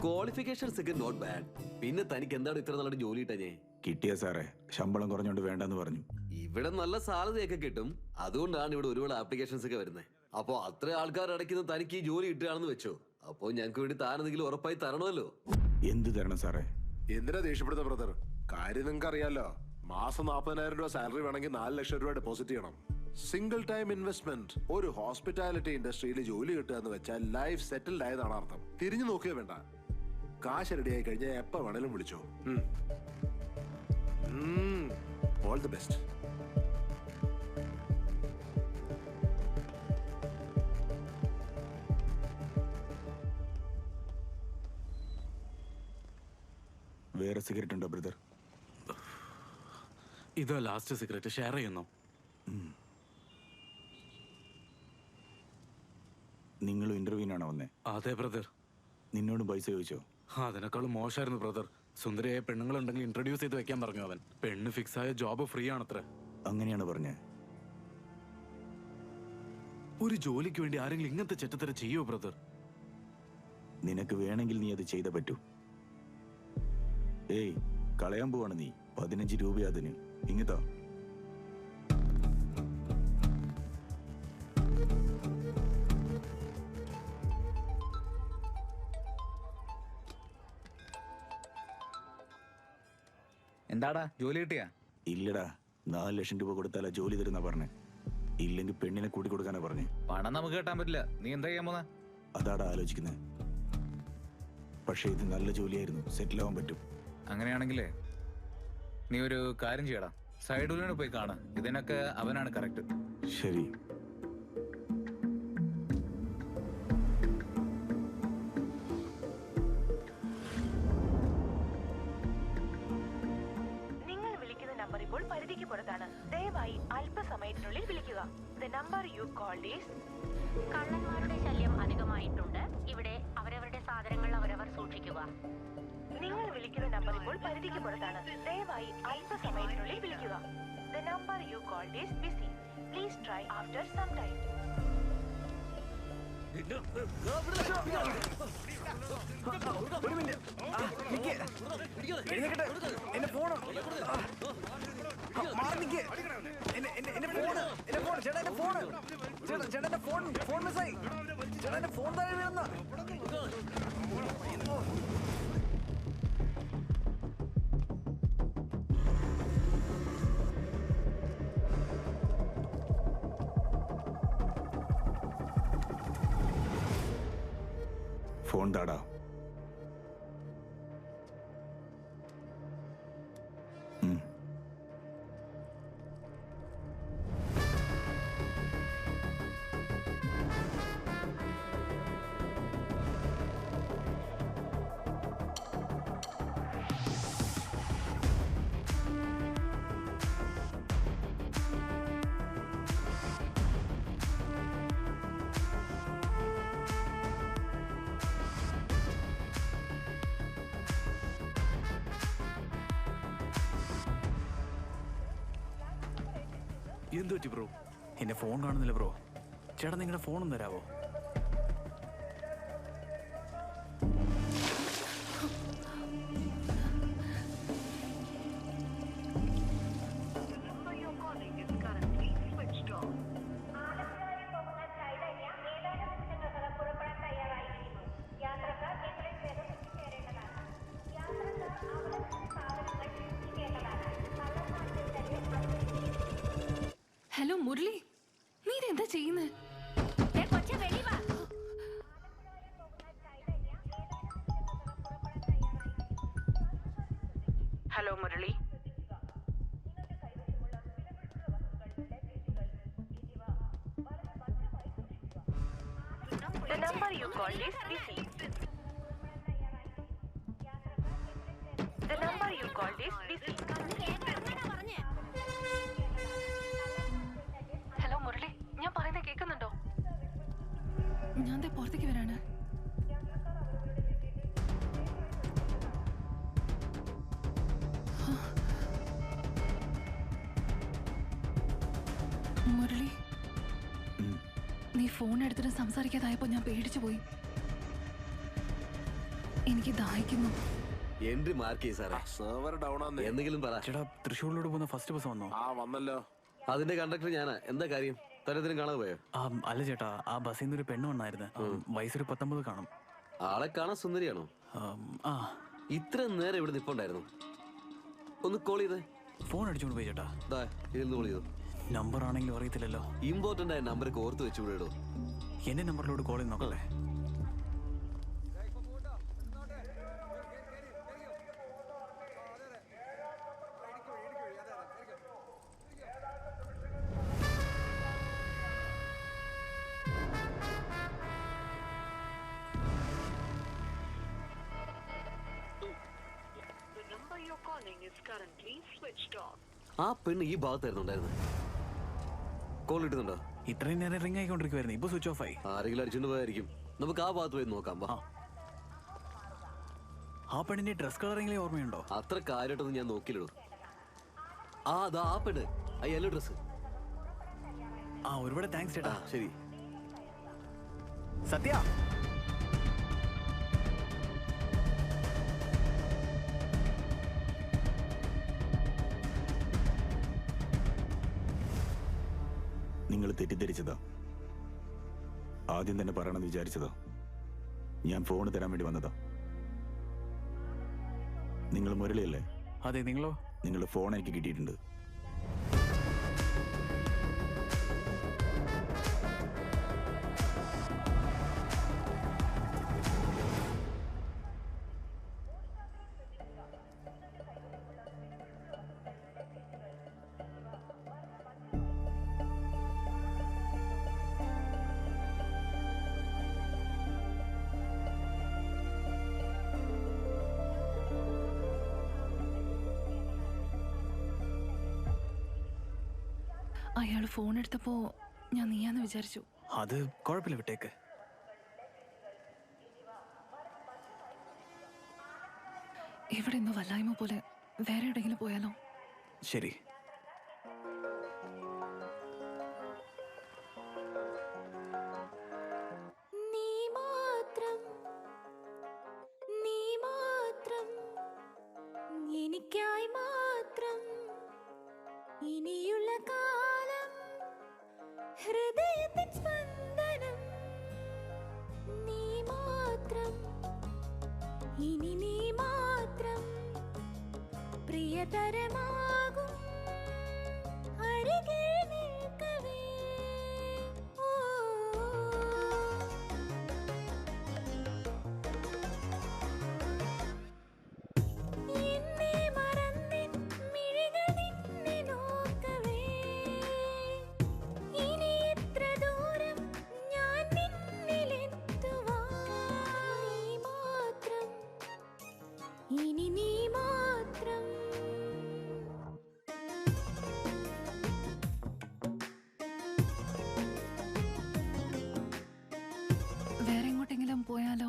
ക്വാളിഫിക്കേഷൻസ് ഒക്കെ നോട്ട് ബാഡ്. പിന്നെ തനിക്ക് എന്താണ് ഇത്ര നാളെ ജോലി കിട്ടാഞ്ഞേ? കിട്ടിയ സാറേ, ശമ്പളം കുറഞ്ഞോണ്ട് വേണ്ടെന്ന് പറഞ്ഞു. ഇവിടെ നല്ല സാലറി ഒക്കെ കിട്ടും, അതുകൊണ്ടാണ് ഇവിടെ ഒരുപാട് ആപ്ലിക്കേഷൻസ് ഒക്കെ വരുന്നത്. അപ്പൊ അത്ര ആൾക്കാർ അടയ്ക്കുന്ന തനിക്ക് ഈ ജോലി കിട്ടുകയാണെന്ന് വെച്ചോ. അപ്പൊ ഞങ്ങൾക്ക് വേണ്ടി താനെന്തെങ്കിലും ഉറപ്പായി തരണമല്ലോ. എന്ത് തരണം സാറേ? എന്തിനാ ദേഷ്യപ്പെടുന്ന ബ്രദർ? കാര്യം നിങ്ങൾക്ക് അറിയാലോ. മാസം 40,000 രൂപ സാലറി വേണമെങ്കിൽ 4 ലക്ഷം രൂപ ഡെപ്പോസിറ്റ് ചെയ്യണം. Single time investment. ഒരു ഹോസ്പിറ്റാലിറ്റി ഇൻഡസ്ട്രിയിൽ ജോലി കിട്ടുക എന്ന് വെച്ചാൽ ലൈഫ് സെറ്റിൽഡ് ആയതാണ് അർത്ഥം. തിരിഞ്ഞു നോക്കിയേ വേണ്ട. കാശ് റെഡിയായി കഴിഞ്ഞാൽ എപ്പോ വേണേലും വിളിച്ചോ. All the best. വേറെ സിഗരറ്റ് ഉണ്ടോ ബ്രദർ? ഇതാ ലാസ്റ്റ് സിഗരറ്റ്. ഷെയർ ചെയ്യുന്നു. നിങ്ങൾ ഇന്റർവ്യൂവിനാണോ വന്നേ? അതെ ബ്രദർ. നിന്നോട് പൈസ ചോദിച്ചോ? അതിനേക്കാളും മോശമായിരുന്നു ബ്രദർ. സുന്ദരിയായ പെണ്ണുങ്ങളുണ്ടെങ്കിൽ ഇൻട്രൊഡ്യൂസ് ചെയ്ത് വെക്കാൻ പറഞ്ഞു അവൻ. പെണ്ണ് ഫിക്സ് ആയ ജോബ് ഫ്രീ ആണത്ര. അങ്ങനെയാണ് പറഞ്ഞേ? ഒരു ജോലിക്ക് വേണ്ടി ആരെങ്കിലും ഇങ്ങനത്തെ ചെറ്റത്തര ചെയ്യോ ബ്രദർ? നിനക്ക് വേണമെങ്കിൽ നീ അത് ചെയ്തേ പറ്റൂ. ഏയ്, കളയാൻ പോവാണ് നീ. 15 രൂപ അതിന്. ഇങ്ങത്താ. എന്താടാ, ജോലി കിട്ടിയാ? ഇല്ലടാ, 4 ലക്ഷം രൂപ കൊടുത്താലാ ജോലി തരുന്ന പറഞ്ഞേ. ഇല്ലെങ്കിൽ പെണ്ണിനെ കൂട്ടി കൊടുക്കാനാ പറഞ്ഞേ. പണം നമുക്ക് കേട്ടാൻ പറ്റില്ല. നീ എന്താ ചെയ്യാൻ പോന്നെ? അതാടാ ആലോചിക്കുന്നത്. പക്ഷെ ഇത് നല്ല ജോലിയായിരുന്നു, സെറ്റിൽ ആവാൻ പറ്റും. അങ്ങനെയാണെങ്കിലേ നീ ഒരു കാര്യം ചെയ്യടാ, സൈഡുലിനെ പോയി കാണാം. ഇതിനൊക്കെ അവനാണ് കറക്റ്റ്. ശരി. നിങ്ങൾ വിളിക്കുന്ന നമ്പർ ഇപ്പോൾ പരിധിക്ക് പുറത്താണ്. ദയവായി അല്പസമയത്തിനുള്ളിൽ വിളിക്കുക. The number you called is... കള്ളന്മാരുടെ ശല്യം അധികമായിട്ടുണ്ട്. ഇവിടെ അവരവരുടെ സാധനങ്ങൾ അവരവർ സൂക്ഷിക്കുക. നിങ്ങൾ വിളിക്കുന്ന നമ്പർ ഇപ്പോൾ പരിധിക്ക് പുറത്താണ്. ദയവായി അല്പസമയത്തിനുള്ളിൽ വിളിക്കുക. The number you called is busy. Please try after some time. ഒരു മിനിറ്റ് എന്റെ ഫോണ് മാറി നിൽക്കേ എന്റെ ഫോണ് ചേട്ടാ എന്റെ ഫോണ് ചേട്ടാ എന്റെ ഫോൺ മിസ്സായി ചേട്ടാ എന്റെ ഫോൺ താഴെ വീഴുന്ന ഫോൺ താടാ. എന്ത് പറ്റി ബ്രോ? എന്റെ ഫോൺ കാണുന്നില്ല ബ്രോ. ചേട്ടാ നിങ്ങളുടെ ഫോണും തരാവോ? ഹലോ മുരളി, നീ ഇതെന്താ ചെയ്യുന്നത്? Hello Murali. The number you called is busy. The number you called is busy. Hello Murali, ഞാൻ പറയുന്നത് കേൾക്കുന്നുണ്ടോ? ഞാൻ ദേ പുറത്തേക്ക് വരാണ്. മുരളി, നീ ഫോൺ എടുത്തിട്ട് സംസാരിക്കാതായപ്പോ ഞാൻ പേടിച്ചു പോയി. എനിക്ക് ദാഹിക്കുന്നു. എൻട്രി മാർക്ക് ചെയ്യ് സാറേ. സെർവർ ഡൗൺ ആണ്. എന്തെങ്കിലും പറ. ചേട്ടാ തൃശ്ശൂരിലോട്ട് പോകുന്ന ഫസ്റ്റ് ബസ് വന്നോ? ആ വന്നല്ലോ. അതിന്റെ കണ്ടക്ടർ ഞാനാ. എന്താ കാര്യം? തരത്തിനും കാണാതെ പോയോ? അല്ല ചേട്ടാ, ആ ബസ്സിൽ നിന്ന് ഒരു പെണ്ണ് വന്നായിരുന്നു. വയസ്സൊരു 19 കാണും. ആളെ കാണാൻ സുന്ദരിയാണോ? ആ. ഇത്ര നേരം ഇവിടെ നിപ്പുണ്ടായിരുന്നു. ഒന്ന് കോൾ ചെയ്തേ. ഫോൺ അടിച്ചോണ്ട് പോയി ചേട്ടാ. ഇരുന്ന് കോൾ ചെയ്തു. നമ്പർ ആണെങ്കിലും അറിയത്തില്ലല്ലോ. ഇമ്പോർട്ടന്റ് ആയ നമ്പർ ഓർത്ത് വെച്ചുവിടോ. എന്റെ നമ്പറിലോട്ട് കോൾ ചെയ്ത് നോക്കല്ലേ? ആ പെണ്ണ് ഈ ഭാഗത്തായിരുന്നു ഉണ്ടായിരുന്നത്. കോൾ കിട്ടുന്നുണ്ടോ? ഇത്രയും നേരം റിംഗ് ആയിക്കൊണ്ടിരിക്കുവായിരുന്നു. ഇപ്പൊ സ്വിച്ച് ഓഫ് ആയി. ആരെങ്കിലും അടിച്ചോണ്ട് പോയായിരിക്കും. നമുക്ക് ആ ഭാഗത്ത് പോയി നോക്കാം. ആ പെണ്ണിന്റെ ഡ്രസ് കളറെങ്കിലും ഓർമ്മയുണ്ടോ? അത്ര കാര്യമായിട്ടൊന്നും ഞാൻ നോക്കിയില്ലടോ. അതാ ആ പെണ്ണ്, ആ യെല്ലോ ഡ്രസ്. ഒരുപാട് താങ്ക്സ് ചേട്ടാ. ശരി. സത്യ, നിങ്ങൾ തെറ്റിദ്ധരിച്ചതാ. ആദ്യം തന്നെ പറയണമെന്ന് വിചാരിച്ചതാ. ഞാൻ ഫോൺ തരാൻ വേണ്ടി വന്നതാ. നിങ്ങൾ മുരളിയല്ലേ? അതെ. നിങ്ങളോ? നിങ്ങളുടെ ഫോൺ എനിക്ക് കിട്ടിയിട്ടുണ്ട്. അയാൾ ഫോൺ എടുത്തപ്പോ ഞാൻ നീയാന്ന് വിചാരിച്ചു. അത് കുഴപ്പമില്ല, വിട്ടേക്ക്. ഇവിടെ എന്തോ വല്ലായ്മ പോലെ. വേറെ എവിടെയെങ്കിലും പോയാലോ? ശരി. പ്രിയതരമാകും അരികിൽ നിൽക്കവേ. എന്നെ മറന്നിൻ മിഴികൾ നിന്നെ നോക്കവേ. ഇനി എത്ര ദൂരം ഞാൻ നിന്നിലെത്തുവാൻ. നീ മാത്രം, ഇനി നീ മാത്രം. വേറെ എങ്ങോട്ടെങ്കിലും പോയാലോ?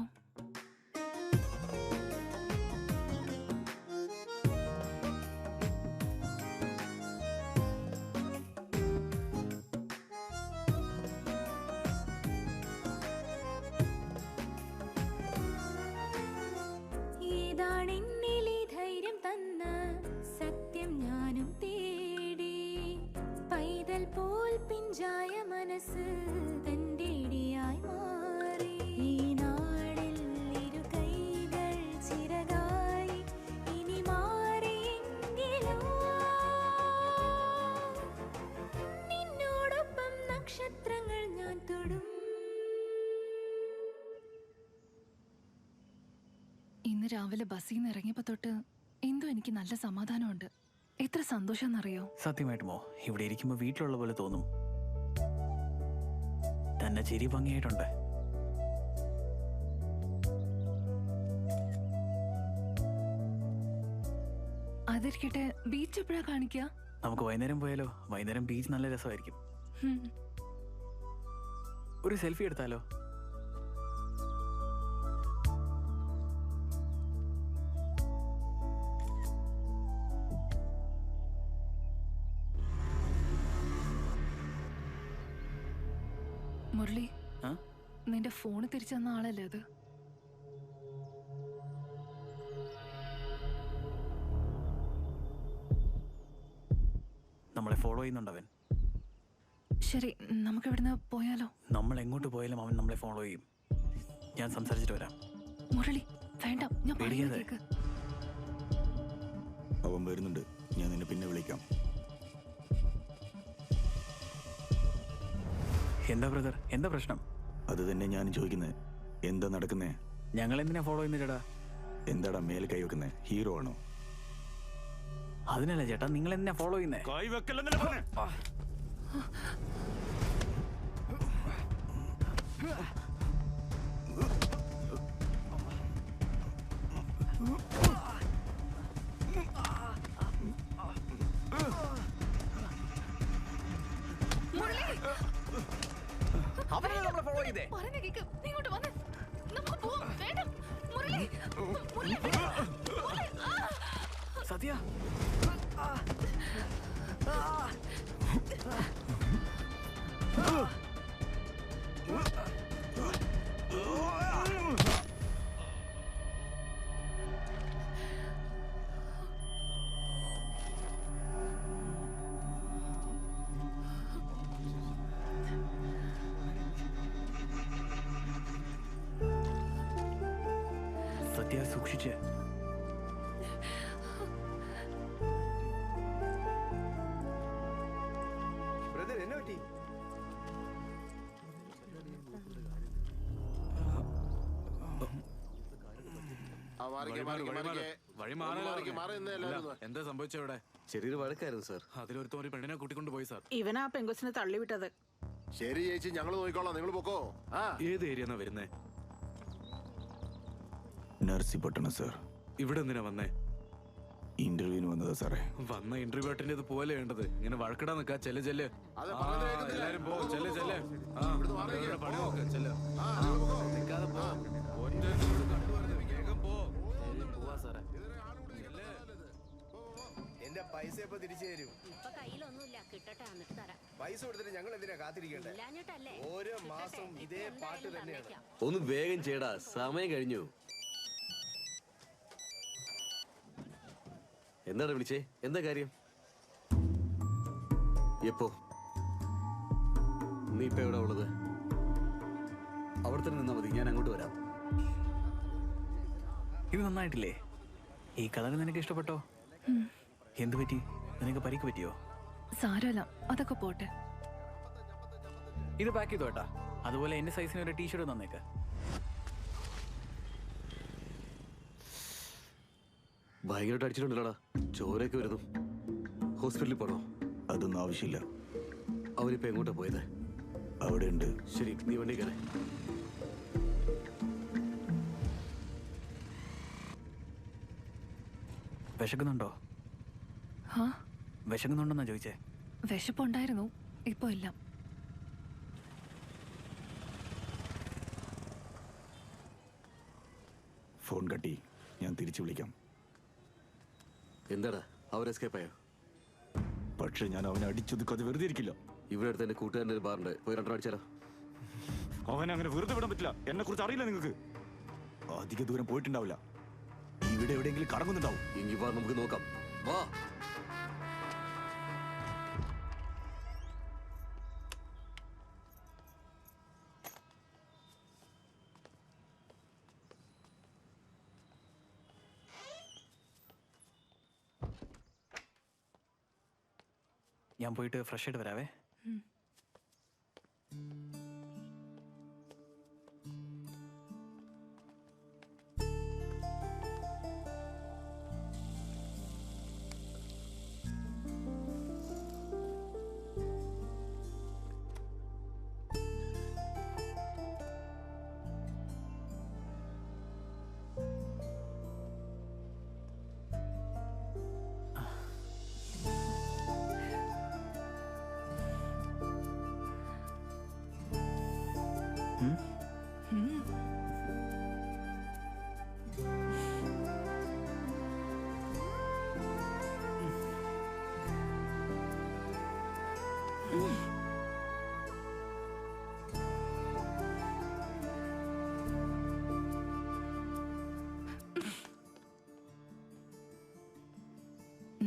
ഏതാണെന്നിലെ ധൈര്യം തന്ന സത്യം ഞാനും തേടി. പൈതൽ പോൽ പിഞ്ചായ മനസ്സ് തന്റെ ഇടിയായി മാറി. ഈ നാളിൽ ഇരു കൈകൾ ചിറകായി ഇനി മാറിയെങ്കിലോ. നിന്നോടൊപ്പം നക്ഷത്രങ്ങൾ ഞാൻ തൊടും. ഇന്ന് രാവിലെ ബസ്സിൽ നിന്ന് ഇറങ്ങിയപ്പോ തൊട്ട് എന്തോ എനിക്ക് നല്ല സമാധാനമുണ്ട്. എത്ര സന്തോഷമെന്നറിയോ? സത്യമായിട്ടുമോ? ഇവിടെ ഇരിക്കുമ്പോ വീട്ടിലുള്ള പോലെ തോന്നും. തന്നെ ചിരി ഭംഗിയായിട്ടുണ്ട്. അതിരിക്കട്ടെ, ബീച്ച് എപ്പോഴാ കാണിക്കുക? നമുക്ക് വൈകുന്നേരം പോയാലോ? വൈകുന്നേരം ബീച്ച് നല്ല രസമായിരിക്കും. ഒരു സെൽഫി എടുത്താലോ? മുരളി, നിന്റെ ഫോണ് തിരിച്ചു തന്ന ആളല്ലേ അത്? നമ്മളെ ഫോളോ ചെയ്യുന്നുണ്ടവൻ. ശരി, നമുക്ക് ഇവിടുന്ന് പോയാലോ? നമ്മൾ എങ്ങോട്ട് പോയാലും അവൻ നമ്മളെ ഫോളോ ചെയ്യും. ഞാൻ സംസാരിച്ചിട്ട് വരാം. മുരളി വേണ്ട, ഞാൻ പറയുന്നത് കേൾക്ക്. അവൻ വരുന്നുണ്ട്, ഞാൻ നിന്നെ പിന്നെ വിളിക്കാം. എന്താ ബ്രദർ, എന്താ പ്രശ്നം? അത് തന്നെ ഞാൻ ചോദിക്കുന്നത്. എന്താ നടക്കുന്നേ? ഞങ്ങൾ എന്തിനാ ഫോളോ ചെയ്യുന്നില്ലടാ? എന്താടാ മേൽ കൈ വെക്കുന്നേ? ഹീറോ ആണോ? അതിനല്ല ചേട്ടാ, നിങ്ങൾ എന്തിനാ ഫോളോ ചെയ്യുന്നേ? അവനെ നമ്മളെ ഫോളോ ചെയ്തേ. പറയുന്ന കേൾക്ക്, നീ ഇങ്ങോട്ട് വന്ന് നമുക്ക് പോവാം. വേണ്ട മുരളി, മുരളി, മുരളി. സത്യ, സത്യ സൂക്ഷിച്ച്. ബ്രദർ എന്നെ പറ്റി? എന്താ സംഭവിച്ച ഇവിടെ? ചെറിയൊരു വഴക്കായിരുന്നു സാർ. അതിലൊരുത്തം ഒരു പെണ്ണിനെ കൂട്ടിക്കൊണ്ട് പോയി സാർ. ഇവനാ പെങ്കൊച്ചിനെ തള്ളിവിട്ടത്. ശരി ചേച്ചി, ഞങ്ങൾ നോക്കിക്കോളാം, നിങ്ങൾ പൊക്കോ. ഏത് ഏരിയ വരുന്നേ? നർസിപട്ടണം സാർ. ഇവിടെ എന്തിനാ വന്നേ? ഇന്റർവ്യൂവിന് വന്നതാ സാറേ. വന്ന ഇന്റർവ്യൂ അറ്റൻഡ് ചെയ്ത് പോലെ വേണ്ടത്. ഇങ്ങനെ വഴക്കിടാൻ നിൽക്കാ. ചെല്ല് ചെല്ല്, എല്ലാരും പോ. ചെല്ല് ചെല്ല്, പണി നോക്ക്. ചെല്ല്, നിൽക്കാതെ പോ. വേഗം പോ. പോവാ സാറേ. എന്റെ പൈസ എപ്പോ തിരിച്ചു തരും? ഇപ്പൊ കയ്യിലൊന്നുമില്ല, കിട്ടട്ടെ എന്നിട്ട് തരാം. പൈസ കൊടുത്തിട്ട് ഞങ്ങൾ എന്തിനാ കാത്തിരിക്കണ്ടേ? ഇല്ലാഞ്ഞിട്ടല്ലേ? ഓരോ മാസം ഇതേ പാട്ട് തന്നെയാണ്. ഒന്ന് വേഗം ചെയ്യടാ, സമയം കഴിഞ്ഞു. എന്താണ് വിളിച്ചേ? എന്താ കാര്യം? എപ്പോ? നീ ഇപ്പൊ എവിടെ ഉള്ളത്? അവിടെ തന്നെ നിന്നാ മതി, ഞാൻ അങ്ങോട്ട് വരാം. ഇത് നന്നായിട്ടില്ലേ? ഈ കളർ നിനക്ക് ഇഷ്ടപ്പെട്ടോ? എന്ത് പറ്റി? നിനക്ക് പരിക്ക് പറ്റിയോ? സാരമല്ല, അതൊക്കെ പോട്ടെ. ഇത് പാക്ക് ചെയ്തോ ഏട്ടാ. അതുപോലെ എന്റെ സൈസിന് ഒരു ടീഷർട്ട് തന്നേക്ക്. ഭയങ്കരമായിട്ട് അടിച്ചിട്ടുണ്ടല്ലോടാ, ചോരയൊക്കെ വരുന്നു. ഹോസ്പിറ്റലിൽ പോണോ? അതൊന്നും ആവശ്യമില്ല. അവനിപ്പോ എങ്ങോട്ടാ പോയത്? അവിടെ ഉണ്ട്. ശരി, നീ വണ്ടി കയറേ. വിശക്കുന്നുണ്ടോ? ഹാ, വിശക്കുന്നുണ്ടെന്നാ ചോദിച്ചേ. വിശപ്പുണ്ടായിരുന്നു, ഇപ്പൊ ഇല്ല. ഫോൺ കട്ടി, ഞാൻ തിരിച്ചു വിളിക്കാം. എന്താടാ, അവർ എസ്കേപ്പ് ആയോ? പക്ഷെ ഞാൻ അവനെ അടിച്ചൊതുക്കാതെ വെറുതെ ഇരിക്കില്ല. ഇവിടെ അടുത്ത് എന്റെ കൂട്ടുകാരൻ്റെ ഒരു ബാറുണ്ട്, പോയി രണ്ടോ അടിച്ചാലോ? അവനെ അങ്ങനെ വെറുതെ വിടാൻ പറ്റില്ല. എന്നെ കുറിച്ച് അറിയില്ല നിങ്ങൾക്ക്. അധിക ദൂരം പോയിട്ടുണ്ടാവില്ല. ഇവിടെ എവിടെയെങ്കിലും കറങ്ങുന്നുണ്ടാവും. എങ്കിൽ വാ, നമുക്ക് നോക്കാം. വാ. ഞാൻ പോയിട്ട് ഫ്രഷ് ആയിട്ട് വരാവേ.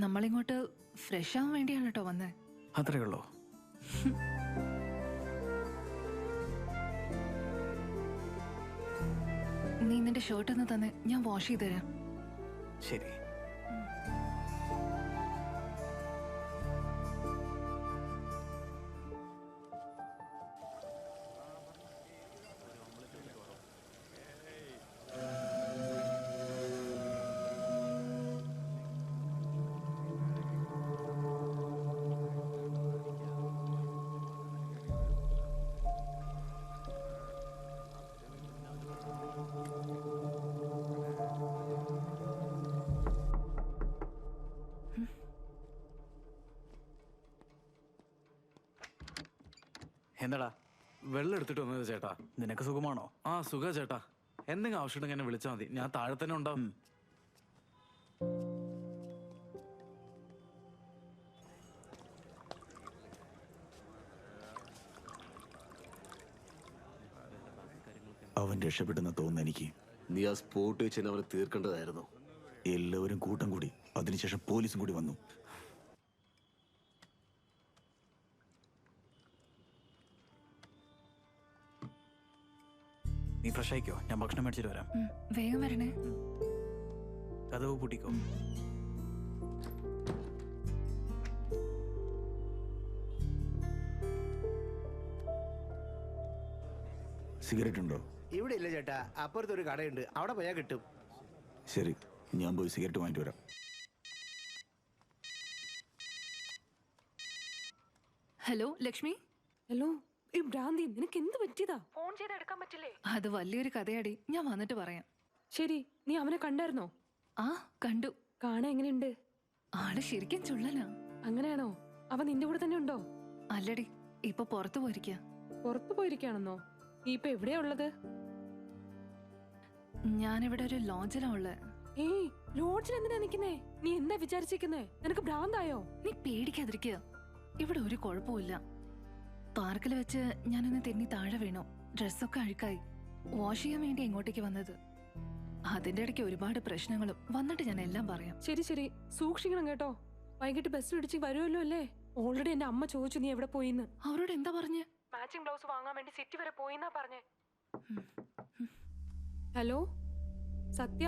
നമ്മളിങ്ങോട്ട് ഫ്രഷ് ആവാൻ വേണ്ടിയാണ് കേട്ടോ വന്നേ. അത്രേ ഉള്ളൂ. നീ നിന്റെ ഷർട്ട് ഒന്ന് തന്നെ, ഞാൻ വാഷ് ചെയ്ത് തരാം. ശരി. എന്താടാ? വെള്ളം എടുത്തിട്ട് വന്നത് ചേട്ടാ. നിനക്ക് സുഖമാണോ? ആ, സുഖ ചേട്ടാ. എന്തെങ്കിലും ആവശ്യമുണ്ടെങ്കിൽ എന്നെ വിളിച്ചാൽ മതി, ഞാൻ താഴെ തന്നെ ഉണ്ടാവും. അവൻ രക്ഷപ്പെട്ടെന്ന് തോന്നുന്നു എനിക്ക്. നീ ആ സ്പോട്ട് വെച്ച് അവനെ തീർക്കേണ്ടതായിരുന്നു. എല്ലാവരും കൂട്ടം കൂടി, അതിനുശേഷം പോലീസും കൂടി വന്നു. നീ ഫ്രഷ് ആയിക്കോ, ഞാൻ ഭക്ഷണം മേടിച്ചിട്ട് വരാം. വേഗം വരണേ. കഥവ് പൂട്ടിക്കോ. സിഗരറ്റ് ഉണ്ടോ? ഇവിടെ ഇല്ല ചേട്ടാ, അപ്പുറത്തൊരു കടയുണ്ട്, അവിടെ പോയാൽ കിട്ടും. ശരി, ഞാൻ പോയി സിഗരറ്റ് വാങ്ങിട്ട് വരാം. ഹലോ ലക്ഷ്മി. ഹലോ, ഈ ഭ്രാന്തി, നിനക്ക് എന്ത് പറ്റിയതാ? ഫോൺ ചെയ്ത് എടുക്കാൻ പറ്റില്ലേ? അത് വലിയൊരു കഥയാടി, ഞാൻ വന്നിട്ട് പറയാം. ശരി, നീ അവനെ കണ്ടായിരുന്നോ? ആ, കണ്ടു. കാണാൻ എങ്ങനെയുണ്ട്? ആള് ശരിക്കും ചുള്ളനാ. അങ്ങനെയാണോ? അവൻ നിന്റെ കൂടെ തന്നെ ഉണ്ടോ? അല്ലടി, ഇപ്പൊ പുറത്തു പോയിരിക്ക. പുറത്തു പോയിരിക്കാണെന്നോ? നീ ഇപ്പൊ എവിടെയാ ഉള്ളത്? ഞാനിവിടെ ഒരു ലോഡ്ജിലാ ഉള്ളത്. ഏയ്, ലോഡ്ജിൽ എന്തിനാ നിക്കുന്നേ? നീ എന്താ വിചാരിച്ചിരിക്കുന്നേ? നിനക്ക് ഭ്രാന്തായോ? നീ പേടിക്കാതിരിക്കുക, ഇവിടെ ഒരു കുഴപ്പമില്ല. പാർക്കിൽ വെച്ച് ഞാനൊന്ന് തെന്നി താഴെ വീണു. ഡ്രസ്സൊക്കെ അഴുക്കായി. വാഷ് ചെയ്യാൻ വേണ്ടി ഇങ്ങോട്ടേക്ക് വന്നത്. അതിന്റെ ഇടയ്ക്ക് ഒരുപാട് പ്രശ്നങ്ങളും. വന്നിട്ട് ഞാൻ എല്ലാം പറയാം. ശരി ശരി, സൂക്ഷിക്കണം കേട്ടോ. വൈകിട്ട് ബസ് പിടിച്ച് വരുമല്ലോ അല്ലേ? ഓൾറെഡി എന്റെ അമ്മ ചോദിച്ചു നീ എവിടെ പോയിന്ന്. അവരോട് എന്താ പറഞ്ഞേ? മാച്ചിങ് ബ്ലൗസ് വാങ്ങാൻ വേണ്ടി സിറ്റി വരെ പോയിന്നാ പറഞ്ഞേ. ഹലോ സത്യ,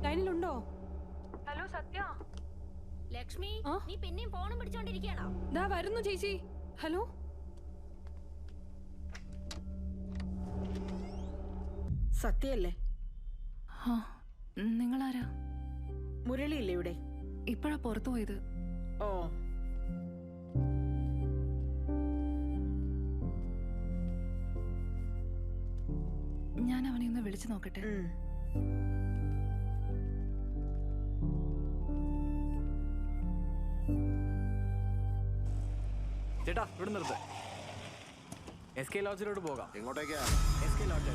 ലൈനിലുണ്ടോ? ഹലോ സത്യ. ലക്ഷ്മി നീ പിന്നെയും ഫോണും പിടിച്ചോണ്ടിരിക്കണോ? ദാ വരുന്നു ചേച്ചി. ഹലോ സത്യല്ലേ? നിങ്ങളാരാ? മുരളിയില്ലേ ഇവിടെ? ഇപ്പഴാ പുറത്തു പോയത്. ഓ, ഞാൻ അവനെ ഒന്ന് വിളിച്ചു നോക്കട്ടെ. ചേട്ടാ ഇവിടെ നിർത്ത്. SK ലോഡ്ജിലോട്ട് പോകാം. എങ്ങോട്ടേക്കാ? SK lodge.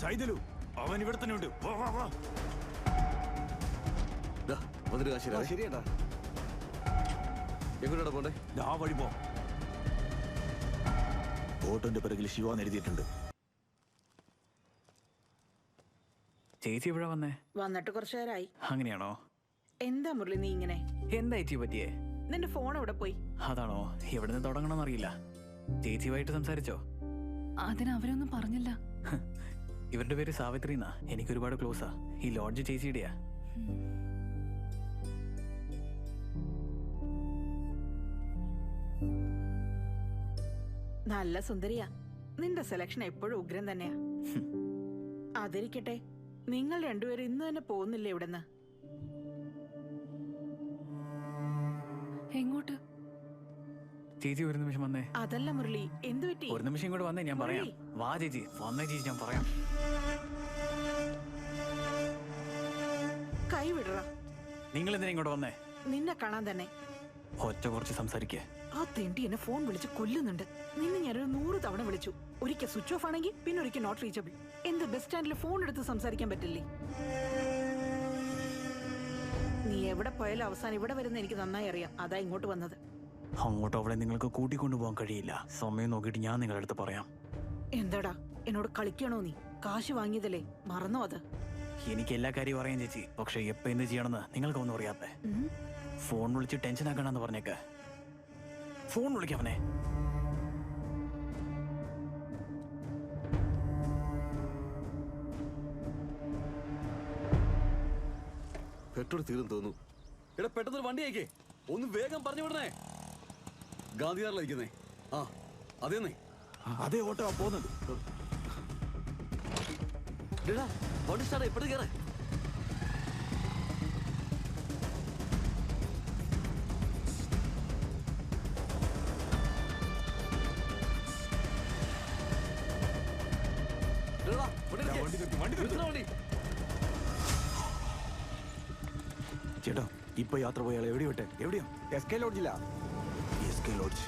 സൈദലു, അവൻ ഇവിടെ തന്നെ ഉണ്ട്. വാ വാ വാ. ശരിയാ. എങ്ങോട്ടാ പോണ്ടേ? ആ വഴി പോ. ഓട്ടോന്റെ പിറകിൽ ശിവ എഴുതിയിട്ടുണ്ട്. ചേച്ചി എവിടെ വന്നേ? വന്നിട്ട് കുറച്ചു നേരമായി. അങ്ങനെയാണോ? എന്താ മുരളി നീ ഇങ്ങനെ? എന്താ ചേച്ചി പറ്റിയേ? നിന്റെ ഫോൺ എവിടെ പോയി? അതാണോ? എവിടെ നിന്ന് തുടങ്ങണമെന്ന് അറിയില്ല. ചേച്ചിയുമായിട്ട് സംസാരിച്ചോ? അതിന് അവരൊന്നും പറഞ്ഞില്ല. ഇവരുടെ പേര് സാവിത്രി എന്നാ. എനിക്ക് ഒരുപാട് ക്ലോസാ. ഈ ലോഡ്ജ് ചേച്ചിയുടെയാ. നല്ല സുന്ദരിയാ. നിന്റെ സെലക്ഷൻ എപ്പോഴും ഉഗ്രൻ തന്നെയാ. അതിരിക്കട്ടെ, നിങ്ങൾ രണ്ടുപേരും ഇന്ന് തന്നെ പോകുന്നില്ലേ ഇവിടുന്ന്? എങ്ങോട്ട്? ചേച്ചി ഒരു നിമിഷം വന്നേ. അതല്ല മുരളി, എന്തു പറ്റി? ഒരു നിമിഷം ഇങ്ങോട്ട് വന്നേ, ഞാൻ പറയാം. വാ ചേച്ചി, വന്നേ ചേച്ചി, ഞാൻ പറയാം. കൈ വിടറ. നിങ്ങൾ എന്തിനാ ഇങ്ങോട്ട് വന്നേ? നിന്നെ കാണാൻ തന്നെ. ഒറ്റ കുറച്ച് സംസാരിക്കേ. ആ തെണ്ടി എന്നെ ഫോൺ വിളിച്ച് കൊല്ലുന്നുണ്ട്. നിന്നെ ഞാനൊരു 100 തവണ വിളിച്ചു. ഒരിക്കൽ സ്വിച്ച് ഓഫ് ആണെങ്കിൽ പിന്നെ ഒരിക്കൽ നോട്ട് റീച്ചബിൾ. എന്ത് ബസ് സ്റ്റാൻഡിൽ ഫോൺ എടുത്ത് സംസാരിക്കാൻ പറ്റില്ലേ? നീ എവിടെ പോയാലും അവസാനം ഇവിടെ വരുന്ന എനിക്ക് നന്നായി അറിയാം. അതാ ഇങ്ങോട്ട് വന്നത്. അങ്ങോട്ട് അവളെ നിങ്ങൾക്ക് കൂട്ടിക്കൊണ്ടുപോകാൻ കഴിയില്ല. സമയം നോക്കിയിട്ട് ഞാൻ നിങ്ങളുടെ അടുത്ത് പറയാം. എന്താടാ എന്നോട് കളിക്കണോ നീ? കാശ് വാങ്ങിയതല്ലേ, മറന്നോ അത്? എനിക്ക് എല്ലാ കാര്യവും അറിയാം ചേച്ചി. പക്ഷെ എപ്പോ എന്ത് ചെയ്യണമെന്ന് നിങ്ങൾക്കൊന്നും അറിയാത്തെ. ഫോൺ വിളിച്ച് ടെൻഷൻ ആക്കണമെന്ന് പറഞ്ഞേക്ക്. ഫോൺ വിളിക്കാവനെ. പെട്രോൾ തീർന്നു തോന്നുന്നു. എടാ പെട്ടെന്ന് വണ്ടി അയക്കേ. ഒന്ന് വേഗം പറഞ്ഞു വിടണേ. ഗാന്ധിയാറിലിരിക്കുന്നേ. ആ അതേന്നേ. അതേ ഓട്ടോ പോകുന്നുണ്ട്. വണ്ടി സ്റ്റാർട്ട് എപ്പോഴും കയറേ. ചേട്ടാ, ഇപ്പൊ യാത്ര പോയാൽ എവിടെ വിട്ടെ? എവിടെയാ? SK ലോഡ്ജിലാ. SK lodge.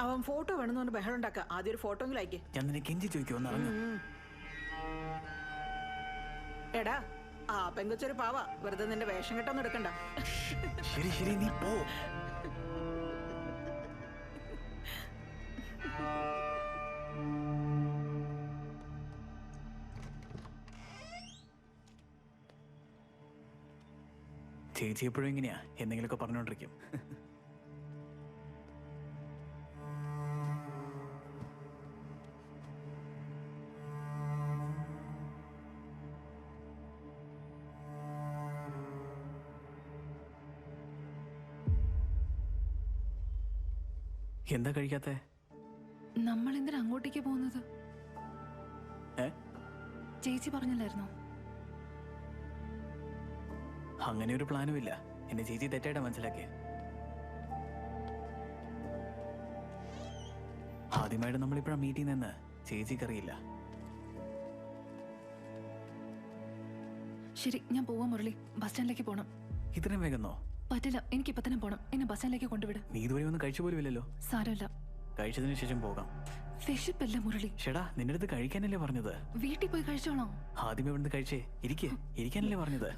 അവൻ ഫോട്ടോ വേണമെന്ന് ബഹളം ഉണ്ടാക്ക. ആദ്യം ഒരു ഫോട്ടോ എങ്കിലും അയക്കേ. ഞാൻ നിന്നെ കെഞ്ചി ചോദിക്കുമെന്ന് അറിഞ്ഞു. എടാ, ആ പെങ്കൊച്ചൊരു പാവ. വെറുതെ നിന്റെ വേഷം കെട്ടൊന്നും എടുക്കണ്ട. ശരി ശരി, നീ പോ. ചേച്ചി എപ്പോഴും എങ്ങനെയാ എന്തെങ്കിലുമൊക്കെ പറഞ്ഞോണ്ടിരിക്കും. എന്താ കഴിക്കാത്തെ? നമ്മൾ എന്തിനാ അങ്ങോട്ടേക്ക് പോകുന്നത്? ചേച്ചി പറഞ്ഞില്ലായിരുന്നോ? അങ്ങനെ ഒരു പ്ലാനും ഇല്ല. എന്നെ ചേച്ചി തെറ്റായിട്ടാ മനസ്സിലാക്കിയ. ആദ്യമായിട്ട് നമ്മളിപ്പോഴാ മീറ്റ് ചെയ്യുന്നതെന്ന് ചേച്ചിക്കറിയില്ല. ശരി, ഞാൻ പോവാ മുരളി. ബസ് സ്റ്റാൻഡിലേക്ക് പോണം. ഇത്രയും വേഗന്നോ? പറ്റില്ല, എനിക്ക് ഇപ്പൊ തന്നെ പോണം. എന്നെ ബസ് സ്റ്റാൻഡിലേക്ക് കൊണ്ടുവിട്. നീ ഇതുവരെ ഒന്നും കഴിച്ചു പോലും ഇല്ലല്ലോ. സാരമില്ല, കഴിച്ചതിന് ശേഷം പോകാം. വിശപ്പല്ല മുരളി. ഷെടാ, നിന്റെ അടുത്ത് കഴിക്കാനല്ലേ പറഞ്ഞത്? വീട്ടിൽ പോയി കഴിച്ചോളാം. ആദ്യമേ ഇവിടുന്ന് കഴിച്ചേ. ഇരിക്കാനല്ലേ പറഞ്ഞത്?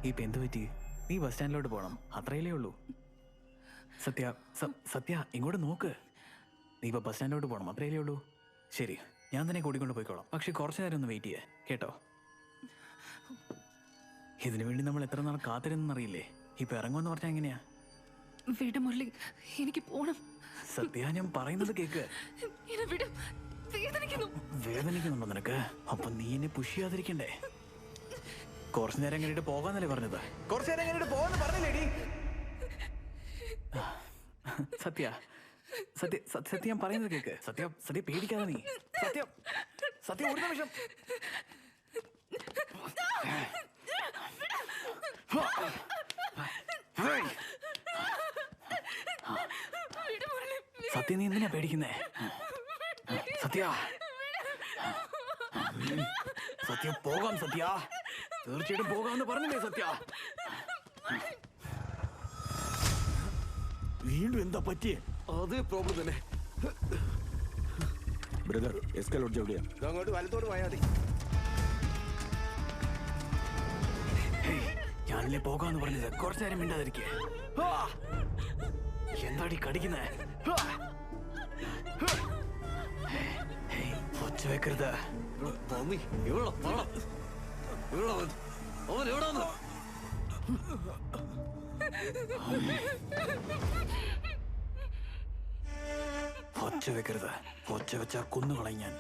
ഇപ്പൊ എന്ത് പറ്റി? നീ ബസ് സ്റ്റാൻഡിലോട്ട് പോകണം, അത്രയല്ലേ ഉള്ളൂ. സത്യ ഇങ്ങോട്ട് നോക്ക്. നീ ഇപ്പൊ ബസ് സ്റ്റാൻഡിലോട്ട് പോകണം, അത്രയല്ലേ ഉള്ളൂ. ശരി, ഞാൻ തന്നെ കൂടിക്കൊണ്ട് പോയിക്കോളാം. പക്ഷെ കുറച്ചു നേരം ഒന്ന് വെയിറ്റ് ചെയ്യേ കേട്ടോ. ഇതിനു വേണ്ടി നമ്മൾ എത്ര നാൾ കാത്തിരുന്നറിയില്ലേ? ഇപ്പൊ ഇറങ്ങുമെന്ന് പറഞ്ഞാൽ എങ്ങനെയാ? വിട് മുരളി, എനിക്ക് പോണം. സത്യ, ഞാൻ പറയുന്നത് കേക്ക്. വേദനിക്കുന്നുണ്ടോ നിനക്ക്? അപ്പൊ നീ എന്നെ പുഷ് ചെയ്യാതിരിക്കണ്ടേ? കുറച്ചു നേരം എങ്ങനെയിട്ട് പോകാന്നല്ലേ പറഞ്ഞത്? കുറച്ചു നേരം എങ്ങനെയിട്ട് പോകാന്ന് പറഞ്ഞില്ലേടി? സത്യ സത്യ സത്യ ഞാൻ പറയുന്നത് കേക്ക്. സത്യ സത്യ പേടിക്കാതെ നീ. സത്യം സത്യം ഒരു നിമിഷം. സത്യ, നീ എന്തിനാ പേടിക്കുന്നേ? സത്യ സത്യ പോകാം. സത്യ തീർച്ചയായിട്ടും പോകാമെന്ന് പറഞ്ഞില്ലേ? സത്യ വീണ്ടും എന്താ പറ്റിയേ? അതേ പ്രോബ്ലം തന്നെ. ബ്രദർ, എസ്കലോട്ട് എവിടെയാ? അങ്ങോട്ട് വലത്തോട്ട് പോയാൽ മതി. ഞാനല്ലേ പോകാന്ന് പറഞ്ഞത്. കുറച്ചു നേരം മിണ്ടാതിരിക്കേ. എന്താടി കടിക്കുന്നേ? ഒച്ച വെക്കരുത്. അവൻ എവിടെ? ഒച്ച വെക്കരുത്. ഒച്ച വെച്ചാ കൊന്നുകളയും ഞാൻ.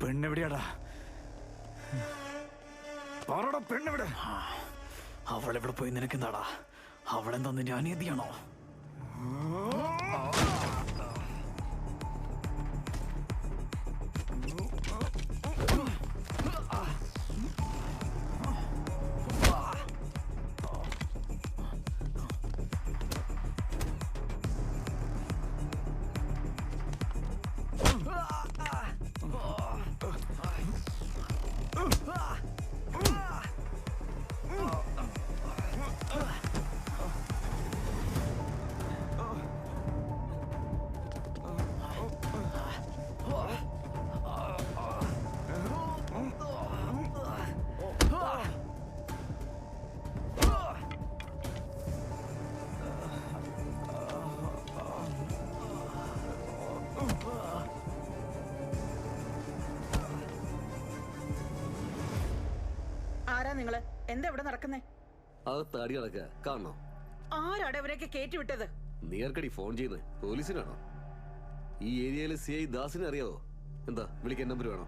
പെണ്ണെവിടെയാടാ? പറടാ, പെണ്ണെവിടെ? അവളെവിടെ പോയി നിനക്കെന്താടാ? അവളെന്താ നിന്റെ അനിയത്തിയാണോ? ആരാ നിങ്ങള്? എന്താ ഇവിടെ നടക്കുന്നേ? അകത്ത് അടി നടക്കുക കാണണോ? ആരാടെ അവരെയൊക്കെ കേറ്റിവിട്ടത്? നീർക്കടി ഫോൺ ചെയ്യുന്നത് പോലീസിനാണോ? ഈ ഏരിയയിലെ CI ദാസിനെ അറിയാവോ? എന്താ വിളിക്കാൻ നമ്പർ വേണോ?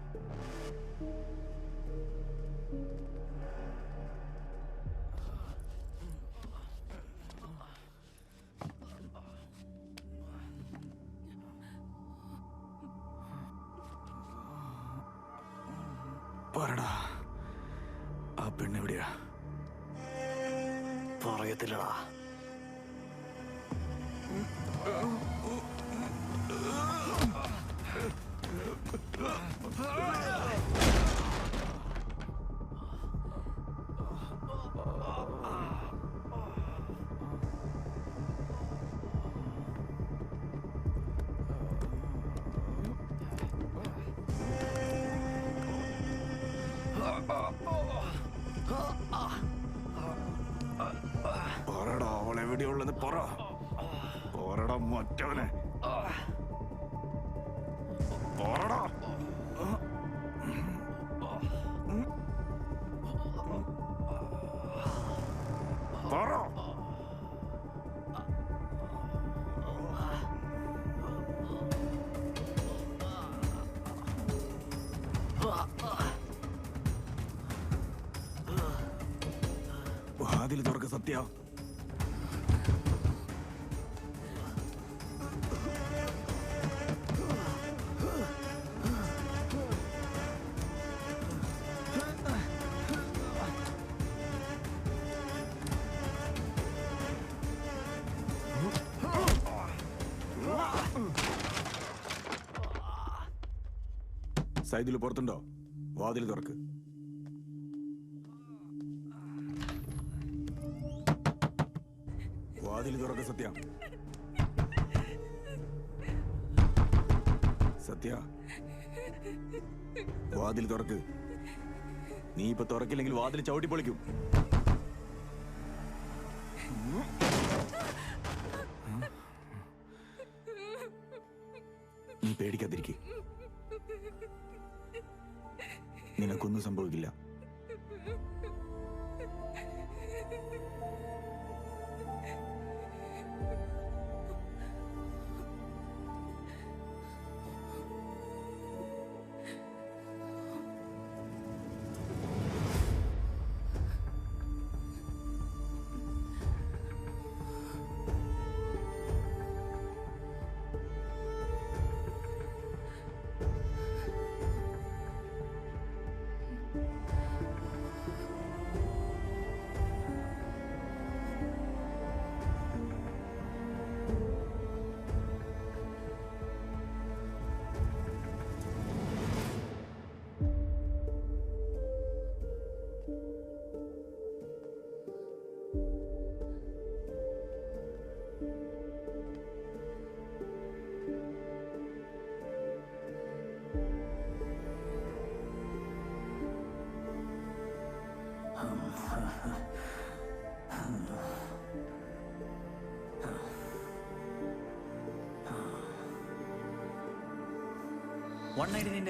പറടാ, ആ പെണ്ണെവിടെയാ? പറയത്തില്ലടാ. എവിടെയുള്ളെന്ന് പറടാ മറ്റവനെ പറടാ. പറ. വാതിൽ തുറക്ക സത്യ. സൈദിൽ പുറത്തുണ്ടോ? വാതിൽ തുറക്ക്. വാതിൽ തുറക്ക സത്യ. സത്യ, വാതിൽ തുറക്ക്. നീ ഇപ്പൊ തുറക്കില്ലെങ്കിൽ വാതിൽ ചവിട്ടി പൊളിക്കും. നീ പേടിക്കാതിരിക്കെ. നിനക്കൊന്നും സംഭവിക്കില്ല.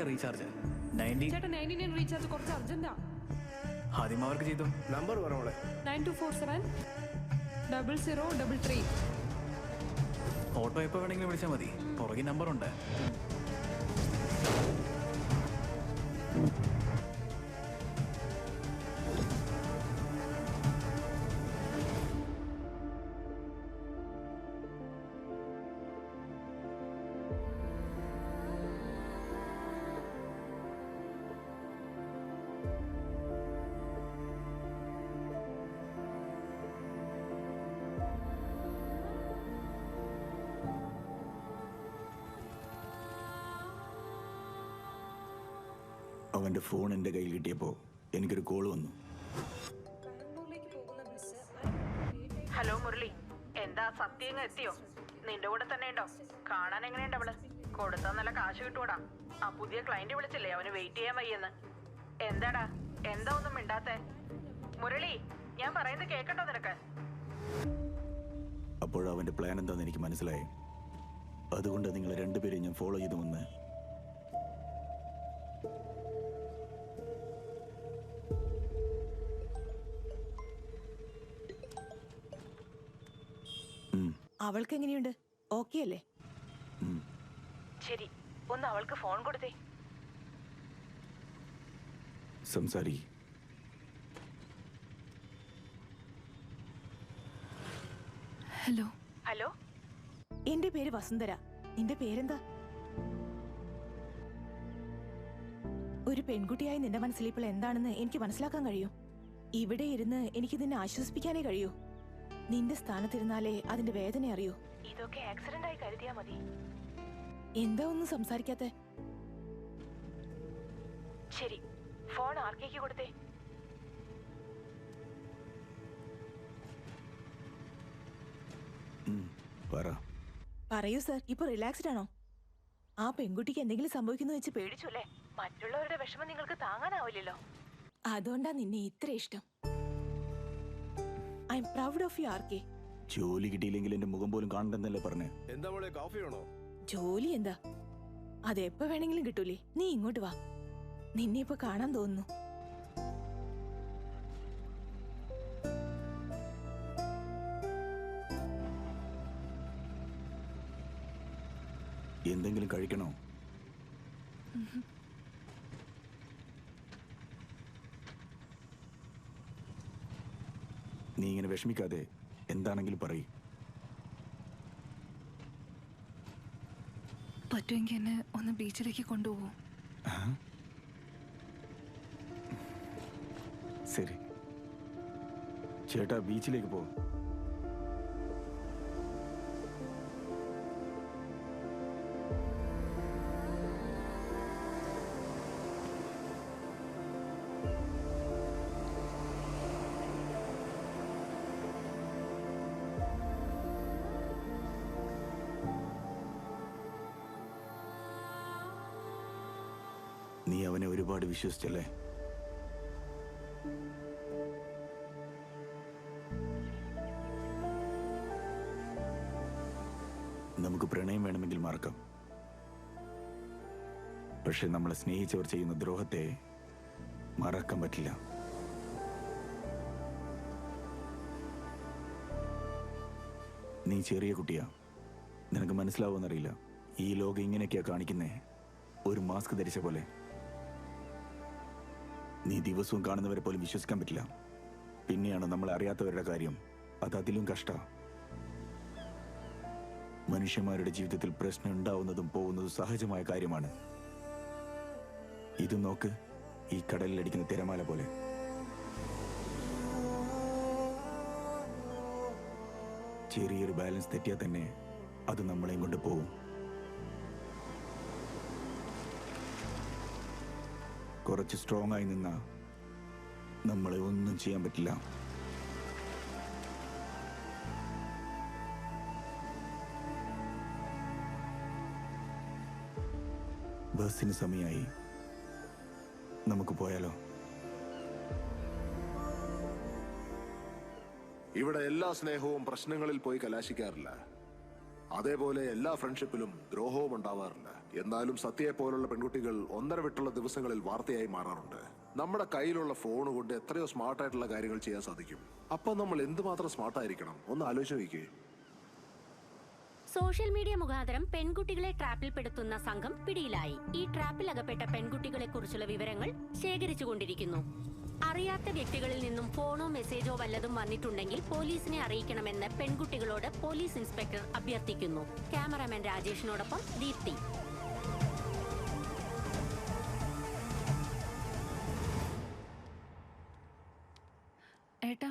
റീചാർജ് ചേട്ടാ 99 റീചാർജ് കുറച്ച് അർജന്റാ. ആദ്യം അവർക്ക് ചെയ്തു. നമ്പർ പറഞ്ഞോളെ. 92470033. ഓട്ടോ എപ്പോ വേണമെങ്കിലും വിളിച്ചാൽ മതി. പുറകിൽ നമ്പറുണ്ട്. അവന്റെ ഫോൺ എന്റെ കയ്യിൽ കിട്ടിയപ്പോ എനിക്കൊരു കോൾ വന്നു. ഹലോ മുരളി, എന്താ സത്യം എത്തിയോ? നിന്റെ കൂടെ തന്നെ ഉണ്ടോ? കാണാൻ എങ്ങനെയുണ്ട് അവള്? കൊടുത്താ നല്ല കാശ് കിട്ടൂടാ. ആ പുതിയ ക്ലയന്റ് വിളിച്ചില്ലേ, അവന് വെയിറ്റ് ചെയ്യാൻ വയ്യെന്ന്. എന്താടാ, എന്താ ഒന്നും മിണ്ടാത്തെ? മുരളി, ഞാൻ പറയുന്നത് കേക്കട്ടോ നിനക്ക്? അപ്പോഴവന്റെ പ്ലാൻ എന്താന്ന് എനിക്ക് മനസ്സിലായി. അതുകൊണ്ട് നിങ്ങൾ രണ്ടുപേരെയും ഞാൻ ഫോളോ ചെയ്തു വന്ന്. അവൾക്ക് എങ്ങനെയുണ്ട്? ഓക്കെ അല്ലേ? ശരി, ഒന്ന് അവൾക്ക് ഫോൺ കൊടുത്തേ. സംസാരി. ഹലോ. ഹലോ, എന്റെ പേര് വസുന്ധര. നിന്റെ പേരെന്താ? ഒരു പെൺകുട്ടിയായി നിന്റെ മനസ്സിൽ ഇപ്പോൾ എന്താണെന്ന് എനിക്ക് മനസ്സിലാക്കാൻ കഴിയൂ. ഇവിടെ ഇരുന്ന് എനിക്ക് നിന്നെ ആശ്വസിപ്പിക്കാനേ കഴിയൂ. നിന്റെ സ്ഥാനത്തിരുന്നാലേ അതിന്റെ വേദന അറിയൂ. ഇതൊക്കെ ആക്സിഡന്റ് ആയി കരുതിയാ മതി. എന്താ ഒന്നും സംസാരിക്കാത്തെ? ശരി, ഫോൺ ആർക്കേക്ക് കൊടുത്തേ. പറയൂ സർ, ഇപ്പൊ റിലാക്സ്ഡ് ആണോ? ആ പെൺകുട്ടിക്ക് എന്തെങ്കിലും സംഭവിക്കുന്നു വെച്ച് പേടിച്ചു അല്ലേ? മറ്റുള്ളവരുടെ വിഷമം നിങ്ങൾക്ക് താങ്ങാനാവില്ലല്ലോ. അതുകൊണ്ടാ നിന്നെ ഇത്ര ഇഷ്ടം. I am proud of you ആർക്കെ. ജോലി കിട്ടിയില്ലെങ്കിൽ എന്റെ മുഖം പോലും കാണണ്ടെന്നല്ലേ പറഞ്ഞേ. എന്താ മോളെ, കോഫി വേണോ? ജോലി എന്താ, അതെപ്പോ വേണമെങ്കിലും കിട്ടൂലേ. നീ ഇങ്ങോട്ട് വാ, നിന്നെ ഇപ്പൊ കാണാൻ തോന്നുന്നു. എന്തെങ്കിലും കഴിക്കണോ? നീ ഇങ്ങനെ വിഷമിക്കാതെ എന്താണെങ്കിലും പറയും. പറ്റുമെങ്കിൽ എന്നെ ഒന്ന് ബീച്ചിലേക്ക് കൊണ്ടുപോകും. ശരി ചേട്ടാ, ബീച്ചിലേക്ക് പോ. നീ അവനെ ഒരുപാട് വിശ്വസിച്ചല്ലേ? നമുക്ക് പ്രണയം വേണമെങ്കിൽ മറക്കാം, പക്ഷെ നമ്മളെ സ്നേഹിച്ചവർ ചെയ്യുന്ന ദ്രോഹത്തെ മറക്കാൻ പറ്റില്ല. നീ ചെറിയ കുട്ടിയാ, നിനക്ക് മനസ്സിലാവുമെന്നറിയില്ല. ഈ ലോകം ഇങ്ങനെയൊക്കെയാ കാണിക്കുന്നേ, ഒരു മാസ്ക് ധരിച്ച പോലെ. നീ ദിവസവും കാണുന്നവരെ പോലും വിശ്വസിക്കാൻ പറ്റില്ല. പിന്നെയാണ് നമ്മളെ അറിയാത്തവരുടെ കാര്യം, അത് അതിലും കഷ്ട. മനുഷ്യന്മാരുടെ ജീവിതത്തിൽ പ്രശ്നം ഉണ്ടാവുന്നതും പോകുന്നതും സഹജമായ കാര്യമാണ്. ഇത് നോക്ക്, ഈ കടലിലടിക്കുന്ന തിരമാല പോലെ. ചെറിയൊരു ബാലൻസ് തെറ്റിയാൽ തന്നെ അത് നമ്മളെയും കൊണ്ട് പോകും. കുറച്ച് സ്ട്രോങ് ആയി നിന്നാ നമ്മളെ ഒന്നും ചെയ്യാൻ പറ്റില്ല. ബസ്സിന് സമയമായി, നമുക്ക് പോയാലോ? ഇവിടെ എല്ലാ സ്നേഹവും പ്രശ്നങ്ങളിൽ പോയി കലാശിക്കാറില്ല. അതേപോലെ എല്ലാ ഫ്രണ്ട്ഷിപ്പിലും ദ്രോഹവും ഉണ്ടാവാറില്ല. എന്നാലും സത്യയെ പോലുള്ള പെൺകുട്ടികൾ ഒന്നര വിട്ടുള്ള ദിവസങ്ങളിൽ വാർത്തയായി മാറാറുണ്ട്. നമ്മുടെ കയ്യിലുള്ള ഫോൺ കൊണ്ട് എത്രയോ സ്മാർട്ടായിട്ടുള്ള കാര്യങ്ങൾ ചെയ്യാൻ സാധിക്കും. അപ്പൊ നമ്മൾ എന്തുമാത്രം സ്മാർട്ടായിരിക്കണം ഒന്ന് ആലോചിച്ച് നോക്കിയേ. സോഷ്യൽ മീഡിയ മുഖാന്തരം പെൺകുട്ടികളെ ട്രാപ്പിൽപ്പെടുത്തുന്ന സംഘം പിടിയിലായി. ഈ ട്രാപ്പിൽ അകപ്പെട്ട പെൺകുട്ടികളെ കുറിച്ചുള്ള വിവരങ്ങൾ ശേഖരിച്ചുകൊണ്ടിരിക്കുന്നു. അറിയാത്ത വ്യക്തികളിൽ നിന്നും ഫോണോ മെസ്സേജോ വല്ലതും വന്നിട്ടുണ്ടെങ്കിൽ പോലീസിനെ അറിയിക്കണമെന്ന് പെൺകുട്ടികളോട് പോലീസ് ഇൻസ്പെക്ടർ അഭ്യർത്ഥിക്കുന്നു. ക്യാമറാമാൻ രാജേഷിനോടൊപ്പം ദീപ്തി. ഏട്ടാ,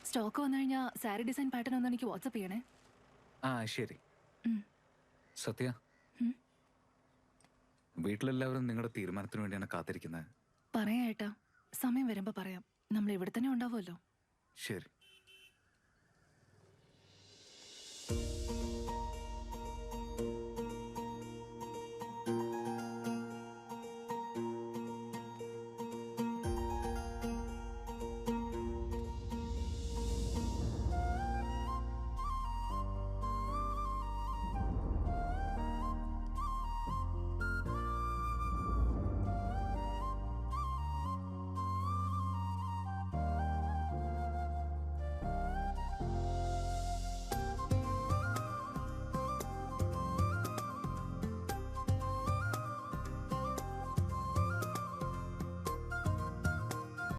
സ്റ്റോക്ക് വന്നു കഴിഞ്ഞാൽ സാരി ഡിസൈൻ പാറ്റേൺ ഒന്ന് എനിക്ക് വാട്സപ്പ് ചെയ്യണേ. ആ ശരി. സത്യ, വീട്ടിലെല്ലാവരും നിങ്ങളുടെ തീരുമാനത്തിന് വേണ്ടിയാണ് കാത്തിരിക്കുന്നത്. പറയാം ഏട്ടാ, സമയം വരുമ്പോ പറയാം. നമ്മൾ ഇവിടെ തന്നെ ഉണ്ടാവുമല്ലോ. ശരി.